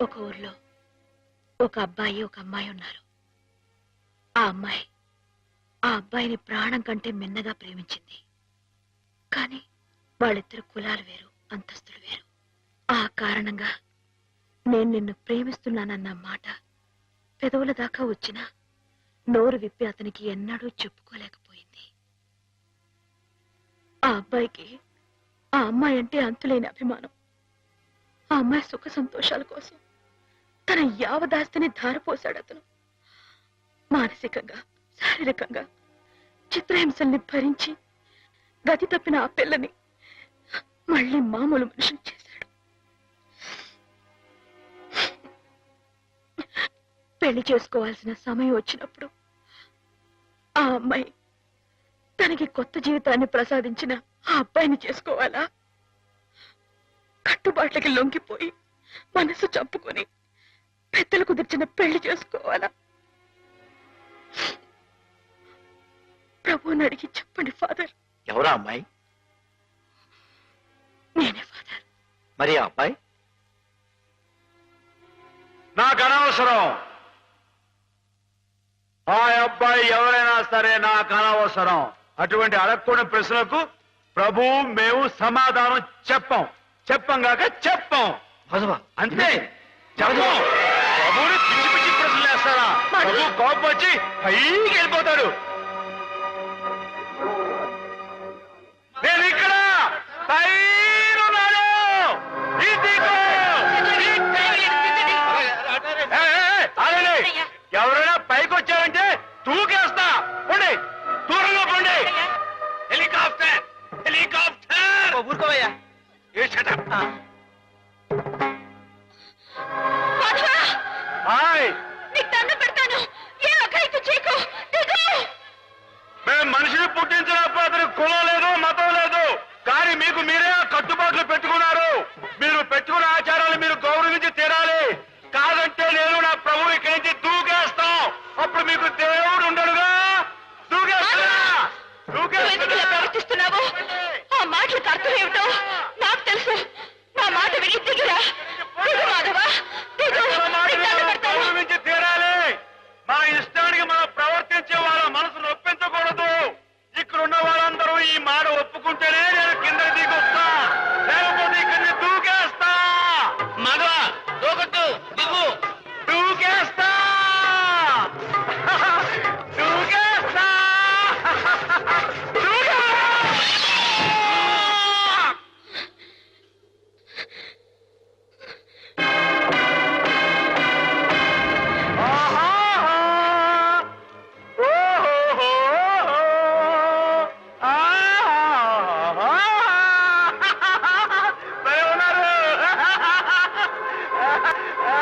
ఒక ఊర్లో ఒక అబ్బాయి ఒక అమ్మాయి ఉన్నారు. ఆ అబ్బాయిని ప్రాణం కంటే మిన్నగా ప్రేమించింది. కానీ వాళ్ళిద్దరు కులాలు వేరు, అంతస్తులు వేరు. ఆ కారణంగా నేను నిన్ను ప్రేమిస్తున్నానన్న మాట పెదవుల దాకా వచ్చినా నోరు విప్పి అతనికి ఎన్నడూ చెప్పుకోలేకపోయింది. ఆ అబ్బాయికి ఆ అమ్మాయి అంటే అంతులేని అభిమానం. ఆ అమ్మాయి సుఖ సంతోషాల కోసం తన యావదాస్తిని ధారపోశాడు అతను. మానసికంగా శారీరకంగా చిత్రహింసల్ని భరించి గతి తప్పిన ఆ పిల్లని మళ్ళీ మామూలు మనిషిని చేశాడు. పెళ్లి చేసుకోవాల్సిన సమయం వచ్చినప్పుడు ఆ అమ్మాయి తనకి కొత్త జీవితాన్ని ప్రసాదించిన ఆ అబ్బాయిని చేసుకోవాలా? కట్టుబాట్లకి లొంగిపోయి మనసు చంపుకొని పెద్దలు కుదిర్చిన పెళ్లి చేసుకోవాలా? ప్రభువుని అడిగి చెప్పండి ఫాదర్. ఎవరా అమ్మాయి? నేనే ఫాదర్. మరి ఆ అబ్బాయి? నాకు అనవసరం. ఆ అబ్బాయి ఎవరైనా సరే నాకు అనవసరం. అటువంటి అడగకూడని ప్రశ్నలకు ప్రభు మేము సమాధానం చెప్పంగాక చెప్పం. అంతే చెప్పం. ప్రభుని పిచ్చి పిచ్చి ప్రశ్నలు వేస్తారా? ప్రభు కోపం వచ్చి పైకి వెళ్ళిపోతాడు. నేను ఇక్కడ పైనున్నాను. ఎవరైనా పైకి వచ్చారంటే తూకేస్తా. పండి దూరంగా పండి. Helicopter helicopter. ఊరుకోవయ్యా. మేము మనిషిని పుట్టించినప్పుడు అతనికి కులం లేదు, మతం లేదు. కానీ మీకు మీరే కట్టుబాట్లు పెట్టుకున్నారు. మీరు పెట్టుకున్న ఆచారాలు మీరు గౌరవించి తీరాలి. కాదంటే నేను నా ప్రభు ఇక్కడి నుంచి దూకేస్తాం. అప్పుడు మీకు దేవుడు ఉండడుగా. ప్రవర్తిస్తున్నావు. ఆ మాటలకు అర్థం ఏమిటో నాకు తెలుసు. నా మాట విని దిగిరా. గౌరవించి తీరాలి. మన ఇష్టానికి మనం ప్రవర్తించే వాళ్ళ మనసు నొప్పించకూడదు. ఇక్కడ ఉన్న వాళ్ళందరూ ఈ మాట ఒప్పుకుంటేనే నేను కింద దిగొస్తా. లేకపోతే ఇక్కడిని దూకేస్తా. మగ దూకొట్టు దిగు. దూకేస్తా దూకేస్తా.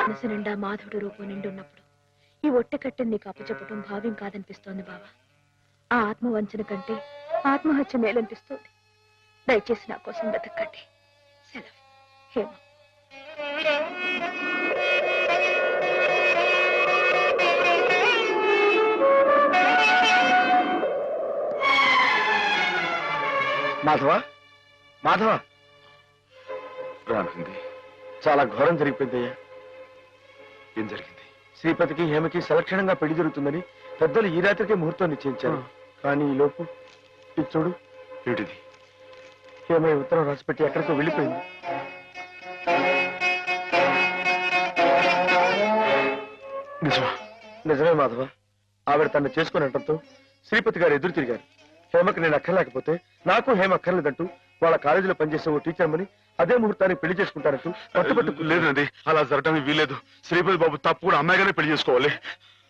మనసు నిండా మాధవుడు రూపం నిండి ఉన్నప్పుడు ఈ ఒట్టె కట్టెని నీకు అప్పచెప్పటం భావ్యం కాదనిపిస్తోంది బావా. ఆ ఆత్మవంచన కంటే ఆత్మహత్య మేలనిపిస్తోంది. దయచేసి నా కోసం వెతక్కండి. సెలవు. హేమ. మాధవ మాధవ రానుంది. చాలా ఘోరం జరిగిపోయిందయ్యా. ఏం జరిగింది? శ్రీపతికి హేమకి సలక్షణంగా పెళ్లి జరుగుతుందని పెద్దలు ఈ రాత్రికే ముహూర్తం నిశ్చయించారు. కానీ ఈ లోపు ఇది చూడు. ఏమిటిది? హేమ ఈ ఉత్తరం రాసిపెట్టి ఎక్కడికో వెళ్ళిపోయింది. నిజమే మాధవ. ఆవిడ తను చేసుకునేటంతో శ్రీపతి గారు ఎదురు తిరిగారు. హేమకి నేను అక్కర్లేకపోతే నాకు హేమ అక్కర్లేదంటూ వాళ్ళ కాలేజీలో పనిచేసే ఓ టీచర్మని అదే ముహూర్తానికి పెళ్లి చేసుకుంటారంటూ పట్టుబట్టు. లేదండి, అలా జరగడానికి వీలేదు. శ్రీపతి బాబు తప్పు కూడా అమ్మాయిగానే పెళ్లి చేసుకోవాలి.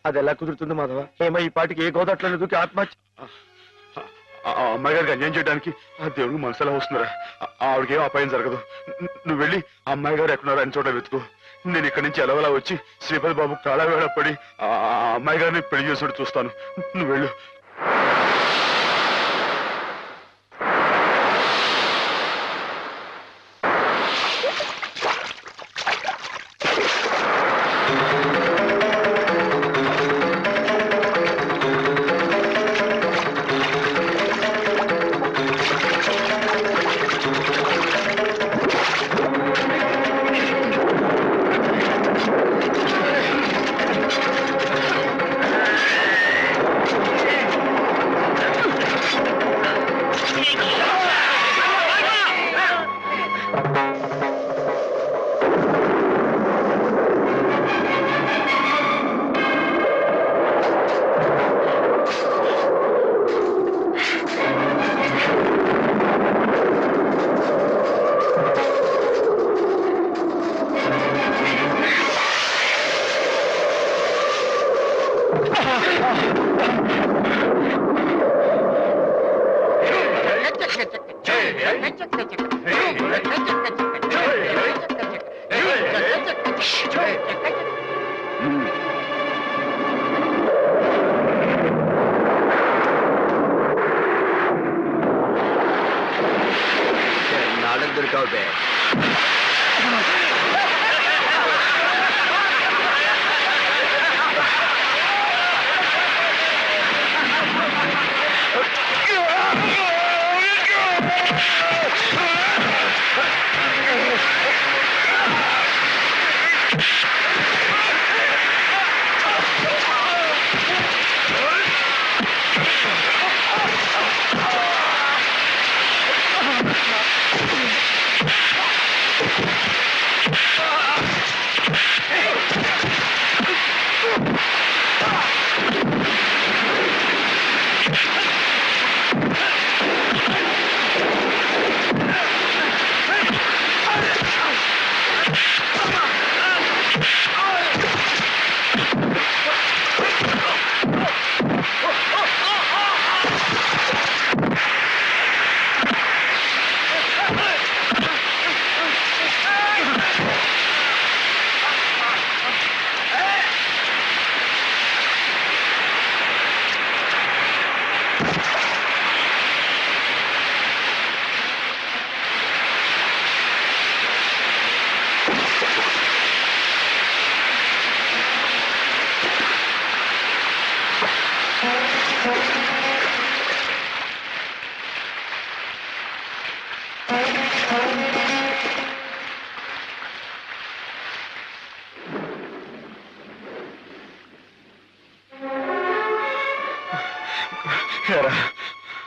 అది ఎలా కుదురుతుంది మాధవ? హేమ ఈ పాటికి ఏ గోదాట్లను దూకి ఆత్మహత్య. ఆ అమ్మాయి గారికి అన్యాయం చేయడానికి ఆ దేవుడికి మనసు ఎలా వస్తున్నారా? ఆవిడకేం అపాయం జరగదు. నువ్వు వెళ్ళి ఆ అమ్మాయి గారు ఎక్కడున్నారో అని చోట వెతుకు. నేను ఇక్కడి నుంచి ఎలవలా వచ్చి శ్రీపతి బాబు కాళవేళ పడి ఆ అమ్మాయి గారిని పెళ్లి చేసుకుంటూ చూస్తాను. నువ్వు వెళ్ళు. నాలుగు దొరికావు బే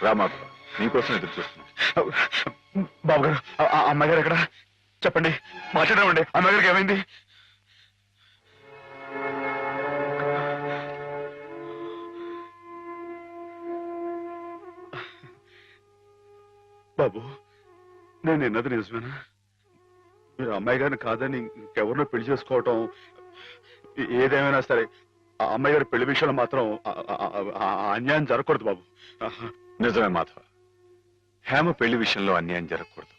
రామాధవ నీకోసం ఎదురు చూస్తున్నా. బాబు గారు అమ్మాయి గారు ఎక్కడ చెప్పండి, మాట్లాడమండి. అమ్మాయి గారికి ఏమైంది? బాబు, నేను విన్నది నిజమేనా? మీరు అమ్మాయి గారిని కాదని ఇంకెవరినో పెళ్లి చేసుకోవటం, ఏదేమైనా సరే ఆ అమ్మాయి గారి పెళ్లి విషయంలో మాత్రం అన్యాయం జరగకూడదు బాబు. నిజమే మాధవ, హేమ పెళ్లి విషయంలో అన్యాయం జరగకూడదు.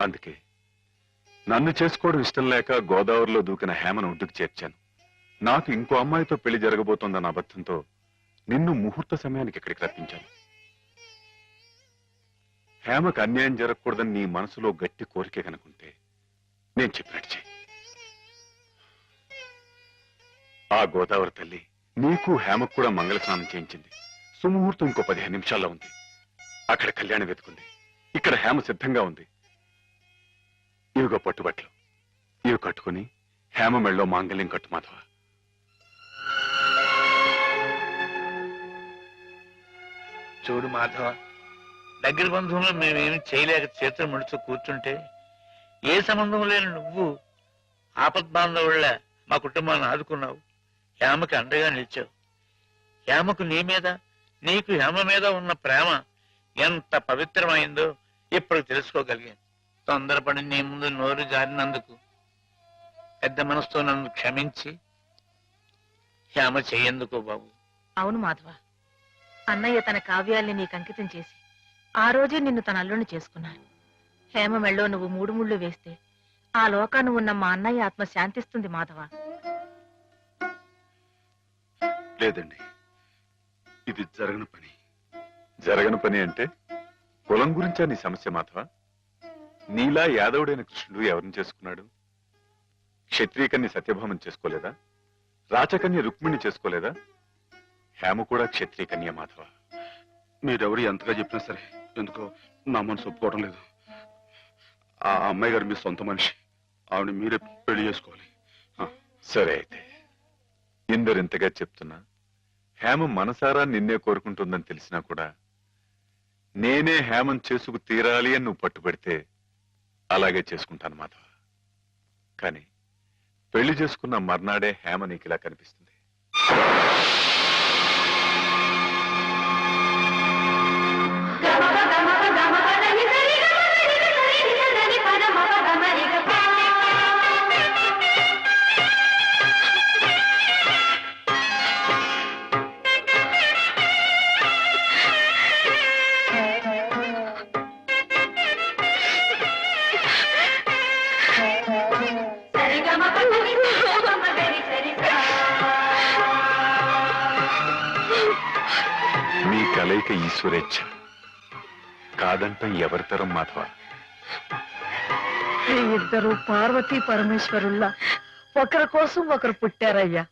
అందుకే నన్ను చేసుకోవడం ఇష్టం లేక గోదావరిలో దూకిన హేమను ఒడ్డుకు చేర్చాను. నాకు ఇంకో అమ్మాయితో పెళ్లి జరగబోతోందన్న అబద్ధంతో నిన్ను ముహూర్త సమయానికి ఇక్కడికి రప్పించాను. హేమకు అన్యాయం జరగకూడదని నీ మనసులో గట్టి కోరిక కనుకుంటే నేను చెప్పినట్టు చెయ్యి. ఆ గోదావరి తల్లి నీకు హేమకు కూడా మంగళ స్నానం చేయించింది. సుముహూర్తం ఇంకో 15 నిమిషాల్లో ఉంది. అక్కడ కళ్యాణం వెతుకుంది, ఇక్కడ హేమ సిద్ధంగా ఉంది. ఇవిగో పట్టుబట్లు, ఇవి కట్టుకుని హేమ మెళ్ళలో మాంగళ్యం కట్టు మాధవ. చూడు మాధవ, దగ్గర బంధువులు మేమేమి చేయలేక చేతులు ముడుచు కూర్చుంటే ఏ సంబంధం లేని నువ్వు ఆపద్బాంధవుళ్ళ మా కుటుంబాన్ని ఆదుకున్నావు. హేమకి అండగా నిలిచావు. హేమకు నీ మీద, నీకు హేమ మీద ఉన్న ప్రేమ ఎంత పవిత్రమైందో ఇప్పుడు తెలుసుకోగలిగాను. తొందరపడి నీ ముందు నోరు జారినందుకు పెద్ద మనసుతో నన్ను క్షమించి హేమ చెయ్యేందుకు బాబు. అవును మాధవ, అన్నయ్య తన కావ్యాల్ని నీకు అంకితం చేసి ఆ రోజే నిన్ను తన అల్లుని చేసుకున్నాను. హేమ మెళ్ళో నువ్వు 3 ముళ్ళు వేస్తే ఆ లోకాన్ని ఉన్న మా అన్నయ్య ఆత్మ శాంతిస్తుంది మాధవ. లేదండి, ఇది జరగని పని. జరగని పని అంటే కులం గురించా నీ సమస్య మాధవ? నీలా యాదవుడైన కృష్ణుడు ఎవరిని చేసుకున్నాడు? క్షత్రియకన్య సత్యభామం చేసుకోలేదా? రాచకన్య రుక్మిణి చేసుకోలేదా? హేమ కూడా క్షత్రియకన్య మాధవ. మీరెవరు ఎంతగా చెప్పినా సరే ఎందుకో నా మనసు ఒప్పుకోవడం లేదు. ఆ అమ్మాయి గారు మీ సొంత మనిషి, ఆవిడ మీరే పెళ్లి చేసుకోవాలి. సరే అయితే, ఇందరింతగా చెప్తున్నా హేమ మనసారా నిన్నే కోరుకుంటుందని తెలిసినా కూడా నేనే హేమం చేసుకు తీరాలి అని నువ్వు పట్టుబడితే అలాగే చేసుకుంటాను మాధవ. కానీ పెళ్లి చేసుకున్న మర్నాడే హేమ నీకు ఇలా కనిపిస్తుంది. కలయిక ఈశ్వరేచ్ఛ కాదంటం ఎవరితరం మాధవ. ఇద్దరు పార్వతీ పరమేశ్వరుల్లా ఒకరి కోసం ఒకరు పుట్టారయ్యా.